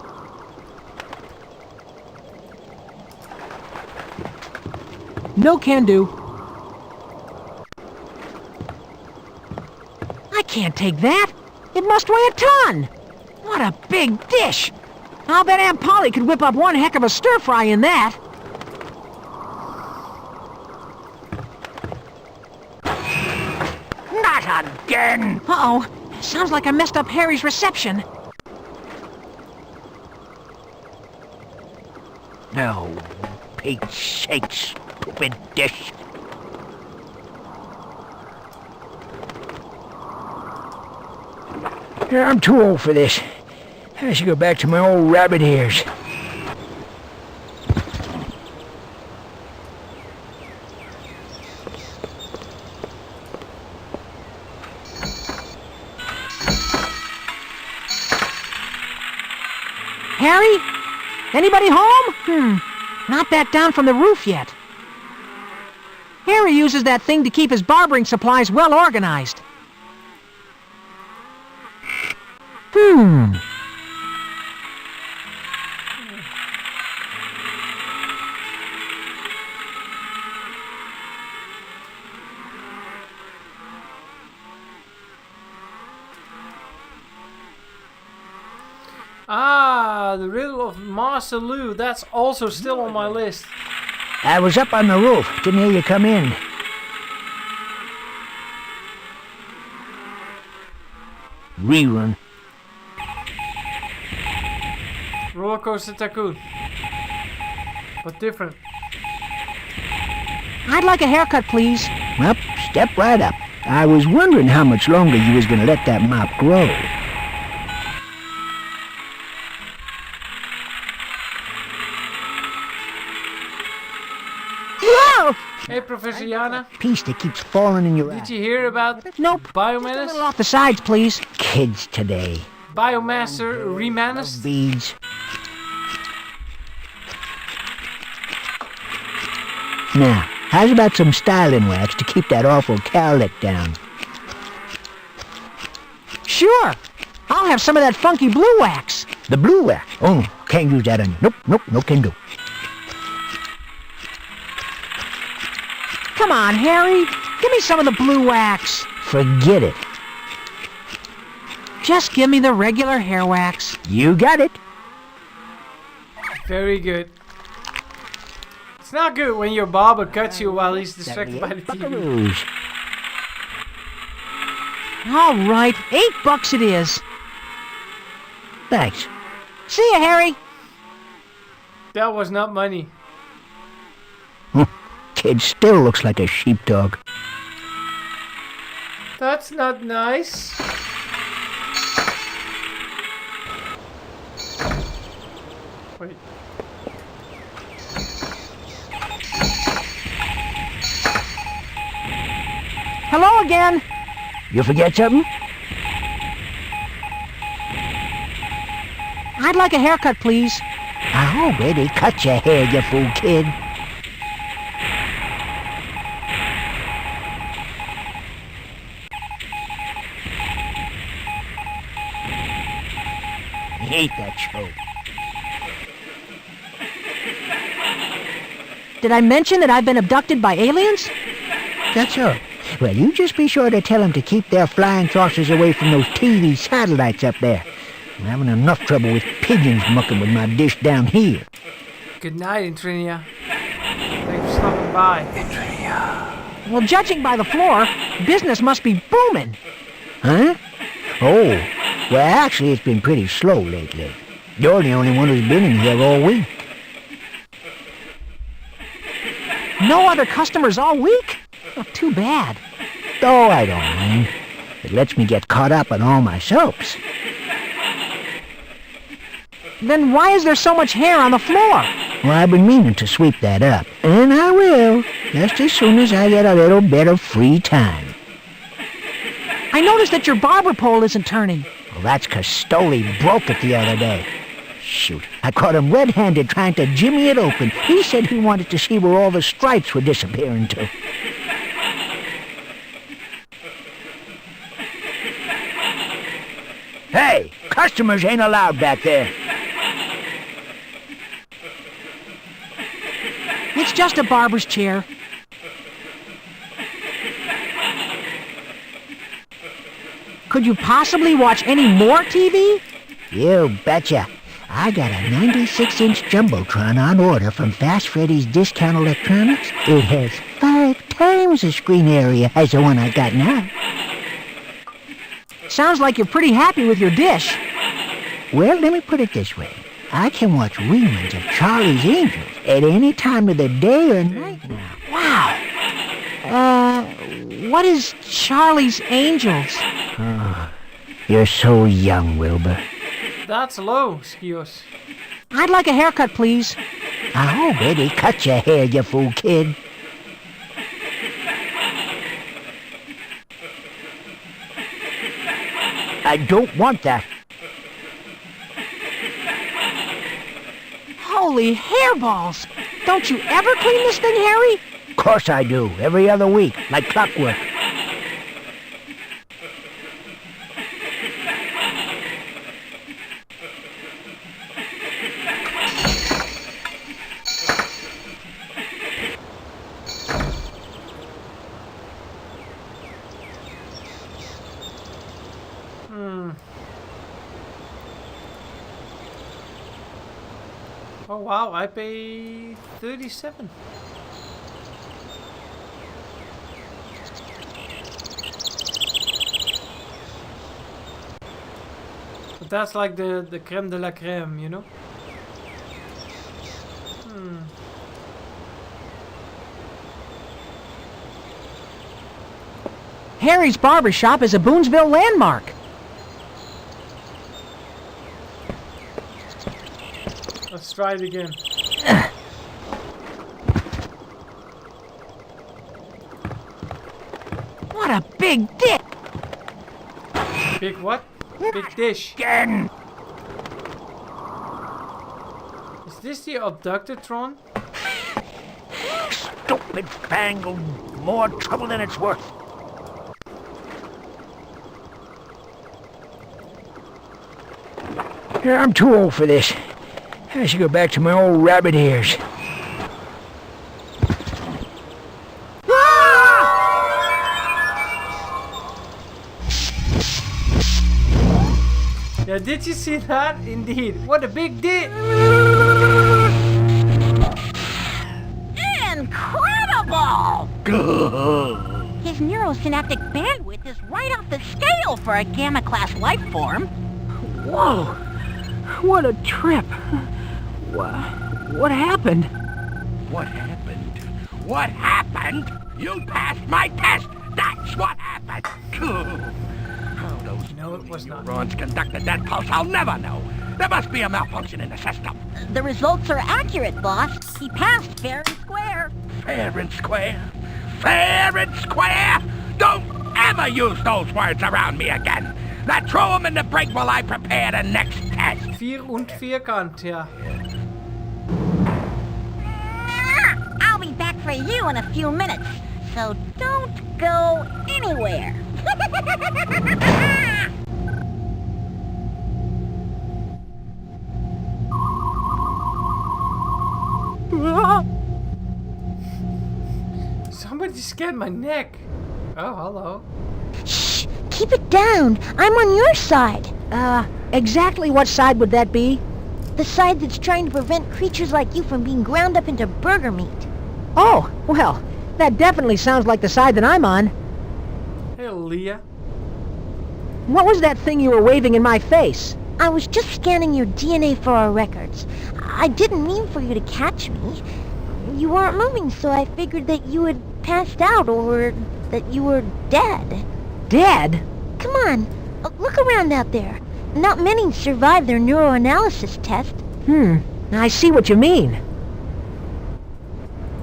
No can do. I can't take that. It must weigh a ton. What a big dish! I'll bet Aunt Polly could whip up one heck of a stir-fry in that. Not again! Uh-oh. Sounds like I messed up Harry's reception. No, Pete's sake, stupid dish. I'm too old for this. I should go back to my old rabbit ears. Harry? Anybody home? Not back down from the roof yet. Harry uses that thing to keep his barbering supplies well organized. Ah, the riddle of Master Lou. That's also still on my list. I was up on the roof. Didn't hear you come in. Rerun. Roller Coaster Tycoon. But different. I'd like a haircut, please. Well, step right up. I was wondering how much longer you was gonna let that mop grow. Whoa! Hey, Professor Yana. Piece that keeps falling in your eye. Did you hear about Biomenace? Just a little off the sides, please. Kids today. Biomaster Remanus? Beads. Now, how's about some styling wax to keep that awful cowlick down? Sure. I'll have some of that funky blue wax. The blue wax? Oh, can't use that on you. Nope, no can do. Come on, Harry. Give me some of the blue wax. Forget it. Just give me the regular hair wax. You got it. Very good. It's not good when your barber cuts you while he's distracted by the TV. All right, $8 it is. Thanks. See ya, Harry. That was not money. Kid still looks like a sheepdog. That's not nice. Wait. Hello again. You forget something? I'd like a haircut, please. I already cut your hair, you fool kid. I hate that show. Did I mention that I've been abducted by aliens? That's all. Well, you just be sure to tell them to keep their flying saucers away from those TV satellites up there. I'm having enough trouble with pigeons mucking with my dish down here. Good night, Intrinia. Thanks for stopping by. Intrinia. Well, judging by the floor, business must be booming. Huh? Oh, well, actually, it's been pretty slow lately. You're the only one who's been in here all week. No other customers all week? Oh, too bad. Oh, I don't mind. It lets me get caught up on all my soaps. Then why is there so much hair on the floor? Well, I've been meaning to sweep that up, and I will, just as soon as I get a little bit of free time. I noticed that your barber pole isn't turning. Well, that's 'cause Stoley broke it the other day. Shoot, I caught him red-handed trying to jimmy it open. He said he wanted to see where all the stripes were disappearing to. Hey, customers ain't allowed back there. It's just a barber's chair. Could you possibly watch any more TV? You betcha. I got a 96-inch Jumbotron on order from Fast Freddy's Discount Electronics. It has 5 times the screen area as the one I got now. Sounds like you're pretty happy with your dish. Well, let me put it this way. I can watch reruns of Charlie's Angels at any time of the day or night now. Wow. What is Charlie's Angels? Oh, you're so young, Wilbur. That's low, Skios. I'd like a haircut, please. I already cut your hair, you fool kid. I don't want that. Holy hairballs! Don't you ever clean this thing, Harry? Of course I do. Every other week, like clockwork. Oh wow, I pay 37. But that's like the creme de la creme, you know? Harry's barbershop is a Boonsville landmark. Let's try it again. What a big dick! Big what? Big dish. Again. Is this the Abductatron? Stupid fangled. More trouble than it's worth. I'm too old for this. I should go back to my old rabbit ears. Yeah, did you see that? Indeed. What a big dick! Incredible! His neurosynaptic bandwidth is right off the scale for a Gamma-class life form. Whoa! What a trip! What happened? What happened? What happened? You passed my test! That's what happened! How those neurons conducted that pulse, I'll never know. There must be a malfunction in the system. The results are accurate, boss. He passed fair and square. Fair and square? Fair and square? Don't ever use those words around me again. Now throw them in the break while I prepare the next test. Vier und vierkant, ja. I'll be back for you in a few minutes, so don't go anywhere. Somebody scared my neck. Oh, hello. Shh! Keep it down. I'm on your side. Exactly what side would that be? The side that's trying to prevent creatures like you from being ground up into burger meat. Oh, well, That definitely sounds like the side that I'm on. Hey, Leah. What was that thing you were waving in my face? I was just scanning your DNA for our records. I didn't mean for you to catch me. You weren't moving, so I figured that you had passed out or that you were dead. Dead? Come on, look around out there. Not many survive their neuroanalysis test. I see what you mean.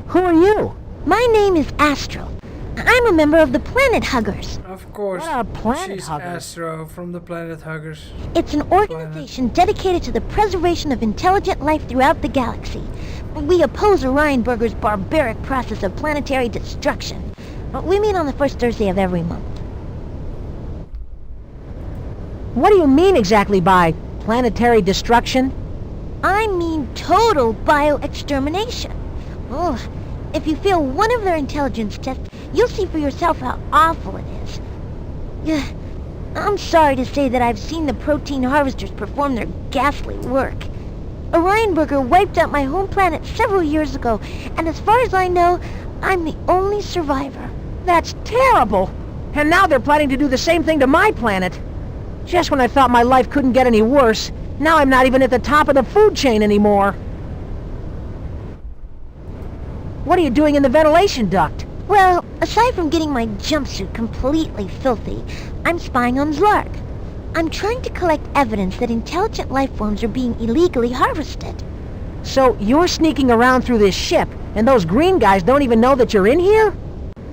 Who are you? My name is Astro. I'm a member of the Planet Huggers. Of course. What are Planet She's Huggers? Astro from the Planet Huggers. It's an organization dedicated to the preservation of intelligent life throughout the galaxy. We oppose Orion Burger's barbaric process of planetary destruction. We meet on the first Thursday of every month. What do you mean exactly by planetary destruction? I mean total bioextermination. Oh, if you fail one of their intelligence tests, you'll see for yourself how awful it is. Yeah, I'm sorry to say that I've seen the protein harvesters perform their ghastly work. Orion Burger wiped out my home planet several years ago, and as far as I know, I'm the only survivor. That's terrible! And now they're planning to do the same thing to my planet. Just when I thought my life couldn't get any worse, now I'm not even at the top of the food chain anymore. What are you doing in the ventilation duct? Well, aside from getting my jumpsuit completely filthy, I'm spying on Zlarg. I'm trying to collect evidence that intelligent life forms are being illegally harvested. So you're sneaking around through this ship, and those green guys don't even know that you're in here?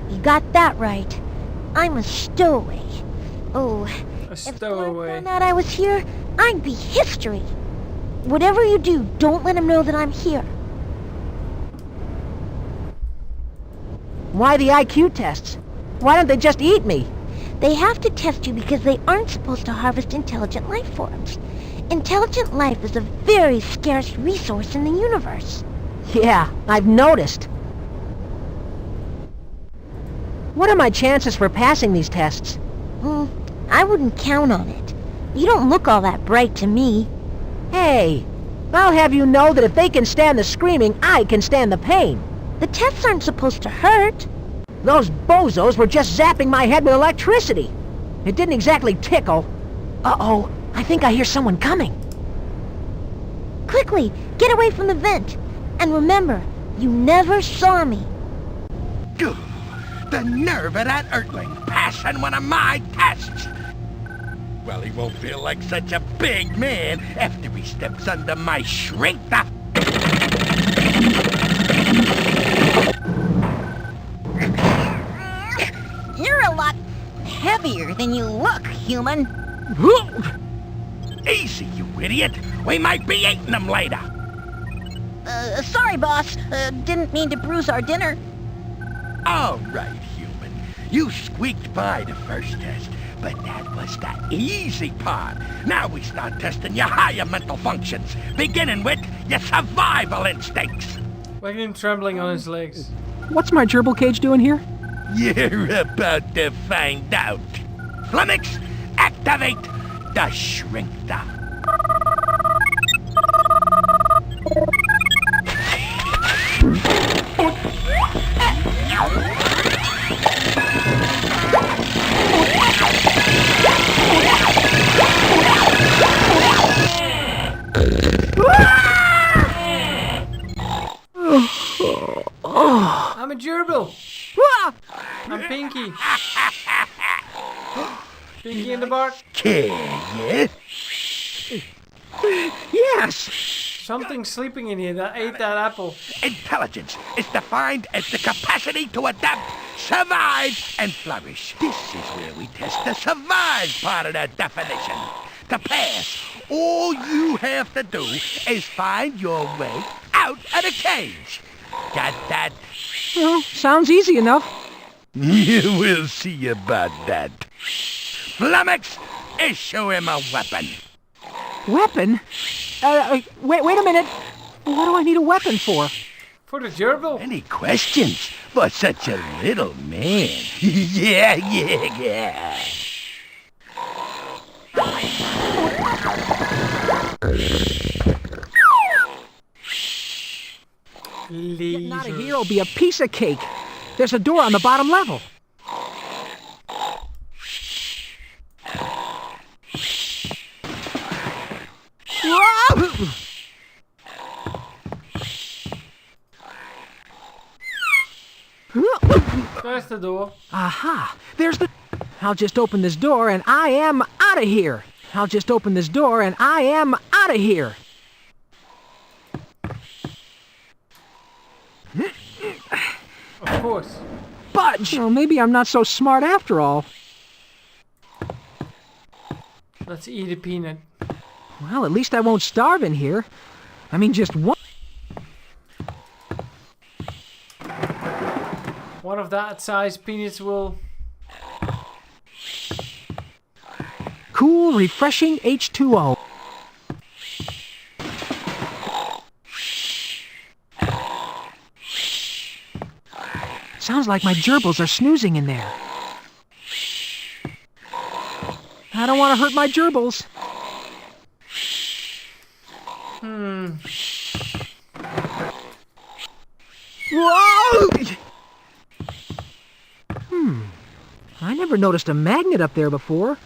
You got that right. I'm a stowaway. Oh, if Zlarg found out I was here, I'd be history. Whatever you do, don't let him know that I'm here. Why the IQ tests? Why don't they just eat me? They have to test you because they aren't supposed to harvest intelligent life forms. Intelligent life is a very scarce resource in the universe. Yeah, I've noticed. What are my chances for passing these tests? I wouldn't count on it. You don't look all that bright to me. Hey, I'll have you know that if they can stand the screaming, I can stand the pain. The tests aren't supposed to hurt. Those bozos were just zapping my head with electricity. It didn't exactly tickle. Uh-oh, I think I hear someone coming. Quickly, get away from the vent. And remember, you never saw me. The nerve of that Earthling passing one of my tests. Well, he won't feel like such a big man after he steps under my shrink the... You're a lot heavier than you look, human. Easy, you idiot. We might be eating them later. Sorry, boss. Didn't mean to bruise our dinner. All right, human. You squeaked by the first test, but that was the easy part. Now we start testing your higher mental functions, beginning with your survival instincts. Look at him trembling on his legs. What's my gerbil cage doing here? You're about to find out. Flummox, activate the shrinkter. I'm a gerbil. I'm Pinky. Pinky in the bark. Yes. Yes. Something's sleeping in here that ate that apple. Intelligence is defined as the capacity to adapt, survive, and flourish. This is where we test the survive part of that definition. To pass, all you have to do is find your way out of the cage. Got that? Well, sounds easy enough. You will see about that. Flummox, issue him a weapon. Weapon? Wait a minute. What do I need a weapon for? For the gerbil. Any questions for such a little man? Yeah. Getting out of here will be a piece of cake. There's a door on the bottom level. Whoa! There's the door. Aha! There's the... I'll just open this door and I am out of here. I'll just open this door and I am out of here. Of course. Budge! Well, maybe I'm not so smart after all. Let's eat a peanut. Well, at least I won't starve in here. I mean, just one... One of that size peanuts will... Cool, refreshing H2O. Sounds like my gerbils are snoozing in there. I don't want to hurt my gerbils. Whoa! I never noticed a magnet up there before.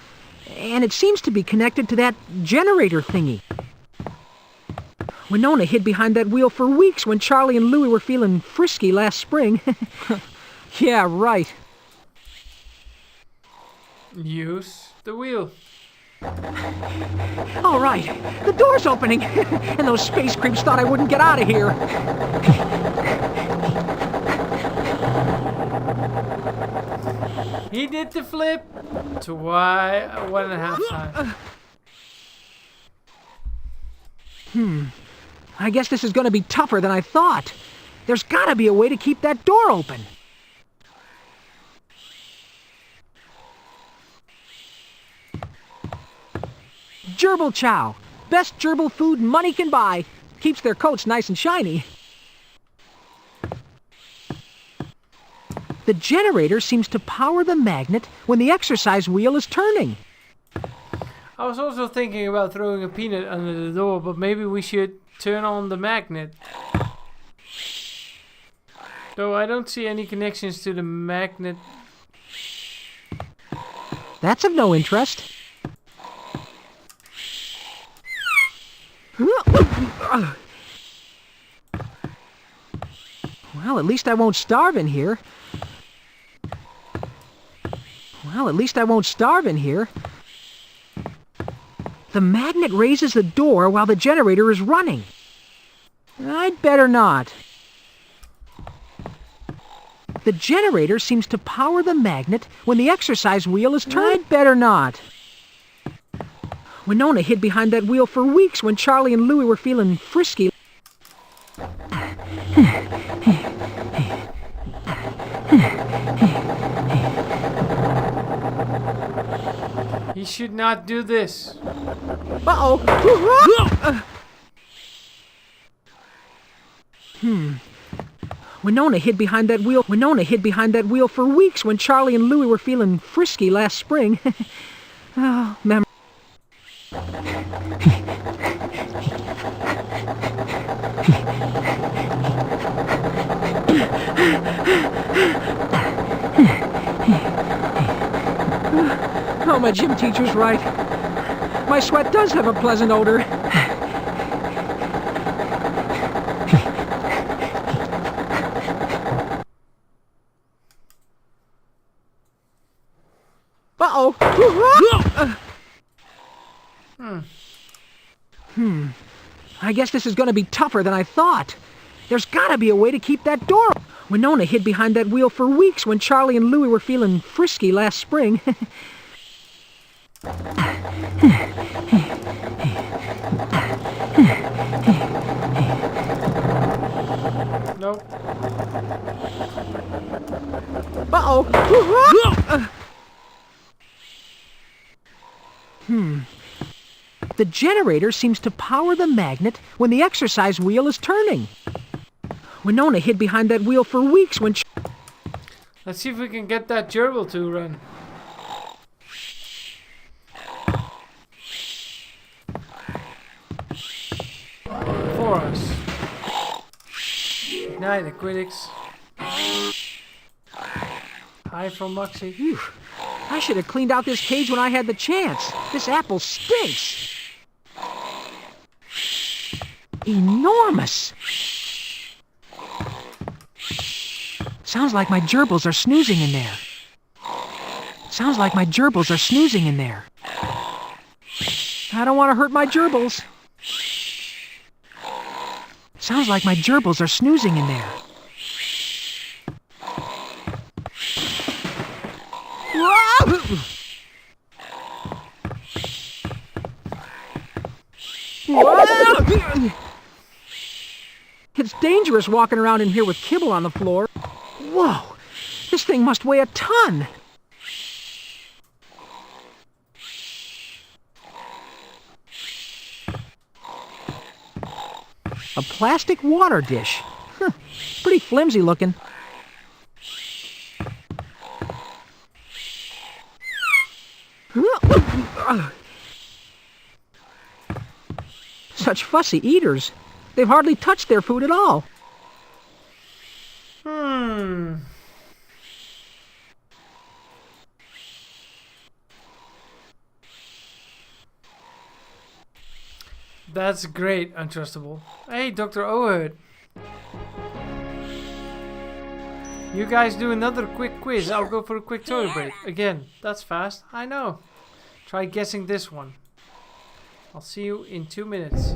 And it seems to be connected to that generator thingy. Winona hid behind that wheel for weeks when Charlie and Louie were feeling frisky last spring. Yeah, right. Use the wheel. All right, the door's opening, and those space creeps thought I wouldn't get out of here. He did the flip to why 1.5 times. I guess this is going to be tougher than I thought. There's got to be a way to keep that door open. Gerbil chow. Best gerbil food money can buy. Keeps their coats nice and shiny. The generator seems to power the magnet when the exercise wheel is turning. I was also thinking about throwing a peanut under the door, but maybe we should turn on the magnet. Though I don't see any connections to the magnet. That's of no interest. Well, at least I won't starve in here. The magnet raises the door while the generator is running. I'd better not. The generator seems to power the magnet when the exercise wheel is turned. I'd better not. Winona hid behind that wheel for weeks when Charlie and Louie were feeling frisky. He should not do this. Uh-oh. Winona hid behind that wheel for weeks when Charlie and Louie were feeling frisky last spring. Oh, memory. Oh, my gym teacher's right. My sweat does have a pleasant odor. Uh-oh. I guess this is going to be tougher than I thought. There's got to be a way to keep that door. Winona hid behind that wheel for weeks when Charlie and Louie were feeling frisky last spring. Nope. Uh-oh. The generator seems to power the magnet when the exercise wheel is turning. Winona hid behind that wheel for weeks when... Let's see if we can get that gerbil to run. For us. Ignite the critics. Hi from Moxie. Phew. I should have cleaned out this cage when I had the chance. This apple stinks. Enormous. Sounds like my gerbils are snoozing in there. Sounds like my gerbils are snoozing in there. I don't want to hurt my gerbils. Sounds like my gerbils are snoozing in there. It's dangerous walking around in here with kibble on the floor. Whoa! This thing must weigh a ton! A plastic water dish. Pretty flimsy looking. Such fussy eaters. They've hardly touched their food at all. That's great, Untrustable. Hey, Dr. Ohud. You guys do another quick quiz. I'll go for a quick toilet break. Again, that's fast. I know. Try guessing this one. I'll see you in 2 minutes.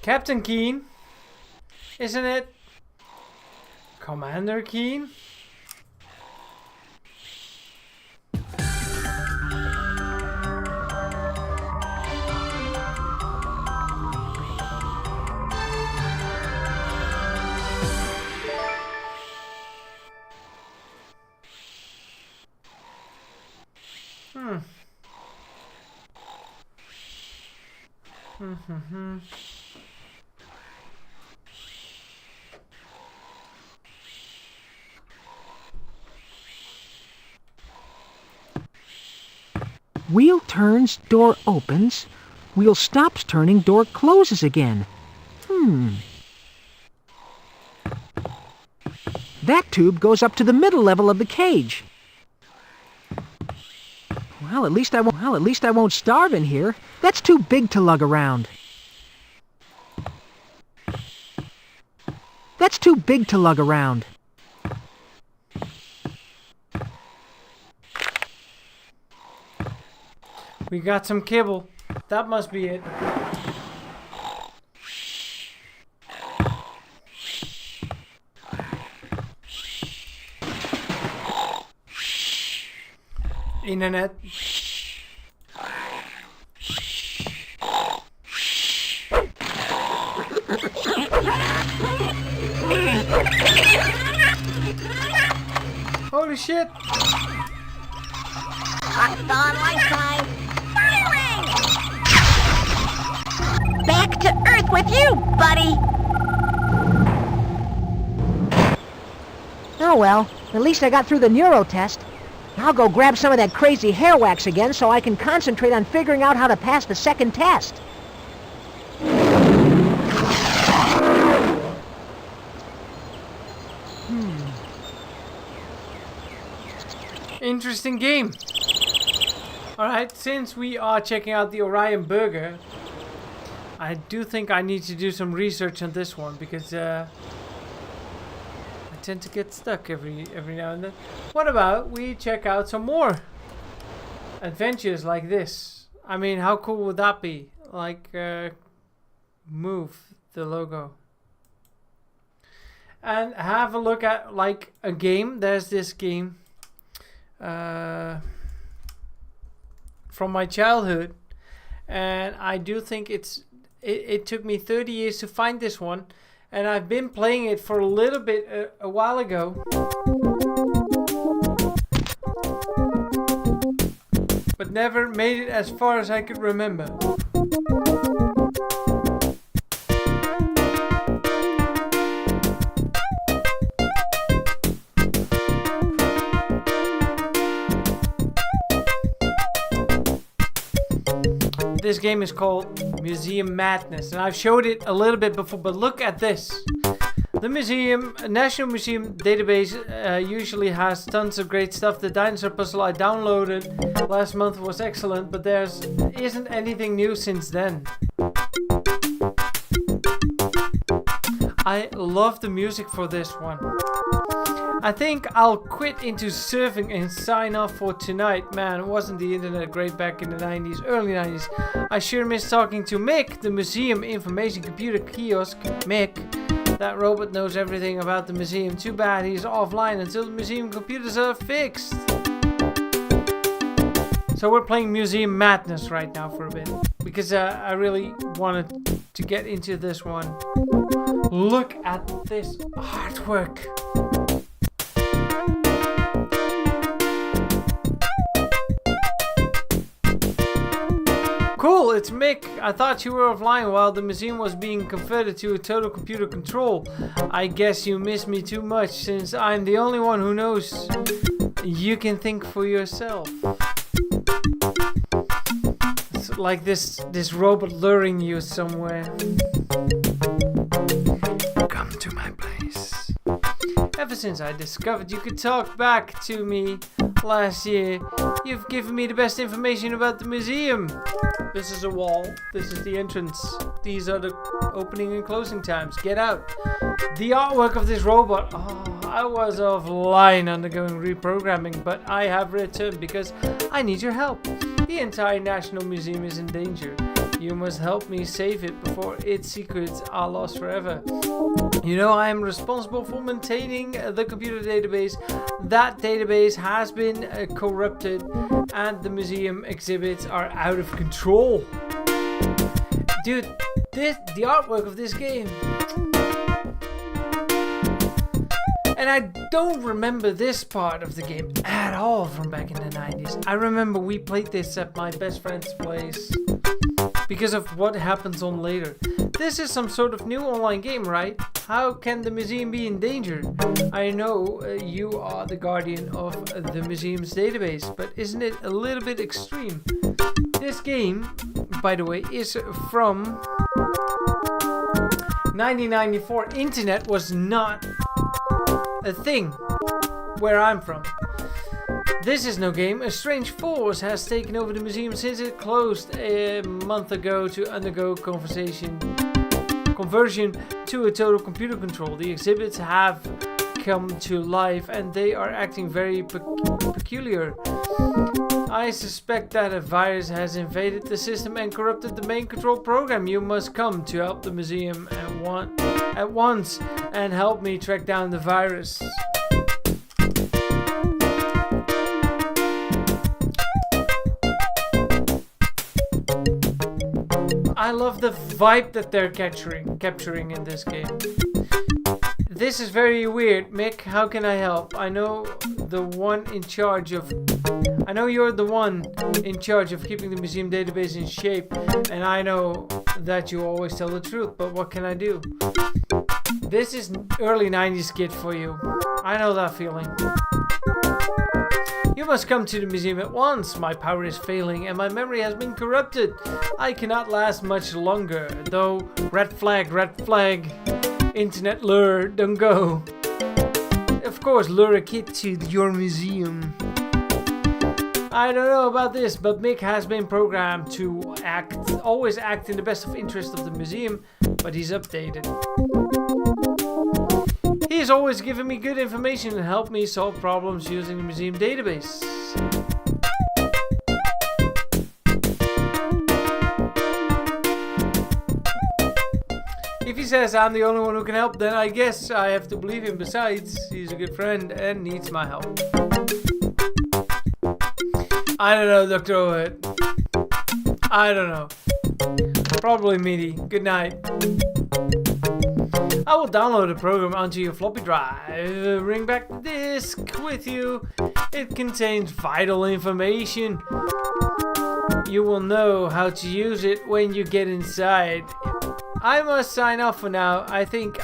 Captain Keen, isn't it? Commander Keen? Wheel turns, door opens. Wheel stops turning, door closes again. That tube goes up to the middle level of the cage. Well, at least I won't starve in here. That's too big to lug around. That's too big to lug around. We got some kibble. That must be it. Internet. Holy shit! Hot on lifetime. Firing! Back to Earth with you, buddy! Oh well, at least I got through the neuro test. I'll go grab some of that crazy hair wax again so I can concentrate on figuring out how to pass the second test. Interesting game. Alright, since we are checking out the Orion Burger, I do think I need to do some research on this one because I tend to get stuck every now and then. What about we check out some more adventures like this? I mean, how cool would that be? Like, move the logo. And have a look at, like, a game. There's this game from my childhood. And I do think it took me 30 years to find this one. And I've been playing it for a little bit a while ago. But never made it as far as I could remember. This game is called Museum Madness, and I've showed it a little bit before, but look at this. The National Museum database usually has tons of great stuff. The dinosaur puzzle I downloaded last month was excellent, but there isn't anything new since then. I love the music for this one. I think I'll quit into surfing and sign off for tonight. Man, wasn't the internet great back in the 90s, early 90s. I sure miss talking to Mick, the museum information computer kiosk. Mick, that robot knows everything about the museum. Too bad he's offline until the museum computers are fixed. So we're playing Museum Madness right now for a bit. Because I really wanted to get into this one. Look at this artwork. Cool, it's Mick. I thought you were offline while the museum was being converted to a total computer control. I guess you miss me too much since I'm the only one who knows you can think for yourself. It's like this robot luring you somewhere. Come to my place. Ever since I discovered you could talk back to me last year, you've given me the best information about the museum. This is a wall. This is the entrance. These are the opening and closing times. Get out. The artwork of this robot. Oh, I was offline undergoing reprogramming, but I have returned because I need your help. The entire National Museum is in danger. You must help me save it before its secrets are lost forever. You know, I am responsible for maintaining the computer database. That database has been corrupted and the museum exhibits are out of control. Dude, the artwork of this game. And I don't remember this part of the game at all from back in the 90s. I remember we played this at my best friend's place because of what happens on later. This is some sort of new online game, right? How can the museum be in danger? I know you are the guardian of the museum's database, but isn't it a little bit extreme? This game, by the way, is from 1994. Internet was not a thing where I'm from. This is no game. A strange force has taken over the museum since it closed a month ago to undergo conversion to a total computer control. The exhibits have come to life and they are acting very peculiar. I I suspect that a virus has invaded the system and corrupted the main control program. You must come to help the museum at once and help me track down the virus. I love the vibe that they're capturing in this game. This is very weird. Mick, how can I help? I know you're the one in charge of keeping the museum database in shape, and I know that you always tell the truth, but what can I do? This is early 90s kid for you. I know that feeling. You must come to the museum at once. My power is failing and my memory has been corrupted. I cannot last much longer, though. Red flag, red flag. Internet lure, don't go. Of course, lure a kid to your museum. I don't know about this, but Mick has been programmed to always act in the best of interest of the museum, but he's updated. He's always given me good information and helped me solve problems using the museum database. If he says I'm the only one who can help, then I guess I have to believe him. Besides, he's a good friend and needs my help. I don't know, Dr. O'Hood. I don't know. Probably meaty. Good night. I will download the program onto your floppy drive. Bring back the disk with you. It contains vital information. You will know how to use it when you get inside. I must sign off for now. I think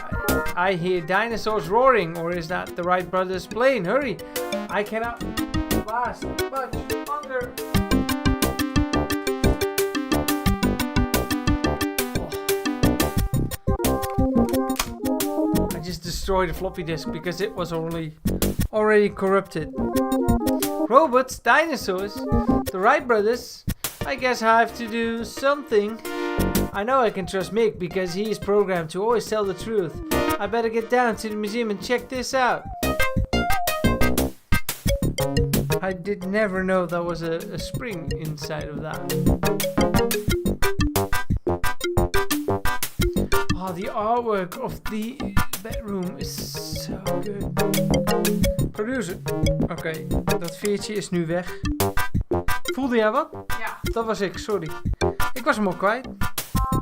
I hear dinosaurs roaring, or is that the Wright brothers' plane? Hurry! I cannot last much longer. I just destroyed the floppy disk because it was already corrupted. Robots, dinosaurs, the Wright brothers. I guess I have to do something. I know I can trust Mick because he is programmed to always tell the truth. I better get down to the museum and check this out. I did never know there was a spring inside of that. Oh, the artwork of the bedroom is so good. Producer. Oké, dat veertje is nu weg. Voelde jij wat? Ja. Dat was ik, sorry. Ik was hem al kwijt.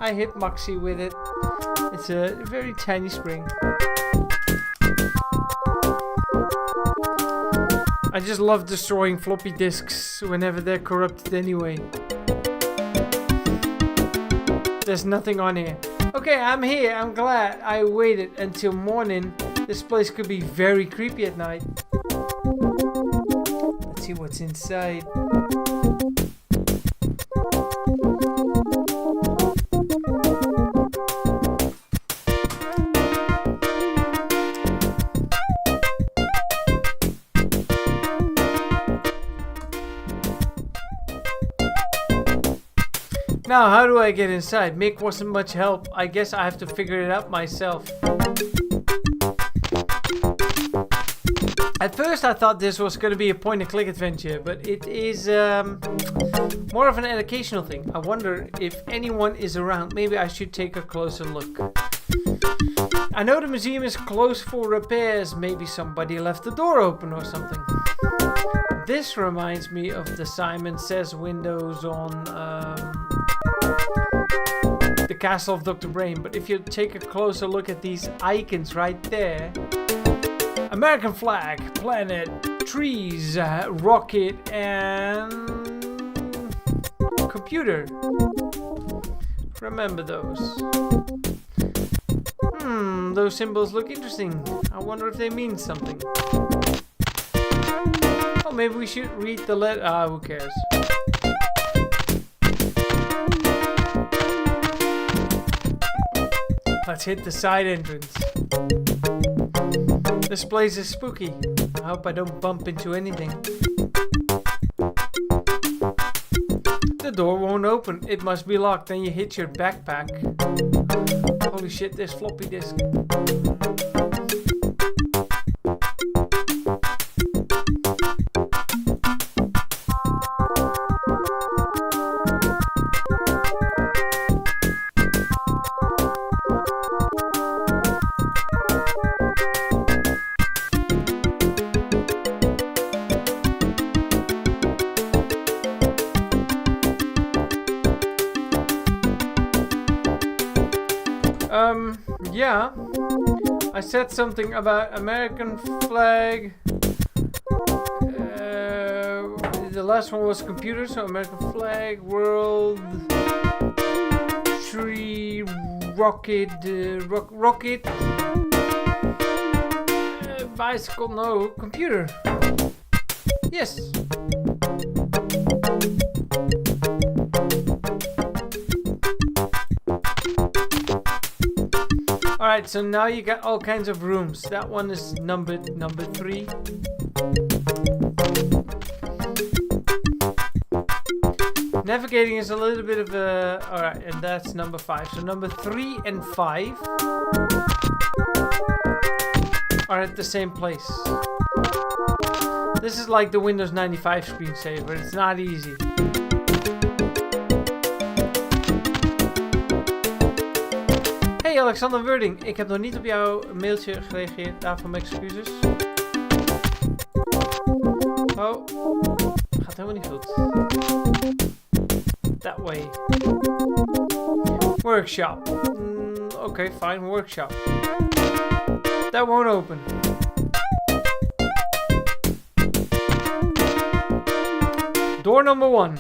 I hit Maxi with it. It's a very tiny spring. I just love destroying floppy disks whenever they're corrupted anyway. There's nothing on here. Okay, I'm here. I'm glad I waited until morning. This place could be very creepy at night. Let's see what's inside. Now, how do I get inside? Mick wasn't much help. I guess I have to figure it out myself. At first I thought this was going to be a point-and-click adventure, but it is more of an educational thing. I wonder if anyone is around. Maybe I should take a closer look. I know the museum is closed for repairs. Maybe somebody left the door open or something. This reminds me of the Simon Says windows on the Castle of Dr. Brain. But if you take a closer look at these icons right there. American flag, planet, trees, rocket, and computer. Remember those. Those symbols look interesting. I wonder if they mean something. Oh, maybe we should read the letter. Who cares? Let's hit the side entrance. This place is spooky. I hope I don't bump into anything. The door won't open. It must be locked. Then you hit your backpack. Holy shit, there's floppy disk. Yeah. I said something about American flag. The last one was computer, so American flag, world, tree, rocket, rocket, bicycle, no, computer. Yes. Alright, so now you got all kinds of rooms. That one is number 3. Navigating is a little bit of a... Alright, and that's number 5. So number 3 and 5 are at the same place. This is like the Windows 95 screensaver. It's not easy. Hey Alexander Wording, ik heb nog niet op jouw mailtje gereageerd. Daarvoor mijn excuses. Oh, gaat helemaal niet goed. That way. Workshop. Okay, fine, workshop. That won't open. Door number 1.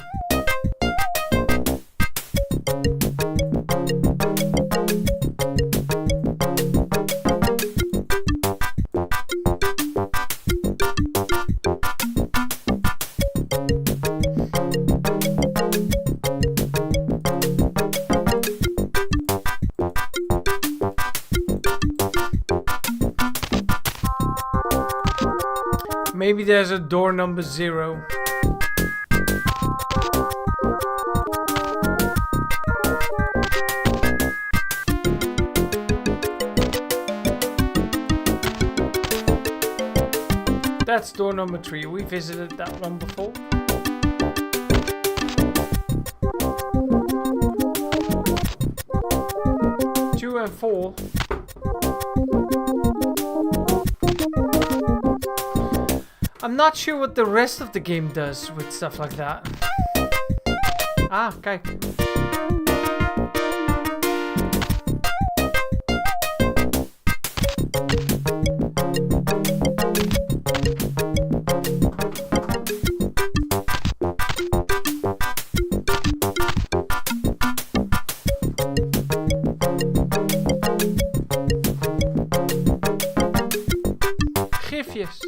Maybe there's a door number 0. That's door number 3. We visited that one before. Two and 4. I'm not sure what the rest of the game does with stuff like that. Ah, kijk. Gifjes.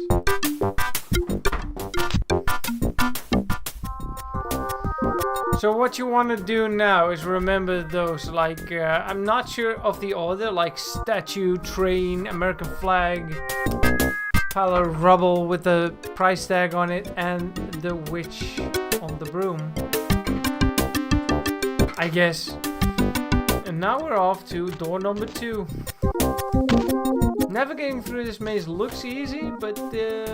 So what you want to do now is remember those, like, I'm not sure of the order, like statue, train, American flag, pile of rubble with the price tag on it, and the witch on the broom, I guess. And now we're off to door number 2. Navigating through this maze looks easy, but it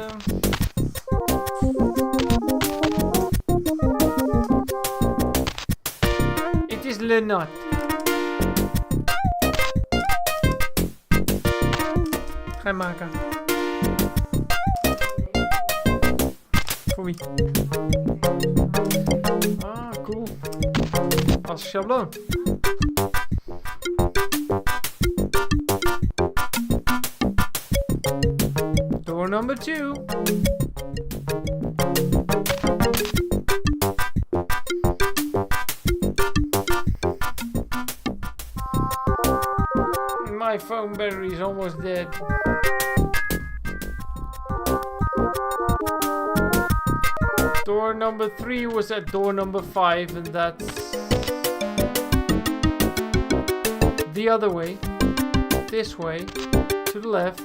is not. Ga je maken. Voor wie? Ah, cool. Als schabloon. Door number 2. My phone battery is almost dead. Door number 3 was at door number 5, and that's the other way. This way, to the left.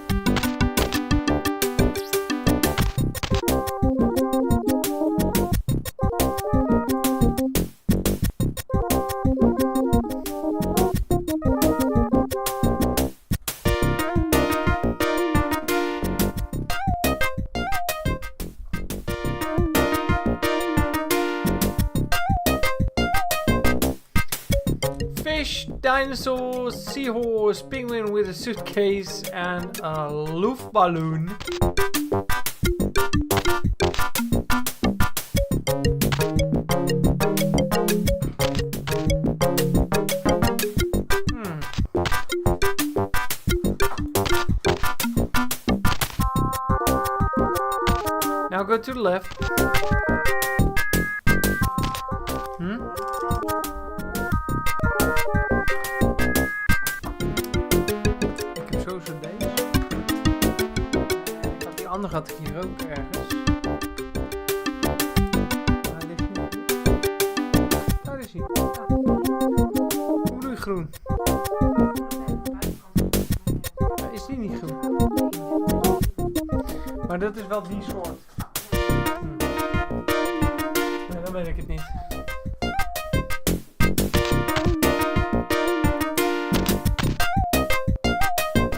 Fish, dinosaur, seahorse, penguin with a suitcase, and a loof balloon. the left. Ik heb zo deze. Die andere had ik hier ook ergens. Waar ligt hij? Daar is hij. Hoe bedoel je groen? Is die niet groen? Maar dat is wel die soort. Nee, dan weet ik het niet.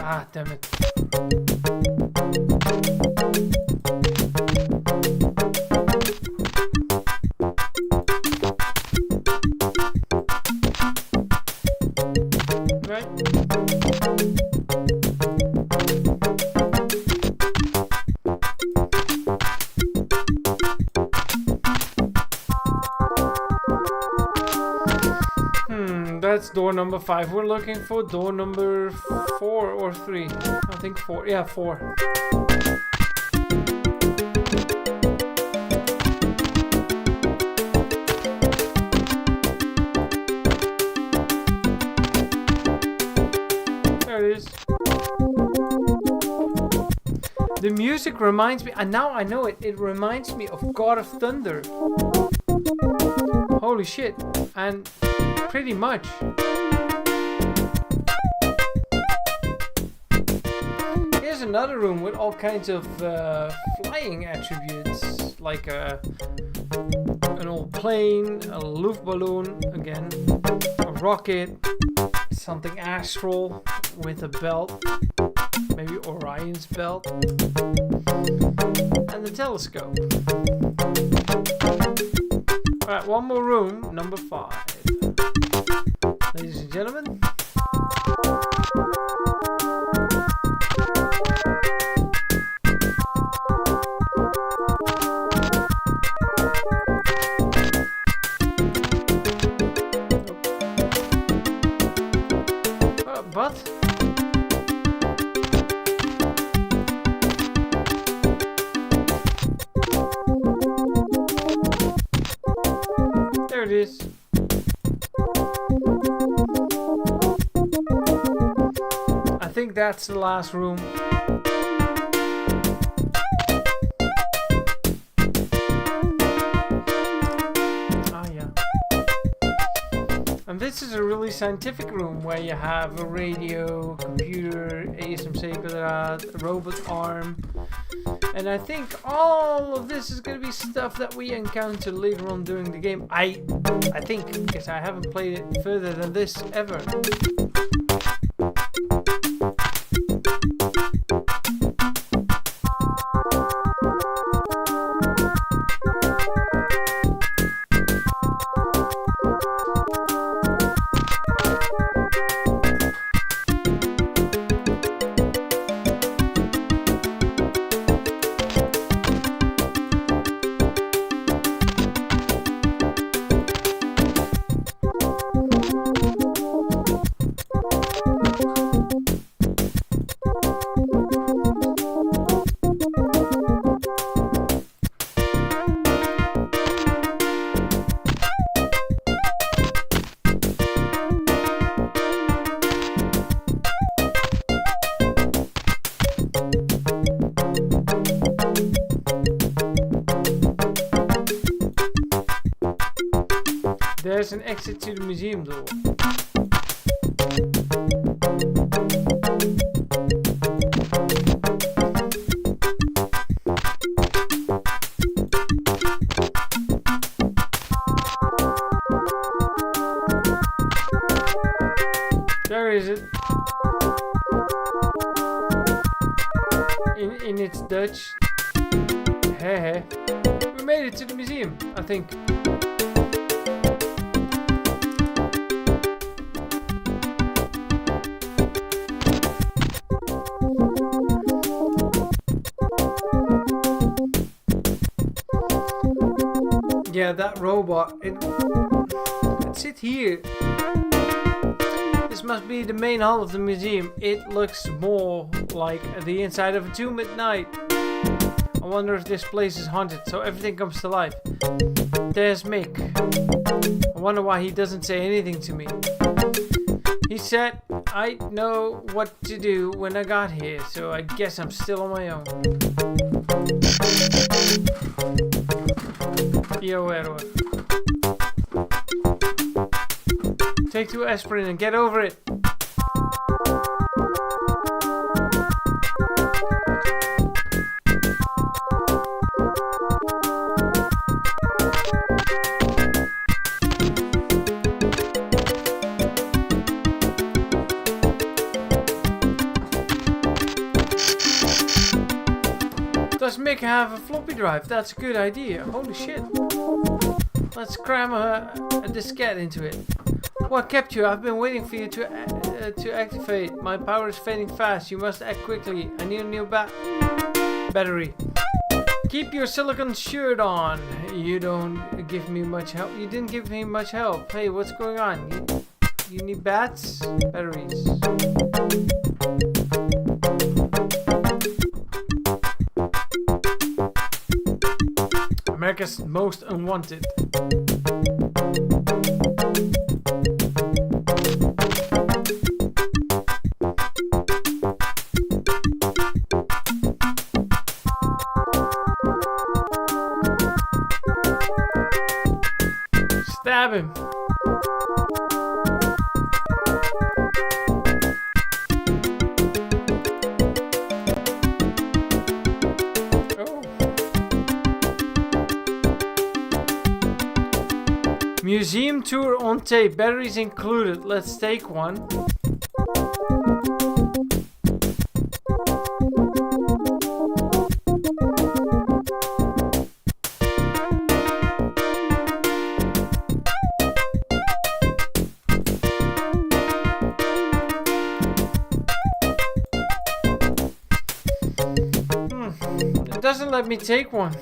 Ah, damn it. Right. That's door number 5. We're looking for door number 4 or 3. I think 4. Yeah, 4. There it is. The music reminds me, and now I know it, it reminds me of God of Thunder. Holy shit. And pretty much. Here's another room with all kinds of flying attributes, like an old plane, a Luftballon again, a rocket, something astral with a belt, maybe Orion's belt, and the telescope. Alright, one more room, number 5. Ladies and gentlemen. But there it is. I think that's the last room. Ah, yeah. And this is a really scientific room where you have a radio, computer, ASMC quadraat, a robot arm. And I think all of this is going to be stuff that we encounter later on during the game. I think, because I haven't played it further than this ever. There's an exit to the museum door. There is it. In its Dutch. Heh. We made it to the museum, I think. Yeah, that robot, it sits here. This must be the main hall of the museum. It looks more like the inside of a tomb at night. I wonder if this place is haunted, so everything comes to life. There's Mick. I wonder why he doesn't say anything to me. He said I'd know what to do when I got here, so I guess I'm still on my own. Yo, Edward. Take 2 aspirin and get over it. Does Mick have a floppy drive? That's a good idea. Holy shit. Let's cram a diskette into it. What kept you? I've been waiting for you to activate. My power is fading fast. You must act quickly. I need a new battery. Keep your silicone shirt on. You don't give me much help. You didn't give me much help. Hey, what's going on? You need bats? Batteries. America's Most Unwanted. Stab him. Museum tour on tape, batteries included. Let's take one. It doesn't let me take one.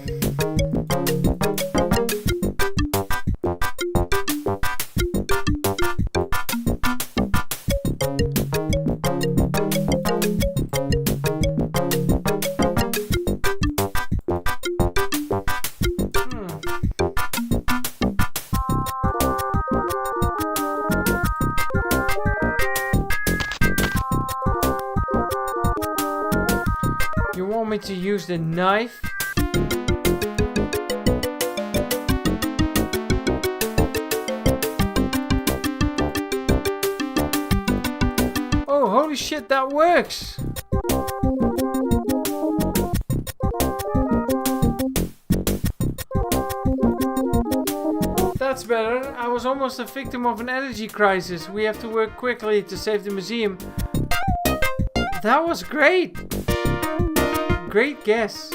You want me to use the knife? Oh, holy shit, that works! That's better. I was almost a victim of an energy crisis. We have to work quickly to save the museum. That was great! Great guess.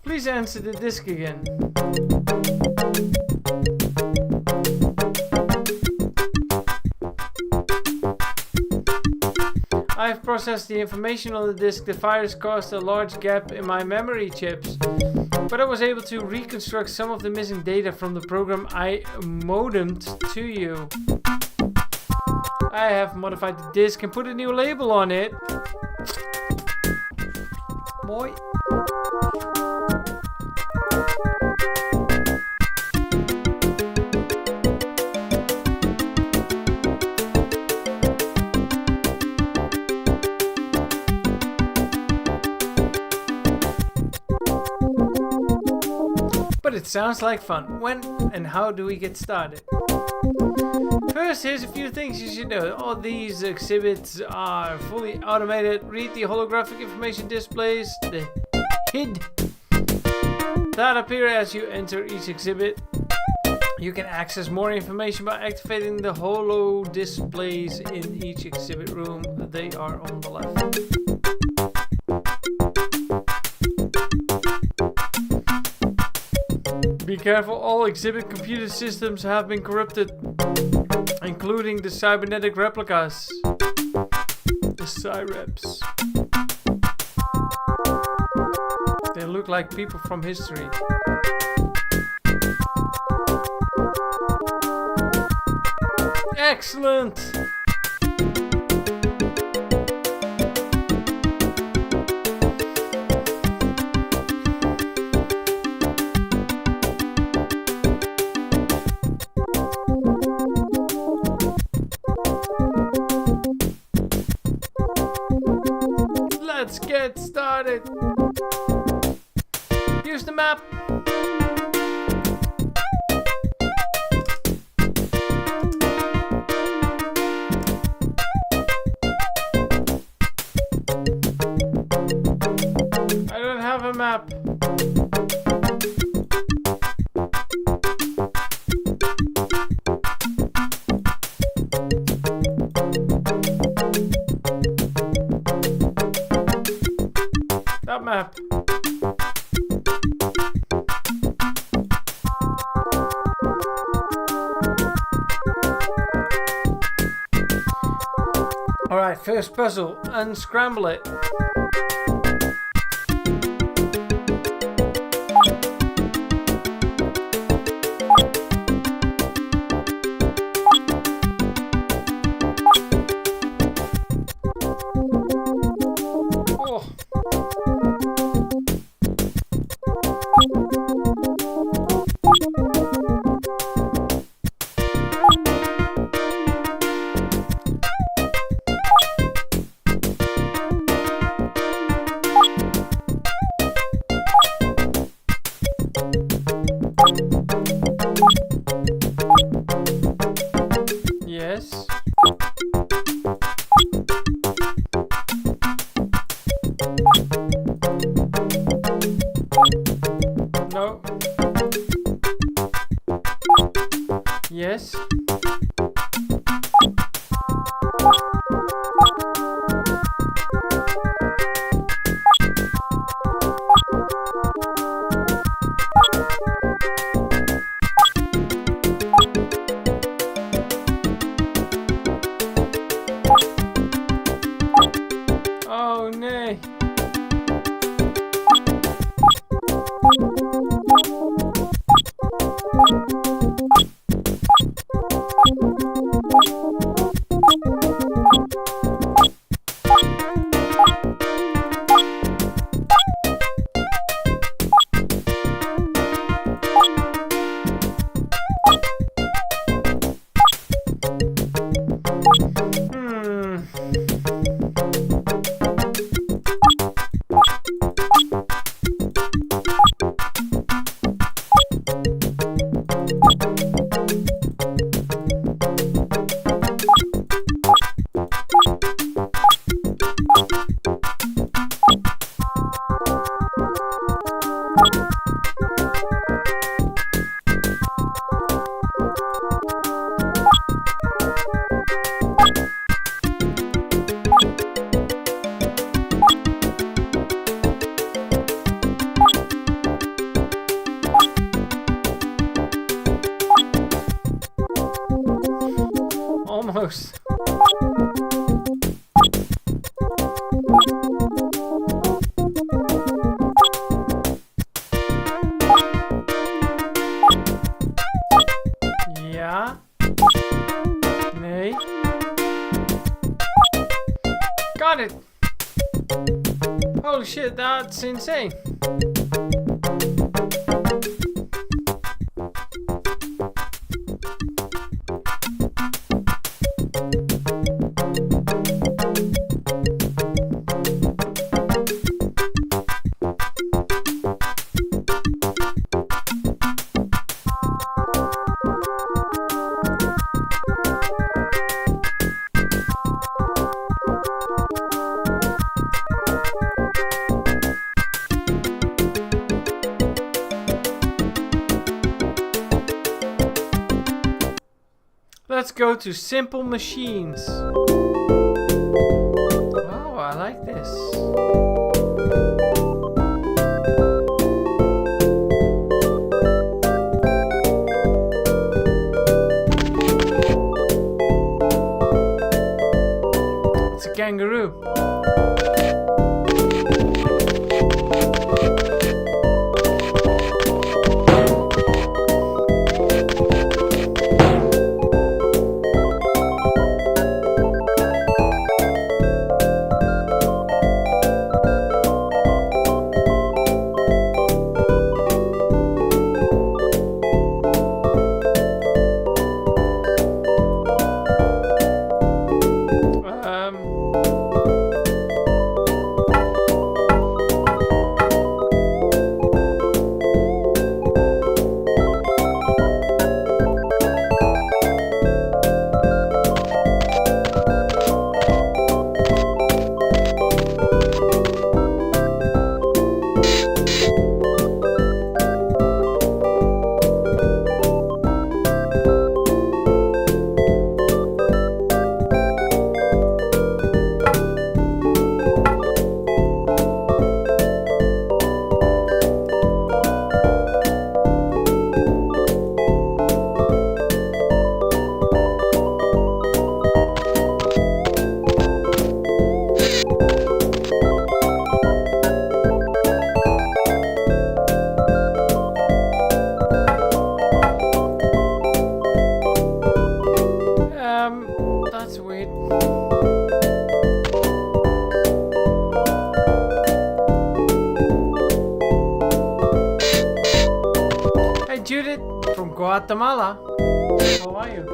Please answer the disc again. I have processed the information on the disk. The virus caused a large gap in my memory chips, but I was able to reconstruct some of the missing data from the program I modemed to you. I have modified the disk and put a new label on it. Boy. But it sounds like fun. When and how do we get started? First, here's a few things you should know. All these exhibits are fully automated. Read the holographic information displays, the HID, that appear as you enter each exhibit. You can access more information by activating the holo displays in each exhibit room. They are on the left. Be careful, all exhibit computer systems have been corrupted, including the cybernetic replicas, the Cyreps. They look like people from history. Excellent! Got it. Use the map. I don't have a map. That map. Alright, first puzzle. Unscramble it. Yes. No. Yes. Oh, nee. Almost. Ja. Nee. Got it. Holy shit, that's insane. Let's go to simple machines. Oh, I like this. It's a kangaroo. Judith from Guatemala. How are you?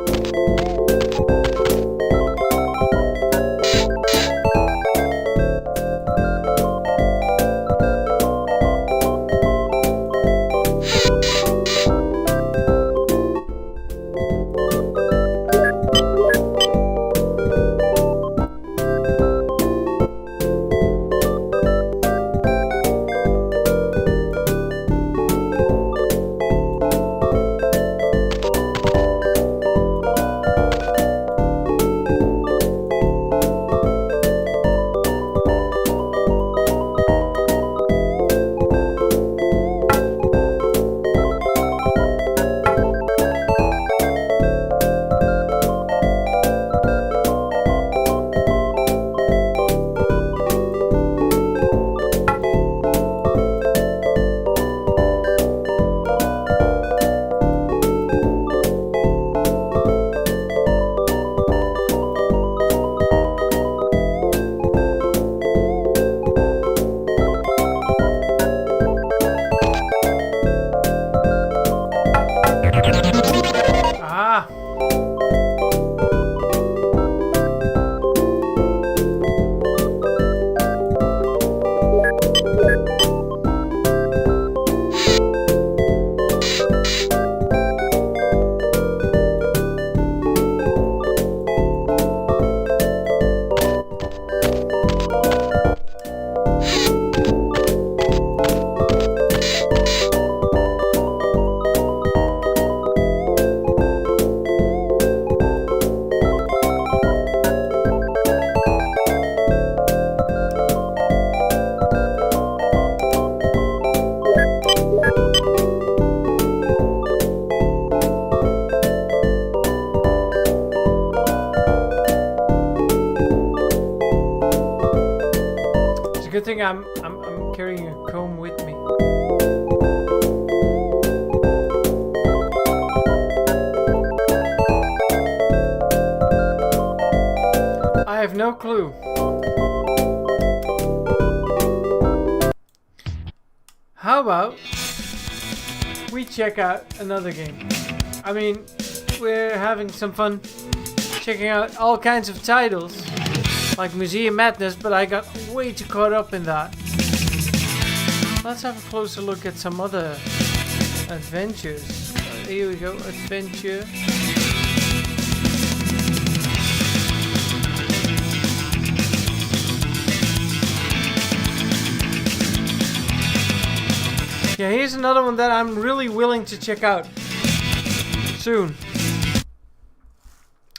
Good thing I'm carrying a comb with me. I have no clue. How about we check out another game? I mean, we're having some fun checking out all kinds of titles like Museum Madness, but I got way too caught up in that. Let's have a closer look at some other adventures. Here we go, adventure. Yeah, here's another one that I'm really willing to check out soon.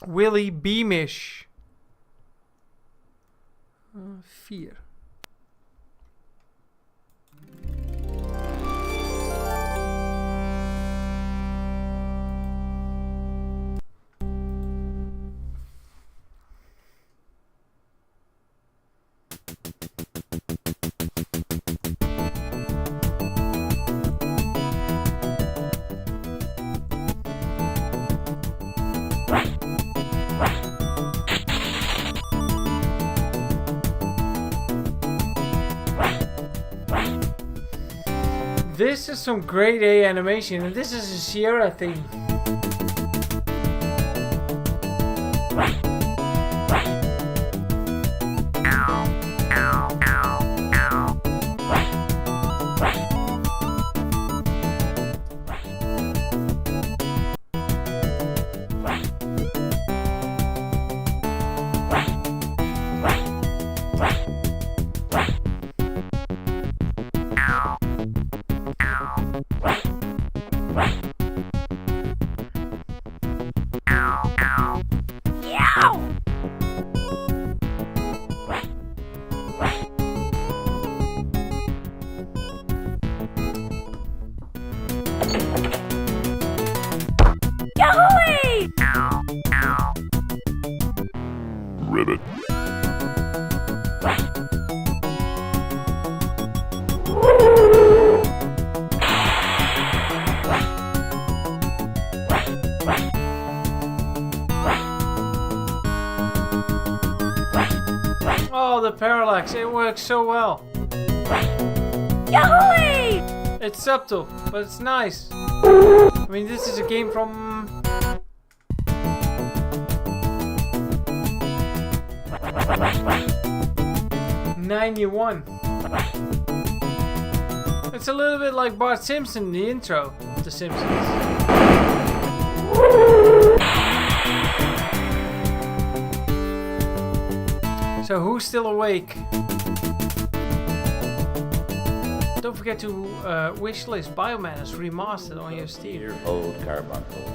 Willy Beamish. 4. This is some grade A animation, and this is a Sierra theme. Ribbit. Oh, the parallax, it works so well. Yahoo! It's subtle, but it's nice. I mean, this is a game from... '91. It's a little bit like Bart Simpson, the intro of The Simpsons. So who's still awake? Don't forget to wishlist Biomanis Remastered on your Steam. Dear old Carbuncle,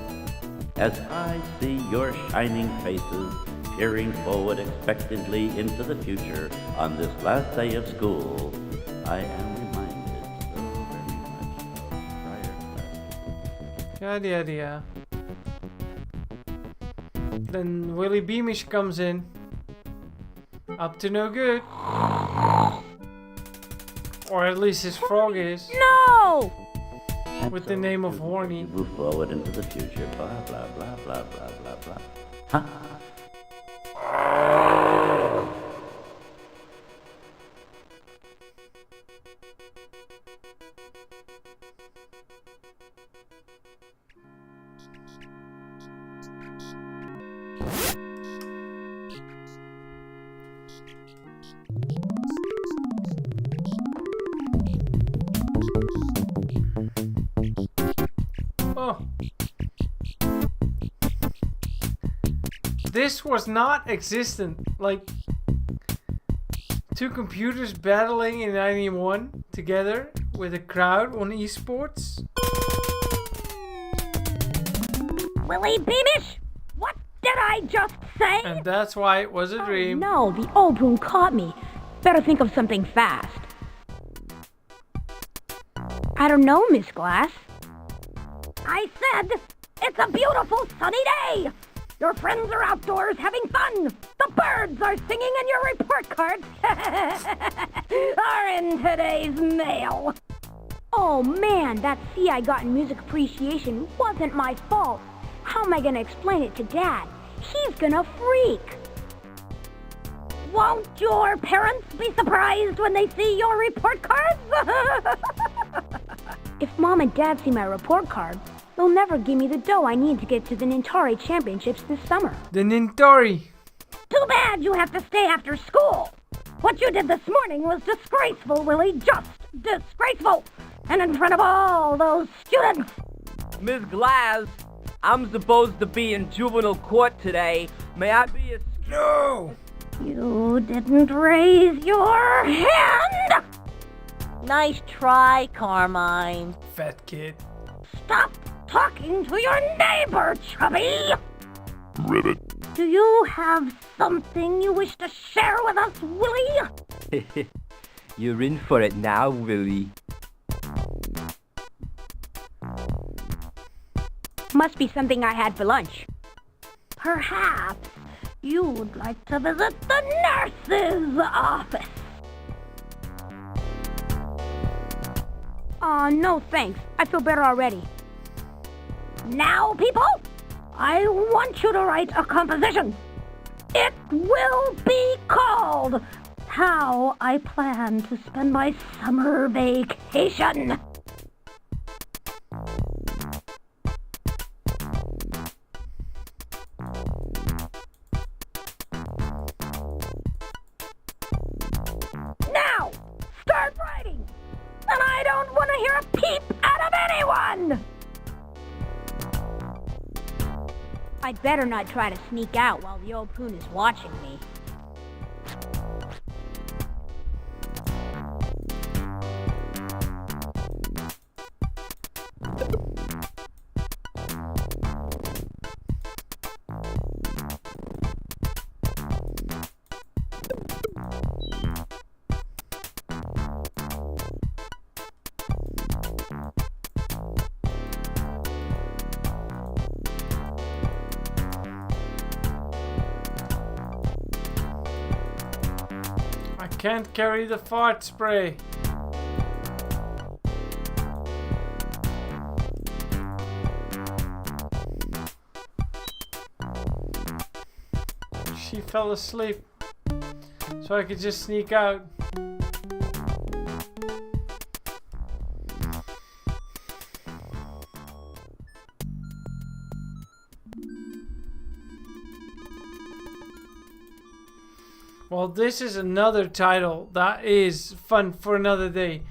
as I see your shining faces peering forward expectantly into the future on this last day of school, I am reminded so very much of prior classes. Yeah. Then Willie Beamish comes in. Up to no good. Or at least his frog is. No! With the name of Horny. Move forward into the future, blah, blah, blah, blah, blah, blah, blah. Ha! Oh. This was not existent. Like, two computers battling in '91 together with a crowd on esports. Willie Beamish? What did I just say? And that's why it was a dream. No, the old boon caught me. Better think of something fast. I don't know, Miss Glass. I said, it's a beautiful sunny day. Your friends are outdoors having fun. The birds are singing and your report cards are in today's mail. Oh man, that C I got in music appreciation wasn't my fault. How am I gonna explain it to Dad? He's gonna freak. Won't your parents be surprised when they see your report cards? If Mom and Dad see my report card, they'll never give me the dough I need to get to the Nintari Championships this summer. The Nintari! Too bad you have to stay after school. What you did this morning was disgraceful, Willie. Just disgraceful. And in front of all those students. Miss Glass, I'm supposed to be in juvenile court today. May I be a... No! You didn't raise your hand! Nice try, Carmine. Fat kid. Stop talking to your neighbor, Chubby! Ribbit. Do you have something you wish to share with us, Willie? You're in for it now, Willie. Must be something I had for lunch. Perhaps you'd like to visit the nurse's office. No thanks. I feel better already. Now, people, I want you to write a composition. It will be called How I Plan to Spend My Summer Vacation. Now, start writing. And I don't want to hear a peep out of anyone. I'd better not try to sneak out while the old poon is watching me. Can't carry the fart spray. She fell asleep, so I could just sneak out. Well, this is another title that is fun for another day.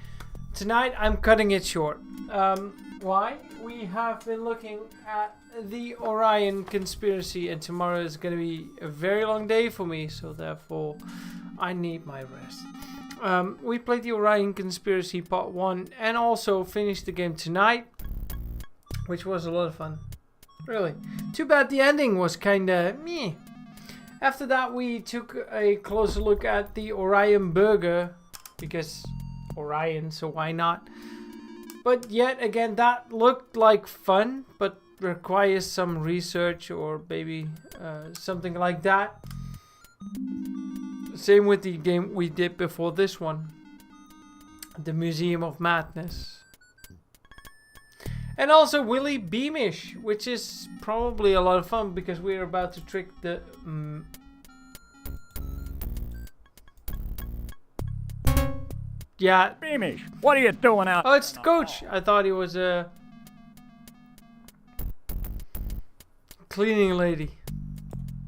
Tonight, I'm cutting it short. Why? We have been looking at the Orion conspiracy, and tomorrow is going to be a very long day for me, so therefore, I need my rest. We played the Orion conspiracy part 1 and also finished the game tonight, which was a lot of fun. Really. Too bad the ending was kinda meh. After that, we took a closer look at the Orion Burger, because Orion, so why not? But yet again, that looked like fun, but requires some research or maybe something like that. Same with the game we did before this one, the Museum of Madness. And also Willy Beamish, which is probably a lot of fun because we're about to trick the... yeah. Beamish, what are you doing out? Oh, it's the coach. I thought he was a cleaning lady.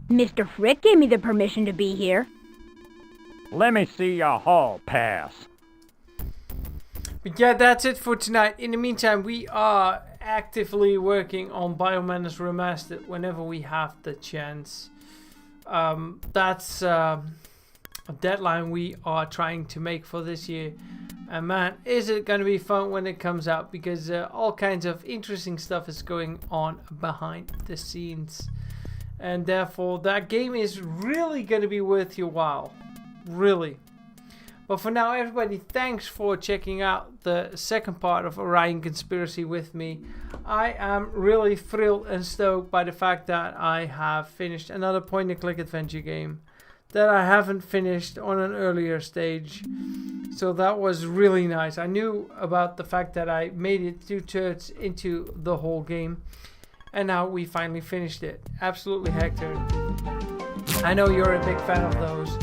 Mr. Frick gave me the permission to be here. Let me see your hall pass. But yeah, that's it for tonight. In the meantime, we are actively working on Biomenace Remastered whenever we have the chance. That's a deadline we are trying to make for this year. And man, is it going to be fun when it comes out, because all kinds of interesting stuff is going on behind the scenes. And therefore, that game is really going to be worth your while. Really. But for now, everybody, thanks for checking out the second part of Orion Conspiracy with me. I am really thrilled and stoked by the fact that I have finished another point-and-click adventure game that I haven't finished on an earlier stage. So that was really nice. I knew about the fact that I made it 2/3 into the whole game. And now we finally finished it. Absolutely, Hector. I know you're a big fan of those.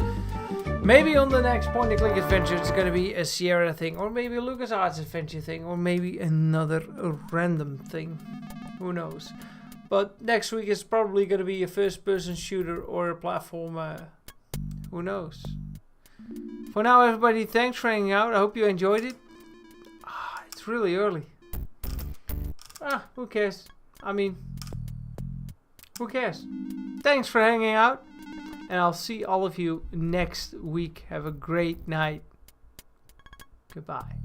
Maybe on the next point-and-click adventure it's going to be a Sierra thing, or maybe a LucasArts adventure thing, or maybe another random thing. Who knows? But next week is probably going to be a first-person shooter or a platformer. Who knows? For now, everybody, thanks for hanging out. I hope you enjoyed it. It's really early. Who cares? I mean, who cares? Thanks for hanging out. And I'll see all of you next week. Have a great night. Goodbye.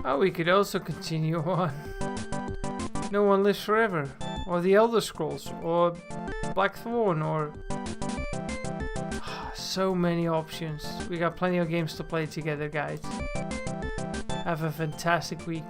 Oh, we could also continue on No One Lives Forever, or The Elder Scrolls, or Blackthorn, or so many options. We got plenty of games to play together, guys. Have a fantastic week.